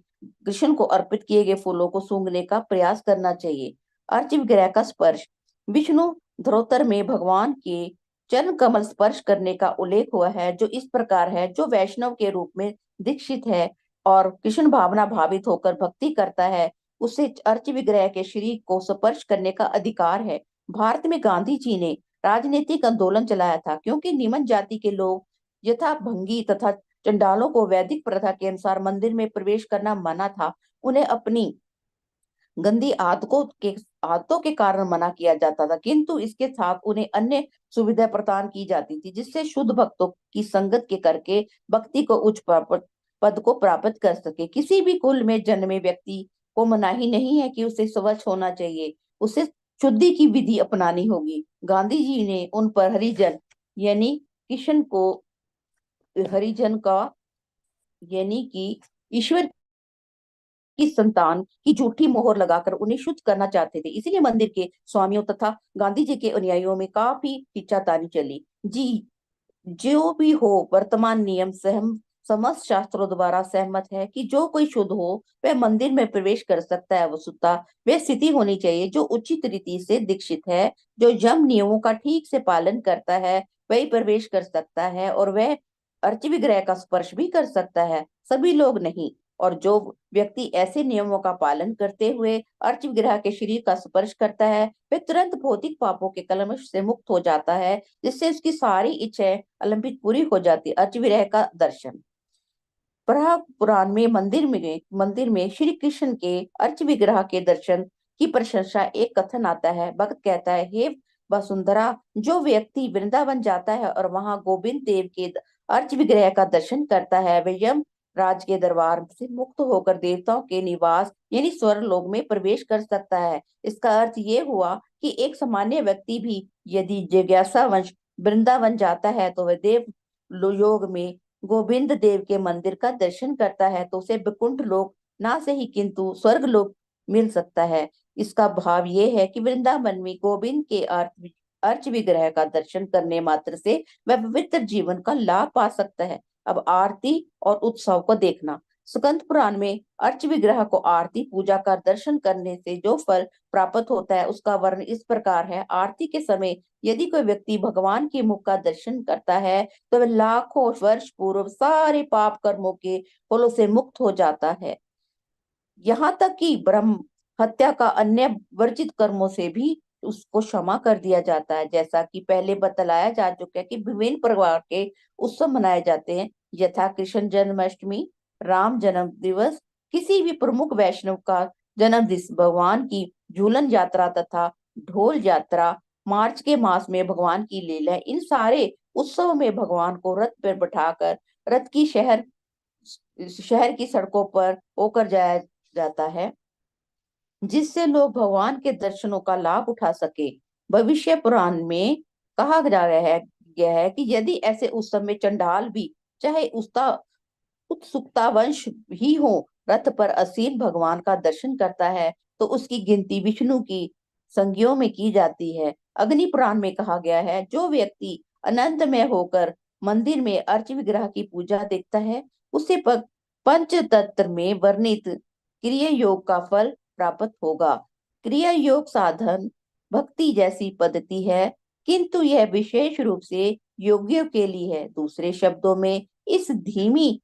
कृष्ण को अर्पित किए गए फूलों को सूंघने का प्रयास करना चाहिए। अर्च विग्रह का स्पर्श। विष्णु धरोहर में भगवान के चरण कमल स्पर्श करने का उल्लेख हुआ है, जो इस प्रकार है, जो वैष्णव के रूप में दीक्षित है और कृष्ण भावना भावित होकर भक्ति करता है, उसे अर्च विग्रह के शरीर को स्पर्श करने का अधिकार है। भारत में गांधी जी ने राजनीतिक आंदोलन चलाया था, क्योंकि निम्न जाति के लोग यथा भंगी तथा चंडालों को वैदिक प्रथा के अनुसार मंदिर में प्रवेश करना मना था। उन्हें अपनी गंदी आदतों के कारण मना किया जाता था, किंतु इसके साथ उन्हें अन्य सुविधा प्रदान की जाती थी, जिससे शुद्ध भक्तों की संगत के करके भक्ति को उच्च पद को प्राप्त कर सके। किसी भी कुल में जन्मे व्यक्ति को मनाही नहीं है कि उसे स्वच्छ होना चाहिए, उसे शुद्धि की विधि अपनानी होगी। गांधी जी ने उन पर हरिजन यानी कृष्ण को हरिजन का यानी कि ईश्वर की संतान की झूठी मोहर लगाकर उन्हें शुद्ध करना चाहते थे। इसीलिए मंदिर के स्वामियों तथा गांधी जी के अनुयायियों में काफी खींचातानी चली। जी जो भी हो, वर्तमान नियम समस्त शास्त्रों द्वारा सहमत है कि जो कोई शुद्ध हो वह मंदिर में प्रवेश कर सकता है। वस्तुतः वह स्थिति होनी चाहिए जो उचित रीति से दीक्षित है, जो यम नियमों का ठीक से पालन करता है, वही प्रवेश कर सकता है और वह अर्च विग्रह का स्पर्श भी कर सकता है, सभी लोग नहीं। और जो व्यक्ति ऐसे नियमों का पालन करते हुए अर्च विग्रह के शरीर का स्पर्श करता है, वह तुरंत भौतिक पापों के कलमश से मुक्त हो जाता है, जिससे उसकी सारी इच्छाएं अलंबित पूरी हो जाती। अर्च विग्रह का दर्शन। पुराण में मंदिर में श्री कृष्ण के अर्च विग्रह के दर्शन की प्रशंसा एक कथन आता है। भक्त कहता है, हे वसुंधरा, जो व्यक्ति वृंदावन जाता है और वहां गोविंद देव के अर्च विग्रह का दर्शन करता है, वह यम राज के दरबार से मुक्त होकर देवताओं के निवास यानी स्वर्ग लोक में प्रवेश कर सकता है। इसका अर्थ ये हुआ कि एक सामान्य व्यक्ति भी यदि जिज्ञासा वंश वृंदावन जाता है तो वह देव योग में गोविंद देव के मंदिर का दर्शन करता है, तो उसे वैकुंठ लोक ना से ही किंतु स्वर्ग लोक मिल सकता है। इसका भाव ये है कि वृंदावन में गोविंद के अर्च विग्रह का दर्शन करने मात्र से वह पवित्र जीवन का लाभ पा सकता है। अब आरती और उत्सव को देखना। स्कंद पुराण में अर्च विग्रह को आरती पूजा का दर्शन करने से जो फल प्राप्त होता है उसका वर्णन इस प्रकार है। आरती के समय यदि कोई व्यक्ति भगवान के मुख का दर्शन करता है तो वह लाखों वर्ष पूर्व सारे पाप कर्मों के फलों से मुक्त हो जाता है, यहाँ तक कि ब्रह्म हत्या का अन्य वर्जित कर्मों से भी उसको क्षमा कर दिया जाता है। जैसा कि पहले बतलाया जा चुका है कि विभिन्न प्रकार के उत्सव मनाए जाते हैं, यथा कृष्ण जन्माष्टमी, राम जन्म दिवस, किसी भी प्रमुख वैष्णव का जन्म दिवस, भगवान की झूलन यात्रा तथा ढोल यात्रा, मार्च के मास में भगवान की लीला। इन सारे उत्सव में भगवान को रथ पर बैठाकर रथ की शहर की सड़कों पर होकर जाया जाता है, जिससे लोग भगवान के दर्शनों का लाभ उठा सके। भविष्य पुराण में कहा जा रहा है कि यदि ऐसे उत्सव में चंडाल भी चाहे उत्सुकता वंश ही हो रथ पर असीन भगवान का दर्शन करता है तो उसकी गिनती विष्णु की संज्ञों में की जाती है। अग्नि पुराण में कहा गया है, जो व्यक्ति अनंत में होकर मंदिर में अर्च विग्रह की पूजा देखता है उसे पंच तत्व में वर्णित क्रिया योग का फल प्राप्त होगा। क्रिया योग साधन भक्ति जैसी पद्धति है, किंतु यह विशेष रूप से योगियों के लिए है। दूसरे शब्दों में इस धीमी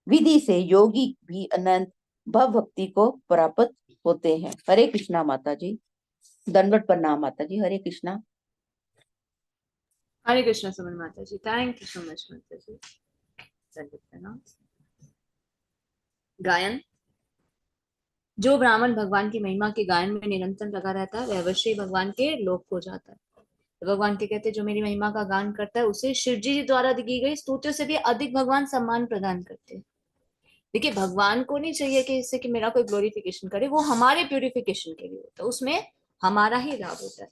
विधि से योगी भी अनंत भव भक्ति को प्राप्त होते हैं। हरे कृष्णा माता जी, दंडवत प्रणाम माता जी, हरे कृष्णा। हरे कृष्ण सुमन माता जी, थैंक यू सो मच माता जी। गायन। जो ब्राह्मण भगवान की महिमा के गायन में निरंतर लगा रहता है वह अवश्य ही भगवान के लोक हो जाता है। तो भगवान के कहते हैं जो मेरी महिमा का गान करता है उसे शिव जी द्वारा दी गई स्तुतियों से भी अधिक भगवान सम्मान प्रदान करते हैं। देखिए भगवान को नहीं चाहिए कि इससे कि मेरा कोई ग्लोरिफिकेशन करे, वो हमारे प्यूरिफिकेशन के लिए होता है, उसमें हमारा ही लाभ होता है।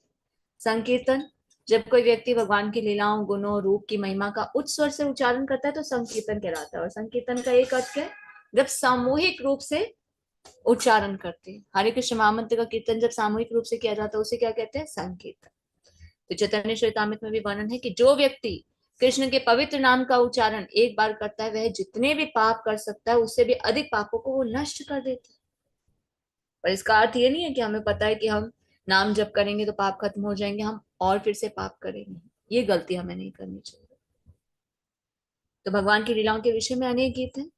संकीर्तन। जब कोई व्यक्ति भगवान की लीलाओं गुणों रूप की महिमा का उच्च स्वर से उच्चारण करता है तो संकीर्तन कहलाता है। और संकीर्तन का एक अर्थ क्या है? जब सामूहिक रूप से उच्चारण करते हैं। हरे कृष्ण महामंत्र का कीर्तन जब सामूहिक रूप से किया जाता है उसे क्या कहते हैं? संकीर्तन। तो चैतन्य चरितामृत में भी वर्णन है कि जो व्यक्ति कृष्ण के पवित्र नाम का उच्चारण एक बार करता है वह जितने भी पाप कर सकता है उससे भी अधिक पापों को वो नष्ट कर देता है। और इसका अर्थ ये नहीं है कि हमें पता है कि हम नाम जप करेंगे तो पाप खत्म हो जाएंगे, हम और फिर से पाप करेंगे। ये गलती हमें नहीं करनी चाहिए। तो भगवान की लीलाओं के विषय में अनेक गीत हैं।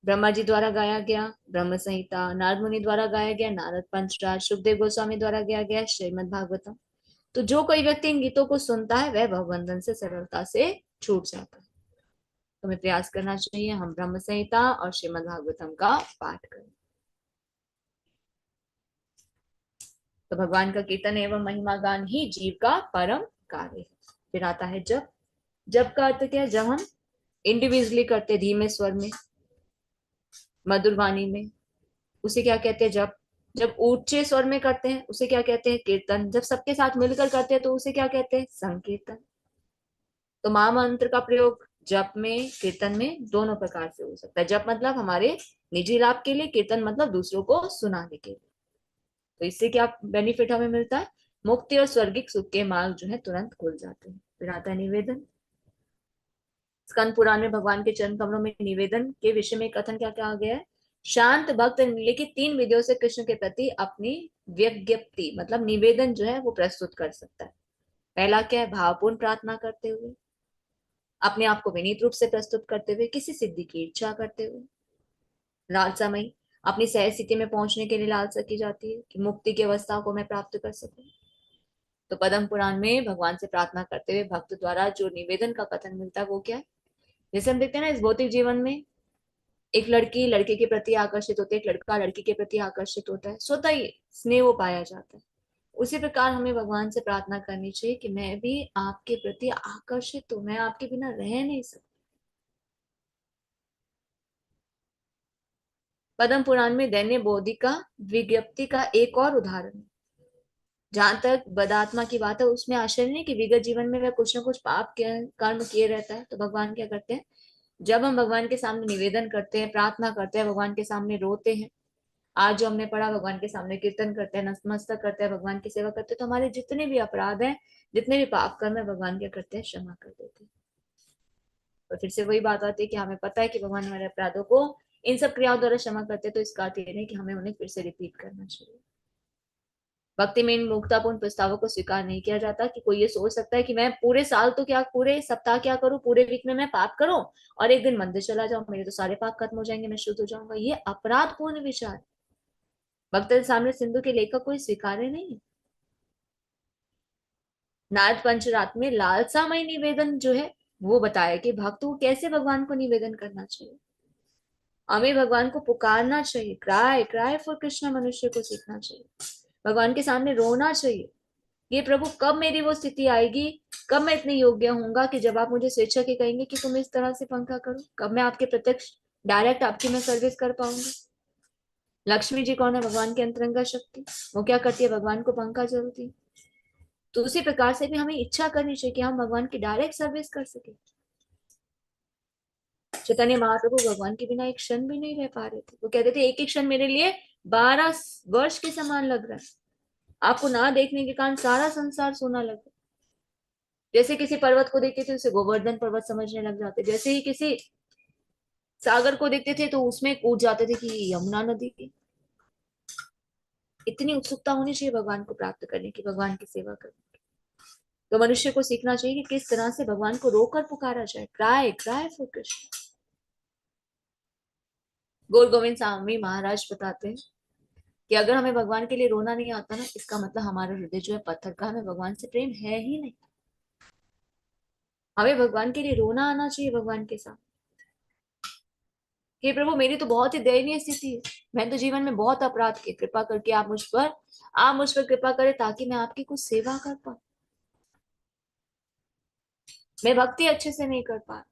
ब्रह्मा जी द्वारा गाया गया ब्रह्म संहिता, नारद मुनि द्वारा गाया गया नारद पंचराज, सुखदेव गोस्वामी द्वारा गाया गया श्रीमद् भागवतम। तो जो कोई व्यक्ति इन गीतों को सुनता है वह भगवंदन से सरलता से छूट जाता है। तो हमें प्रयास करना चाहिए हम ब्रह्म संहिता और श्रीमद् भागवतम का पाठ करें। तो भगवान का कीर्तन एवं महिमा गान ही जीव का परम कार्य है। फिर आता है जप। जप का अर्थ क्या है? जब हम इंडिविजुअली करते धीमे स्वर में, मधुर वाणी में, उसे क्या कहते हैं? जप। जब ऊंचे स्वर में करते हैं उसे क्या कहते हैं? कीर्तन। जब सबके साथ मिलकर करते हैं तो उसे क्या कहते हैं? संकीर्तन। तो महामंत्र का प्रयोग जप में कीर्तन में दोनों प्रकार से हो सकता है। जप मतलब हमारे निजी लाभ के लिए, कीर्तन मतलब दूसरों को सुनाने के लिए। तो इससे क्या बेनिफिट हमें मिलता है? मुक्ति और स्वर्गिक सुख के मार्ग जो है तुरंत खुल जाते हैं। फिर आता है निवेदन। स्कंद पुराण में भगवान के चरण कमलों में निवेदन के विषय में कथन क्या क्या आ गया है? शांत भक्त निम्नलिखित 3 विधियों से कृष्ण के प्रति अपनी व्यज्ञप्ति मतलब निवेदन जो है वो प्रस्तुत कर सकता है। पहला क्या है? भावपूर्ण प्रार्थना करते हुए, अपने आप को विनीत रूप से प्रस्तुत करते हुए, किसी सिद्धि की इच्छा करते हुए। लालसामयी, अपनी सहज स्थिति में पहुंचने के लिए लालसा की जाती है कि मुक्ति की अवस्था को मैं प्राप्त कर सकूं। तो पद्म पुराण में भगवान से प्रार्थना करते हुए भक्त द्वारा जो निवेदन का कथन मिलता है वो क्या है? जैसे हम देखते हैं ना इस भौतिक जीवन में एक लड़की लड़के के प्रति आकर्षित होती है, एक लड़का लड़की के प्रति आकर्षित होता है, स्वतः ही स्नेह वो पाया जाता है। उसी प्रकार हमें भगवान से प्रार्थना करनी चाहिए कि मैं भी आपके प्रति आकर्षित हूं, मैं आपके बिना रह नहीं सकती। पद्म पुराण में दैन्य बोधिका विज्ञप्ति का एक और उदाहरण है। जहां तक बदात्मा की बात है उसमें आश्चर्य नहीं कि विगत जीवन में वह कुछ न कुछ पाप कर्म किए रहता है। तो भगवान क्या करते हैं? जब हम भगवान के सामने निवेदन करते हैं, प्रार्थना करते हैं, भगवान के सामने रोते हैं, आज जो हमने पढ़ा भगवान के सामने कीर्तन करते हैं, नतमस्तक करते हैं, भगवान की सेवा करते हैं, तो हमारे जितने भी अपराध हैं, जितने भी पाप कर्म है, भगवान क्या करते हैं? क्षमा कर देते हैं। और फिर से वही बात आती है कि हमें पता है कि भगवान हमारे अपराधों को इन सब क्रियाओं द्वारा क्षमा करते हैं, तो इसका अर्थ ये नहीं कि हमें उन्हें फिर से रिपीट करना चाहिए। भक्ति में इन मूर्खतापूर्ण प्रस्तावों को स्वीकार नहीं किया जाता कि कोई ये सोच सकता है कि मैं पूरे साल तो क्या, पूरे सप्ताह क्या करूं, पूरे वीक में मैं पाप करूं और एक दिन मंदिर चला जाऊं, मेरे तो सारे पाप खत्म हो जाएंगे, मैं शुद्ध हो जाऊंगा। ये अपराधपूर्ण विचार। भक्त सामने सिंधु के लेखक कोई स्वीकार्य नहीं है। नारद पंचरात में लालसामय निवेदन जो है वो बताया कि भक्त को कैसे भगवान को निवेदन करना चाहिए। हमें भगवान को पुकारना चाहिए, क्राई क्राई फॉर कृष्णा मनुष्य को सीखना चाहिए। भगवान के सामने रोना चाहिए, ये प्रभु कब मेरी वो स्थिति आएगी, कब मैं इतनी योग्य होऊंगा कि जब आप मुझे स्वेच्छा के कहेंगे कि तुम इस तरह से पंखा करो, कब मैं आपके प्रत्यक्ष डायरेक्ट आपकी मैं सर्विस कर पाऊंगा। लक्ष्मी जी कौन है? भगवान की अंतरंगा शक्ति। वो क्या करती है? भगवान को पंखा चलती है। तो उसी प्रकार से भी हमें इच्छा करनी चाहिए कि हम भगवान की डायरेक्ट सर्विस कर सके। चैतन्य महाप्रभु भगवान के बिना एक क्षण भी नहीं रह पा रहे थे। वो कहते थे एक एक क्षण मेरे लिए 12 वर्ष के समान लग रहा है, आपको ना देखने के कारण सारा संसार सोना लग रहा है। जैसे किसी पर्वत को देखते थे उसे गोवर्धन पर्वत समझने लग जाते, जैसे ही किसी सागर को देखते थे तो उसमें कूद जाते थे कि यमुना नदी की। इतनी उत्सुकता होनी चाहिए भगवान को प्राप्त करने की, भगवान की सेवा करने की। तो मनुष्य को सीखना चाहिए कि किस तरह से भगवान को रोकर पुकारा जाए, क्राई क्राई फॉर कृष्ण। गौर गोविंद स्वामी महाराज बताते हैं कि अगर हमें भगवान के लिए रोना नहीं आता ना, इसका मतलब हमारा हृदय जो है पत्थर का, हमें भगवान से प्रेम है ही नहीं। हमें भगवान के लिए रोना आना चाहिए भगवान के साथ। हे प्रभु, मेरी तो बहुत ही दयनीय स्थिति है, मैंने तो जीवन में बहुत अपराध किए, कृपा करके आप मुझ पर कृपा करें ताकि मैं आपकी कुछ सेवा कर पाऊं। मैं भक्ति अच्छे से नहीं कर पा,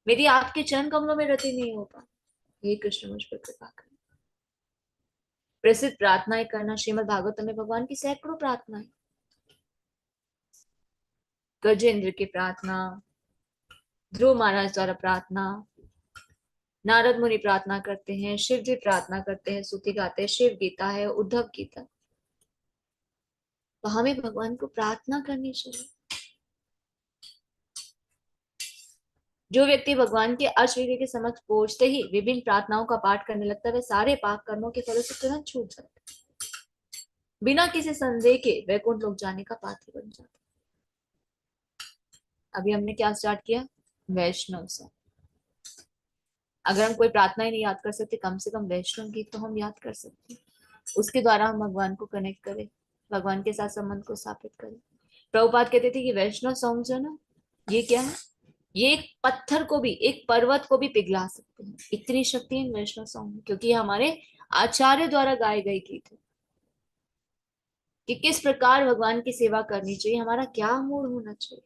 मेरी आपके चरण कमलों में रति नहीं हो पा। हे कृष्ण, मुझ पर कृपा करें। प्रसिद्ध प्रार्थनाएं करना, श्रीमद् भागवत में भगवान की सैकड़ों प्रार्थनाएं, गजेंद्र की प्रार्थना, ध्रुव महाराज द्वारा प्रार्थना, नारद मुनि प्रार्थना करते हैं, शिव जी प्रार्थना करते हैं, स्तुति गाते हैं, शिव गीता है, उद्धव गीता। तो हमें भगवान को प्रार्थना करनी चाहिए। जो व्यक्ति भगवान के अश्विनी के समक्ष पहुंचते ही विभिन्न प्रार्थनाओं का पाठ करने लगता है, वह सारे पाप कर्मों के फलों से तुरंत छूट जाता है, बिना किसी संदेह के वैकुंठ लोक जाने का पात्र बन जाता है। अभी हमने क्या स्टार्ट किया? वैष्णव संग। अगर हम कोई प्रार्थना ही नहीं याद कर सकते, कम से कम वैष्णव गीत तो हम याद कर सकते हैं। उसके द्वारा हम भगवान को कनेक्ट करें, भगवान के साथ संबंध को स्थापित करें। प्रभुपाद कहते थे कि वैष्णव सॉन्ग जो ना, ये क्या है? ये एक पत्थर को भी, एक पर्वत को भी पिघला सकते हैं, इतनी शक्ति है वैष्णव सॉन्ग में, क्योंकि हमारे आचार्य द्वारा गाए गए गीत है कि किस प्रकार भगवान की सेवा करनी चाहिए, हमारा क्या मूड होना चाहिए।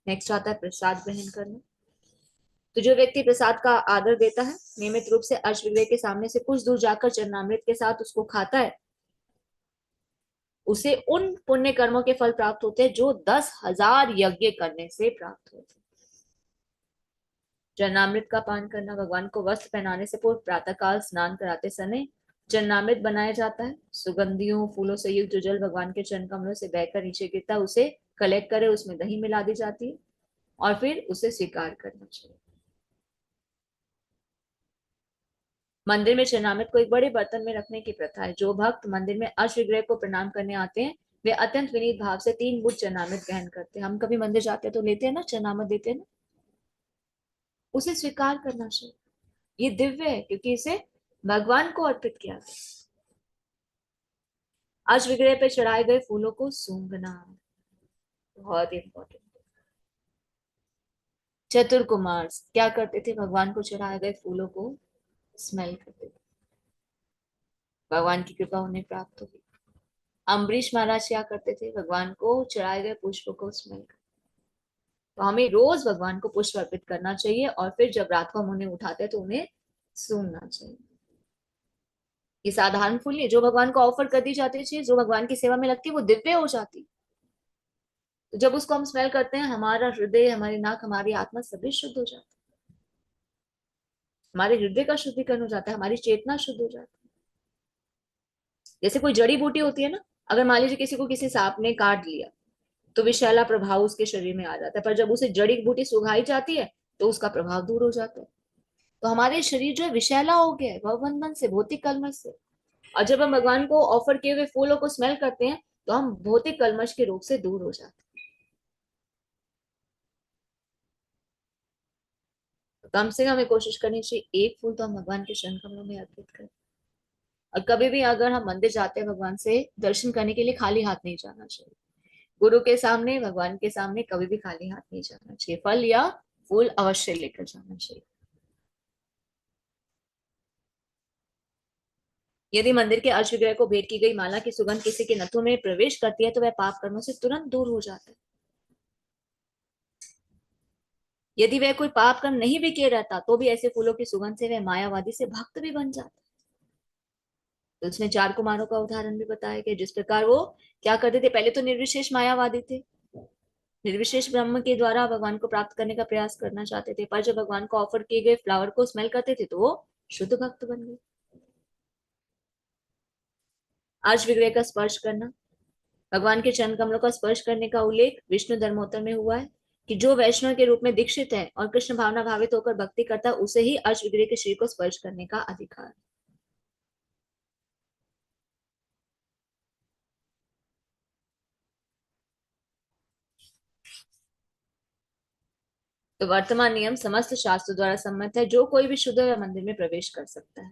नेक्स्ट आता है प्रसाद ग्रहण करना। तो जो व्यक्ति प्रसाद का आदर देता है, नियमित रूप से अष्टविग्रह के सामने से कुछ दूर जाकर चरणामृत के साथ उसको खाता है, उसे उन पुण्य कर्मों के फल प्राप्त होते हैं जो 10,000 यज्ञ करने से प्राप्त होते हैं। चरणामृत का पान करना, भगवान को वस्त्र पहनाने से पूर्व प्रातःकाल स्नान कराते समय चरणामृत बनाया जाता है। सुगंधियों फूलों से युक्त जो जल भगवान के चरण कमलों से बहकर नीचे गिरता है, उसे कलेक्ट करे, उसमें दही मिला दी जाती है और फिर उसे स्वीकार करना चाहिए। मंदिर में चरणामृत को एक बड़े बर्तन में रखने की प्रथा है। जो भक्त मंदिर में अष्टविग्रह को प्रणाम करने आते हैं, वे अत्यंत विनीत भाव से 3 मुठ चरणामृत ग्रहण करते हैं। हम कभी मंदिर जाते हैं तो लेते हैं ना, चरणामृत देते हैं ना, उसे स्वीकार करना चाहिए। ये दिव्य है क्योंकि इसे भगवान को अर्पित किया गया। अष्टविग्रह पे चढ़ाए गए फूलों को सूंघना बहुत इंपॉर्टेंट। चतुर्कुमार क्या करते थे? भगवान को चढ़ाए गए फूलों को स्मेल करते थे, भगवान की कृपा उन्हें प्राप्त होगी। अम्बरीश महाराज क्या करते थे? भगवान को चढ़ाए गए पुष्प को स्मेल करते। तो हमें रोज भगवान को पुष्प अर्पित करना चाहिए और फिर जब रात को हम उन्हें उठाते हैं तो उन्हें सूंघना चाहिए। ये साधारण फूल नहीं, जो भगवान को ऑफर कर दी जाती है चीज, जो भगवान की सेवा में लगती है, वो दिव्य हो जाती है। तो जब उसको हम स्मेल करते हैं, हमारा हृदय, हमारी नाक, हमारी आत्मा सभी शुद्ध हो जाती है। हमारे हृदय का शुद्धिकरण हो जाता है, हमारी चेतना शुद्ध हो जाती है। जैसे कोई जड़ी बूटी होती है ना, अगर मान लीजिए किसी को किसी सांप ने काट लिया तो विषैला प्रभाव उसके शरीर में आ जाता है, पर जब उसे जड़ी बूटी सुखाई जाती है तो उसका प्रभाव दूर हो जाता है। तो हमारे शरीर जो है विषैला हो गया है भवबंधन से, भौतिक कलमश से। और जब हम भगवान को ऑफर किए हुए फूलों को स्मेल करते हैं तो हम भौतिक कलमश के रोग से दूर हो जाते हैं। तो कम से कम हमें कोशिश करनी चाहिए एक फूल तो हम भगवान के चरण कमलों में अर्पित करें। और कभी भी अगर हम मंदिर जाते हैं भगवान से दर्शन करने के लिए, खाली हाथ नहीं जाना चाहिए। गुरु के सामने, भगवान के सामने कभी भी खाली हाथ नहीं जाना चाहिए, फल या फूल अवश्य लेकर जाना चाहिए। यदि मंदिर के अष्टविग्रह को भेंट की गई माला की सुगंध किसी के नथों में प्रवेश करती है तो वह पाप कर्मों से तुरंत दूर हो जाता है। यदि वह कोई पाप कर्म नहीं भी किए रहता तो भी ऐसे फूलों की सुगंध से वह मायावादी से भक्त भी बन जाता है। तो उसमें 4 कुमारों का उदाहरण भी बताया गया, जिस प्रकार वो क्या करते थे। पहले तो निर्विशेष मायावादी थे, निर्विशेष ब्रह्म के द्वारा भगवान को प्राप्त करने का प्रयास करना चाहते थे, पर जब भगवान को ऑफर किए गए फ्लावर को स्मेल करते थे तो वो शुद्ध भक्त बन गए। आज विग्रह का स्पर्श करना, भगवान के चरण कमलों का स्पर्श करने का उल्लेख विष्णु धर्मोत्तर में हुआ है कि जो वैष्णव के रूप में दीक्षित है और कृष्ण भावना भावित होकर भक्ति करता है, उसे ही अर्श विग्रह के शरीर को स्पर्श करने का अधिकार है। तो तो वर्तमान नियम समस्त शास्त्रों द्वारा सम्मत है, जो कोई भी शुद्ध या मंदिर में प्रवेश कर सकता है।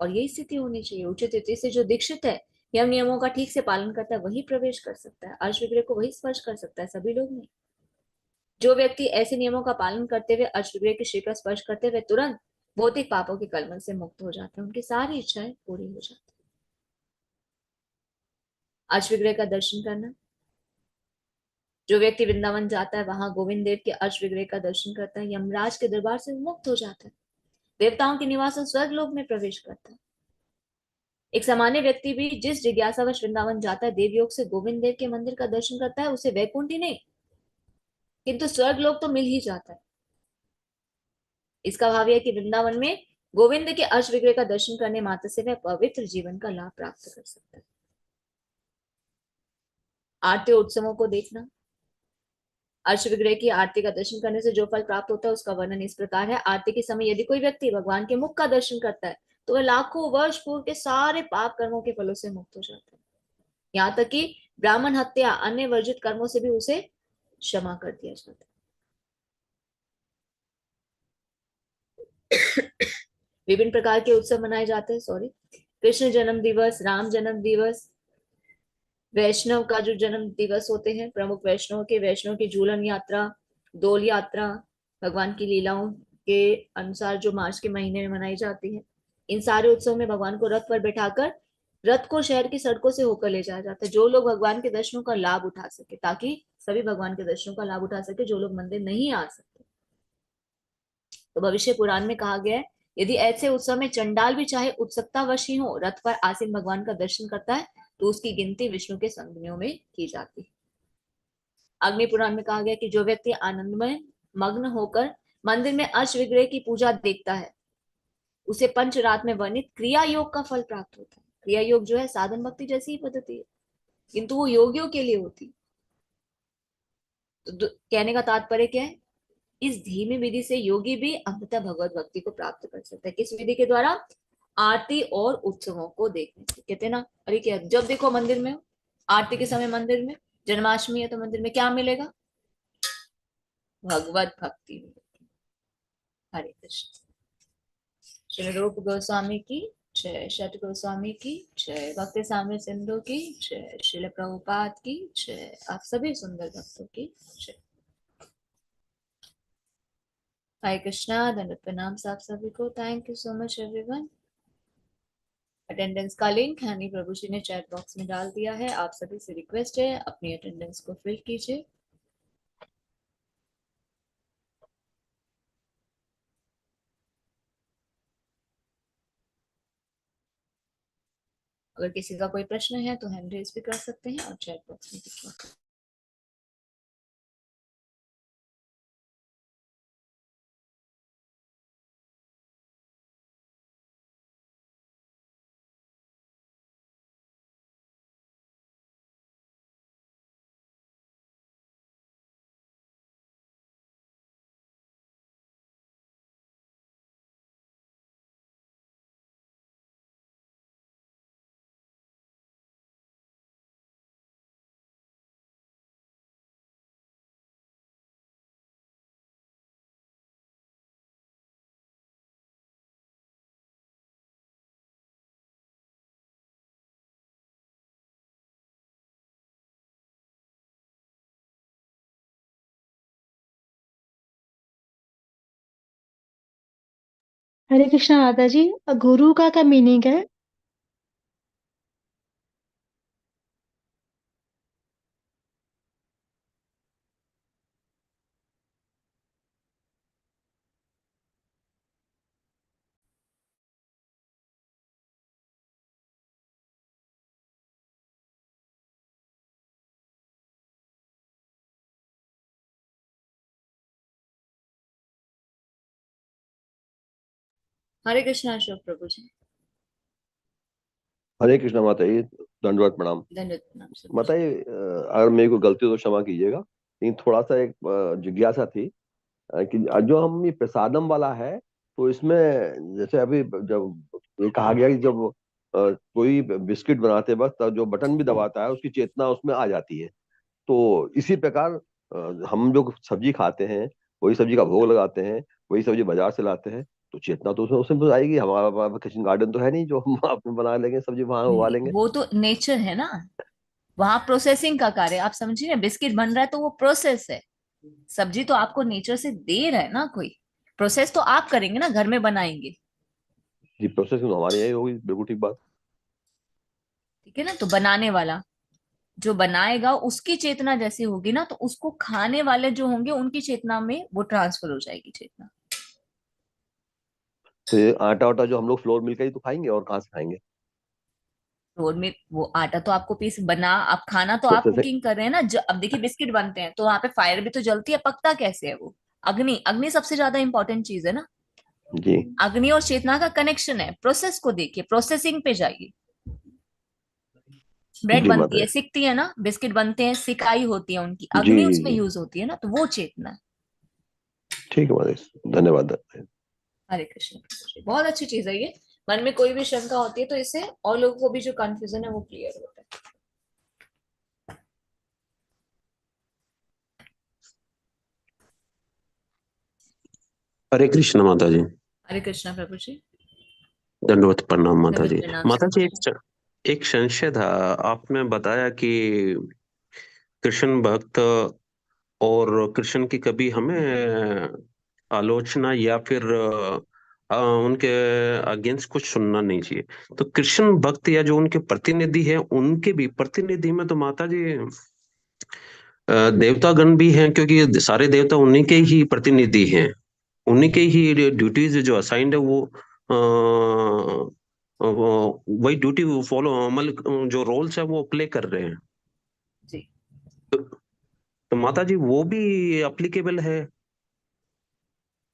और यही स्थिति होनी चाहिए। उचित रीति से जो दीक्षित है, यम नियमों का ठीक से पालन करता है, वही प्रवेश कर सकता है। अर्श विग्रह को वही स्पर्श कर सकता है, सभी लोग नहीं। जो व्यक्ति ऐसे नियमों का पालन करते हुए अर्श विग्रह के शिर का स्पर्श करते हुए तुरंत भौतिक पापों के कलमल से मुक्त हो जाते हैं, उनकी सारी इच्छाएं पूरी हो जाती है। अर्श विग्रह का दर्शन करना, जो व्यक्ति वृंदावन जाता है, वहां गोविंद देव के अर्श विग्रह का दर्शन करता है, यमराज के दरबार से मुक्त हो जाता है, देवताओं के निवास स्वर्ग लोक में प्रवेश करता है। एक सामान्य व्यक्ति भी जिस जिज्ञासावश वृंदावन जाता है, देवयोग से गोविंद देव के मंदिर का दर्शन करता है, उसे वैकुंठी नहीं किंतु स्वर्ग लोक तो मिल ही जाता है। इसका भाव यह है कि वृंदावन में गोविंद के अर्श विग्रह का दर्शन करने मात्र से वह पवित्र जीवन का लाभ प्राप्त कर सकता है। आरती उत्सवों को देखना, अर्श विग्रह की आरती का दर्शन करने से जो फल प्राप्त होता है उसका वर्णन इस प्रकार है। आरती के समय यदि कोई व्यक्ति भगवान के मुख का दर्शन करता है, तो वह लाखों वर्ष पूर्व के सारे पाप कर्मों के फलों से मुक्त हो जाता है। यहाँ तक कि ब्राह्मण हत्या, अन्य वर्जित कर्मों से भी उसे क्षमा कर दिया जाता है। विभिन्न प्रकार के उत्सव मनाए जाते हैं। कृष्ण जन्म दिवस, राम जन्म दिवस, वैष्णव का जो जन्म दिवस होते हैं, प्रमुख वैष्णव की झूलन यात्रा, डोल यात्रा, भगवान की लीलाओं के अनुसार जो मार्च के महीने में मनाई जाती है। इन सारे उत्सव में भगवान को रथ पर बैठाकर रथ को शहर की सड़कों से होकर ले जाया जाता है, जो लोग भगवान के दर्शनों का लाभ उठा सके, ताकि सभी भगवान के दर्शनों का लाभ उठा सके जो लोग मंदिर नहीं आ सकते। तो भविष्य पुराण में कहा गया है, यदि ऐसे उत्सव में चंडाल भी चाहे उत्सुकतावश ही हो, रथ पर आसीन भगवान का दर्शन करता है, तो उसकी गिनती विष्णु के संज्ञों में की जाती है। अग्नि पुराण में कहा गया कि जो व्यक्ति आनंद में मग्न होकर मंदिर में अर्श विग्रह की पूजा देखता है, उसे पंचरात में वर्णित क्रिया योग का फल प्राप्त होता है। क्रिया योग जो है साधन भक्ति जैसी ही पद्धति है, किंतु वो योगियों के लिए होती। तो कहने का तात्पर्य क्या है, इस धीमी विधि से योगी भी अंततः भगवत भक्ति को प्राप्त कर सकता है। किस विधि के द्वारा? आरती और उत्सवों को देखने से। कहते ना, अरे क्या, जब देखो मंदिर में, आरती के समय मंदिर में, जन्माष्टमी है तो मंदिर में क्या मिलेगा? भगवत भक्ति मिलेगी। हरे कृष्ण। श्री रूप गोस्वामी की जय, शत गोस्वामी की जय, भक्ति साम्य सिंधु की जय, श्रील प्रभुपाद की जय, आप सभी सुंदर भक्तों की जय। हरे कृष्णा, धन्यवाद, प्रणाम आप सभी को। Thank you so much everyone. Attendance का लिंक हनी प्रभु जी ने चैट बॉक्स में डाल दिया है। आप सभी से रिक्वेस्ट है, अपनी अटेंडेंस को फिल कीजिए। अगर किसी का कोई प्रश्न है तो हैंड रेज भी कर सकते हैं और चैट बॉक्स में लिखवा। हरे कृष्णा राधा जी, गुरु का क्या मीनिंग है? हरे कृष्णा अशोक प्रभु जी। हरे कृष्णा माता जी, दंडवत प्रणाम। धन्यवाद माता जी, अगर मेरी को गलती तो क्षमा कीजिएगा, लेकिन थोड़ा सा एक जिज्ञासा थी कि जो हम ये प्रसादम वाला है, तो इसमें जैसे अभी जब ये कहा गया कि जब कोई बिस्किट बनाते वक्त जो बटन भी दबाता है उसकी चेतना उसमें आ जाती है, तो इसी प्रकार हम जो सब्जी खाते हैं वही सब्जी का भोग लगाते हैं, वही सब्जी बाजार से लाते हैं, तो चेतना तो उसमें उसमें तो आएगी। हमारा किचन गार्डन तो है नहीं जो हम अपने बना लेंगे, सब्जी वहां उगा लेंगे। वो तो नेचर है ना, वहां प्रोसेसिंग का कार्य, आप समझिए ना, बिस्किट बन रहा है तो वो प्रोसेस है। सब्जी तो आपको नेचर से दे रहा है ना कोई, प्रोसेस तो आप करेंगे ना, घर में बनाएंगे। जी, प्रोसेसिंग तो हमारे यहाँ ही होगी, बिल्कुल ठीक बात। ठीक है ना, तो बनाने वाला जो बनाएगा उसकी चेतना जैसी होगी ना, तो उसको खाने वाले जो होंगे उनकी चेतना में वो ट्रांसफर हो जाएगी चेतना। तो ये आटा वाटा जो हम लोग फ्लोर मिल के ही तो खाएंगे, और कहाँ से खाएंगे? फ्लोर में वो आटा तो आपको पीस बना, आप खाना तो आप प्रोसेसिंग। कुकिंग कर रहे हैं ना। अब देखिए बिस्किट बनते हैं तो वहां पे फायर भी तो जलती है, पकता कैसे है वो? अग्नि, अग्नि सबसे ज्यादा इंपॉर्टेंट चीज है ना। जी अग्नि और चेतना का कनेक्शन है। प्रोसेस को देखिए, प्रोसेसिंग पे जाइए। ब्रेड जी बनती माता है, सिकती है ना, बिस्किट बनते हैं, सिकाई होती है उनकी, जी अग्नि जी उसमें जी, यूज होती है ना, तो वो चेतना है। ठीक है माता जी, धन्यवाद। हरे कृष्ण। बहुत अच्छी चीज है ये। मन में कोई भी शंका होती है तो इससे और लोगों को भी जो कंफ्यूजन है वो क्लियर होता है। हरे कृष्ण माता जी। हरे कृष्णा प्रभु जी। दंडवत प्रणाम माता दंडवत जी। प्रणाम माता जी, सर। एक संशय था। आपने बताया कि कृष्ण भक्त और कृष्ण की कभी हमें आलोचना या फिर उनके अगेंस्ट कुछ सुनना नहीं चाहिए। तो कृष्ण भक्त या जो उनके प्रतिनिधि हैं, उनके भी प्रतिनिधि में तो माता जी देवतागण भी हैं, क्योंकि सारे देवता उन्हीं के ही प्रतिनिधि हैं। उन्हीं के ही ड्यूटीज जो असाइंड है वही ड्यूटी फॉलो, मतलब जो रोल्स है वो प्ले कर रहे हैं। जी तो माता जी वो भी अप्लीकेबल है?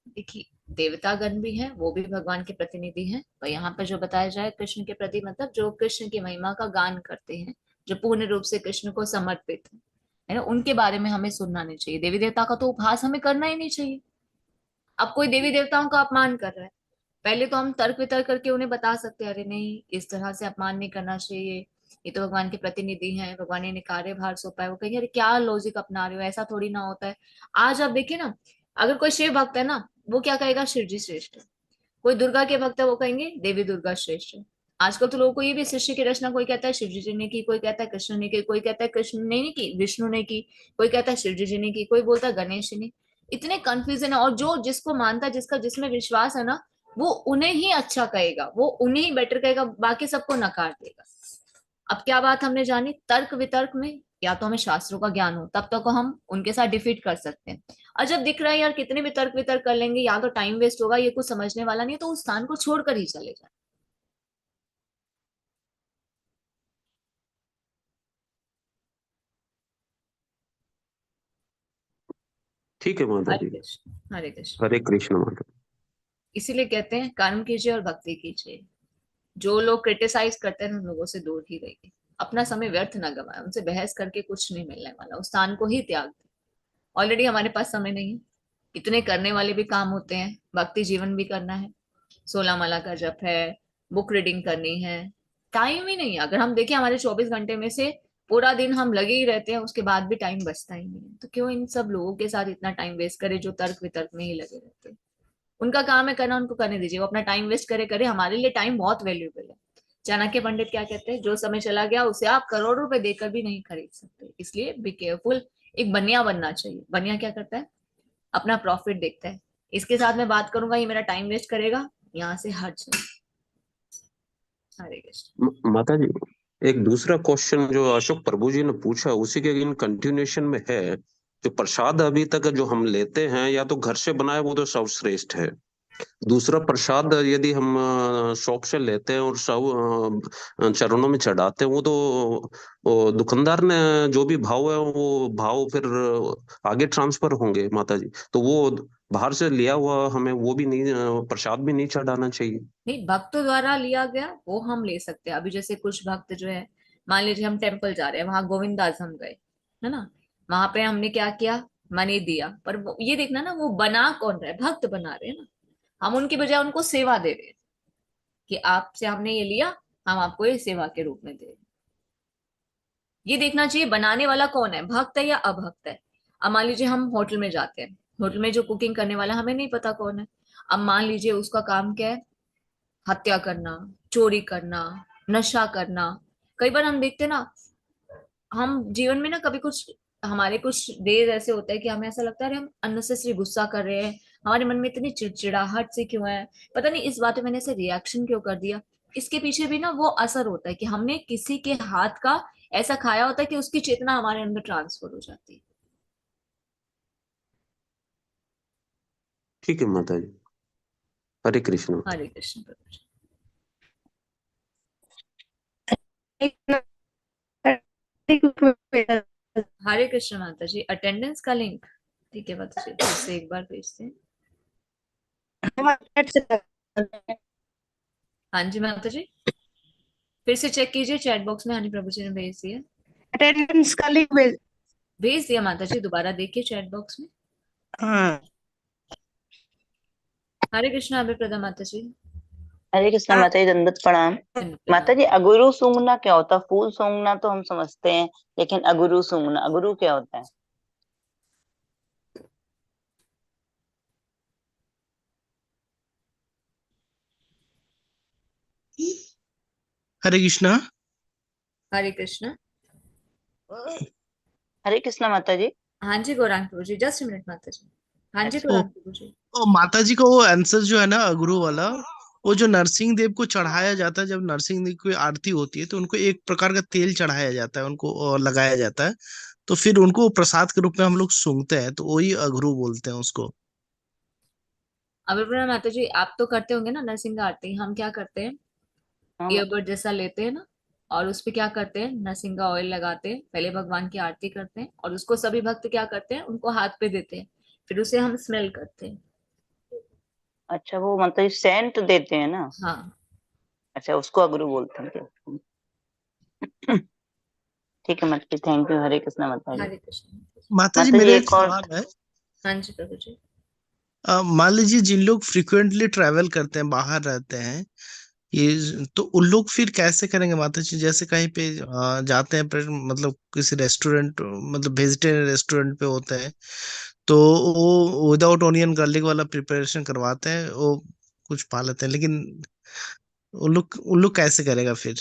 देखिए, देवतागण भी हैं, वो भी भगवान के प्रतिनिधि हैं, पर यहाँ पर जो बताया जाए कृष्ण के प्रति, मतलब जो कृष्ण की महिमा का गान करते हैं, जो पूर्ण रूप से कृष्ण को समर्पित है ना, उनके बारे में हमें सुनना नहीं चाहिए। देवी देवता का तो उपहास हमें करना ही नहीं चाहिए। अब कोई देवी देवताओं का अपमान कर रहा है, पहले तो हम तर्क वितर्क करके उन्हें बता सकते हैं, अरे नहीं इस तरह से अपमान नहीं करना चाहिए, ये तो भगवान के प्रतिनिधि हैं, भगवान ने कार्यभार सौंपा है। वो कहेंगे अरे क्या लॉजिक अपना रहे हो, ऐसा थोड़ी ना होता है। आज आप देखिए ना, अगर कोई शिव भक्त है ना, वो क्या कहेगा, शिव जी श्रेष्ठ है। कोई दुर्गा के भक्त है, वो कहेंगे देवी दुर्गा श्रेष्ठ है। आजकल तो लोगों को ये भी, सृष्टि की रचना कोई कहता है शिव जी ने की, कोई कहता है कृष्ण ने की, कोई कहता है कृष्ण ने नहीं की विष्णु ने की, कोई कहता है शिव जी ने की, कोई बोलता है गणेश ने। इतने कंफ्यूजन है, और जो जिसको मानता है, जिसका जिसमें विश्वास है ना, वो उन्हें ही अच्छा कहेगा, वो उन्हें ही बेटर कहेगा, बाकी सबको नकार देगा। अब क्या बात हमने जानी, तर्क वितर्क में या तो हमें शास्त्रों का ज्ञान हो, तब तक हम उनके साथ डिफीट कर सकते हैं। और जब दिख रहा है यार कितने भी तर्क वितर्क कर लेंगे, या तो टाइम वेस्ट होगा, ये कुछ समझने वाला नहीं है, तो उस स्थान को छोड़कर ही चले जाए। ठीक है माता हरे जी। कृष्ण हरे कृष्ण। हरे कृष्ण माता। इसीलिए कहते हैं कर्म कीजिए और भक्ति कीजिए। जो लोग क्रिटिसाइज करते हैं उन लोगों से दूर ही रहिए। अपना समय व्यर्थ ना गवाए, उनसे बहस करके कुछ नहीं मिलने वाला, उस स्थान को ही त्याग दे। ऑलरेडी हमारे पास समय नहीं है, इतने करने वाले भी काम होते हैं, भक्ति जीवन भी करना है, 16 माला का जप है, बुक रीडिंग करनी है, टाइम ही नहीं है। अगर हम देखें हमारे 24 घंटे में से पूरा दिन हम लगे ही रहते हैं, उसके बाद भी टाइम बचता ही नहीं है। तो क्यों इन सब लोगों के साथ इतना टाइम वेस्ट करे जो तर्क वितर्क में ही लगे रहते हैं। उनका काम है करना, उनको करने दीजिए, वो अपना टाइम वेस्ट करे करे, हमारे लिए टाइम बहुत वैल्यूएबल है। चाणक्य पंडित क्या कहते हैं, जो समय चला गया उसे आप करोड़ों रुपए देकर भी नहीं खरीद सकते, इसलिए बी केयरफुल। एक बनिया बनना चाहिए। बनिया क्या करता है, अपना प्रॉफिट देखता है, इसके साथ मैं बात करूंगा ये मेरा टाइम वेस्ट करेगा, यहाँ से हट जाए। हरे कृष्ण। माता जी, एक दूसरा क्वेश्चन जो अशोक प्रभु जी ने पूछा, उसी के इन कंटिन्यूएशन में है। जो प्रसाद अभी तक जो हम लेते हैं, या तो घर से बनाए वो तो सर्वश्रेष्ठ है। दूसरा प्रसाद यदि हम शॉप से लेते हैं और सब चरणों में चढ़ाते हैं, वो दुकानदार ने जो भी भाव है वो भाव फिर आगे ट्रांसफर होंगे माता जी। तो वो बाहर से लिया हुआ हमें वो भी नहीं, प्रसाद भी नहीं चढ़ाना चाहिए? नहीं, भक्त द्वारा लिया गया वो हम ले सकते हैं। अभी जैसे कुछ भक्त जो है, मान लीजिए हम टेम्पल जा रहे हैं, वहां गोविंदास हम गए, है ना, वहां पे हमने क्या किया, मनी दिया, पर ये देखना ना वो बना कौन रहा है, भक्त बना रहे हैं ना, हम उनकी बजाय उनको सेवा दे रहे हैं कि आपसे हमने ये लिया, हम आपको ये सेवा के रूप में दे रहे हैं। ये देखना चाहिए बनाने वाला कौन है, भक्त है या अभक्त है। अब मान लीजिए हम होटल में जाते हैं, होटल में जो कुकिंग करने वाला हमें नहीं पता कौन है। अब मान लीजिए उसका काम क्या है, हत्या करना, चोरी करना, नशा करना। कई बार हम देखते ना, हम जीवन में ना कभी कुछ, हमारे कुछ डेज ऐसे होते हैं कि हमें ऐसा लगता है अरे हम अननेसेसरी गुस्सा कर रहे हैं, हमारे मन में इतनी चिड़चिड़ाहट से क्यों है, पता नहीं इस बात पे मैंने ऐसे रिएक्शन क्यों कर दिया। इसके पीछे भी ना वो असर होता है कि हमने किसी के हाथ का ऐसा खाया होता है कि उसकी चेतना हमारे अंदर ट्रांसफर हो जाती है। ठीक है माता जी, हरे कृष्ण। हरे कृष्ण प्रभु जी। हरे कृष्ण माता जी। अटेंडेंस का लिंक, ठीक है माता जी, फिर से एक बार भेजते हैं। हाँ जी माता जी, फिर से चेक कीजिए चैट बॉक्स में, हनी प्रभु जी ने भेज दिया। अटेंडेंस का लिंक भेज दिया माता जी, दोबारा देखिए चैट बॉक्स में। हाँ। हरे कृष्ण अभय प्रदा माता जी। हरे कृष्णा माता जी, दंडवत प्रणाम। माता जी, अगुरु सूंघना क्या होता है? फूल सूंघना तो हम समझते हैं, लेकिन अगुरु सूंघना, अगुरु क्या होता है? हरे कृष्णा। हरे कृष्ण। हरे कृष्णा माता जी। हाँ जी गौरांग प्रभु जी, जस्ट मिनट माता जी। हाँ जी अच्छा। गौरांग प्रभु जी। माता जी का वो आंसर जो है ना अगुरु वाला, वो जो नरसिंह देव को चढ़ाया जाता है, जब नरसिंह देव की आरती होती है तो उनको एक प्रकार का तेल चढ़ाया जाता है, उनको लगाया जाता है, तो फिर उनको प्रसाद के रूप में हम लोग सूंघते हैं, तो वही अगुरु बोलते हैं उसको। अभय प्रदा माता जी, आप तो करते होंगे ना नरसिंह आरती, हम क्या करते हैं, हाँ ईयरबड जैसा लेते हैं ना, और उस पे क्या करते हैं, नरसिंह ऑयल लगाते हैं, पहले भगवान की आरती करते हैं, और उसको सभी भक्त क्या करते हैं, उनको हाथ पे देते हैं, फिर उसे हम स्मेल करते हैं। अच्छा, वो मतलब सेंट देते हैं ना? हाँ। अच्छा, उसको अगुरु बोलते हैं क्या? ठीक है माता जी, थैंक यू। हरे कृष्णा माता जी। हरे कृष्ण। माता जी माता जी, मेरा एक एक और। सवाल है। हाँ जी प्रभु जी। मान लीजिए जिन लोग फ्रिक्वेंटली ट्रैवल करते हैं, बाहर रहते हैं, ये तो उन लोग फिर कैसे करेंगे माता जी? जैसे कहीं पे जाते हैं, मतलब किसी रेस्टोरेंट, मतलब वेजिटेरियन रेस्टोरेंट पे होते हैं, तो वो विदाउट ऑनियन गार्लिक वाला प्रिपरेशन करवाते हैं, वो कुछ पा लेते हैं, लेकिन उन लोग कैसे करेगा फिर?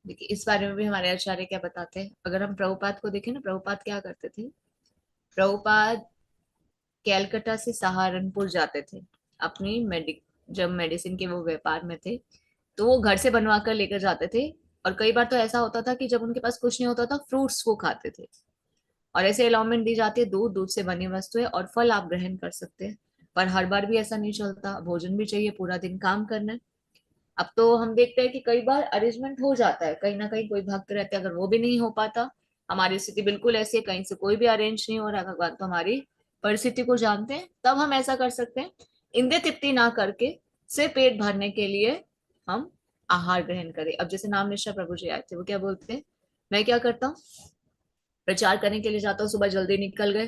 देखिए इस बारे में भी हमारे आचार्य क्या बताते हैं, अगर हम प्रभुपाद को देखें ना, प्रभुपाद क्या करते थे, प्रभुपाद कैलकाटा से सहारनपुर जाते थे अपनी जब मेडिसिन के वो व्यापार में थे, तो वो घर से बनवा कर लेकर जाते थे। और कई बार तो ऐसा होता था कि जब उनके पास कुछ नहीं होता था, फ्रूट्स वो खाते थे, और ऐसे अलाउमेंट दी जाती है, दूध, दूध से बनी वस्तुएं और फल आप ग्रहण कर सकते हैं। पर हर बार भी ऐसा नहीं चलता, भोजन भी चाहिए, पूरा दिन काम करना है। अब तो हम देखते हैं कि कई बार अरेंजमेंट हो जाता है, कहीं ना कहीं कोई भक्त रहते हैं, अगर वो भी नहीं हो पाता, हमारी स्थिति बिल्कुल ऐसी है, कहीं से कोई भी अरेंज नहीं हो रहा, भगवान तो हमारी परिस्थिति को जानते हैं, तब हम ऐसा कर सकते हैं, इंद्रिय तृप्ति ना करके सिर्फ पेट भरने के लिए हम आहार ग्रहण करें। अब जैसे नाम निशा प्रभु जी आए थे, वो क्या बोलते हैं, मैं क्या करता हूँ, प्रचार करने के लिए जाता हूँ, सुबह जल्दी निकल गए,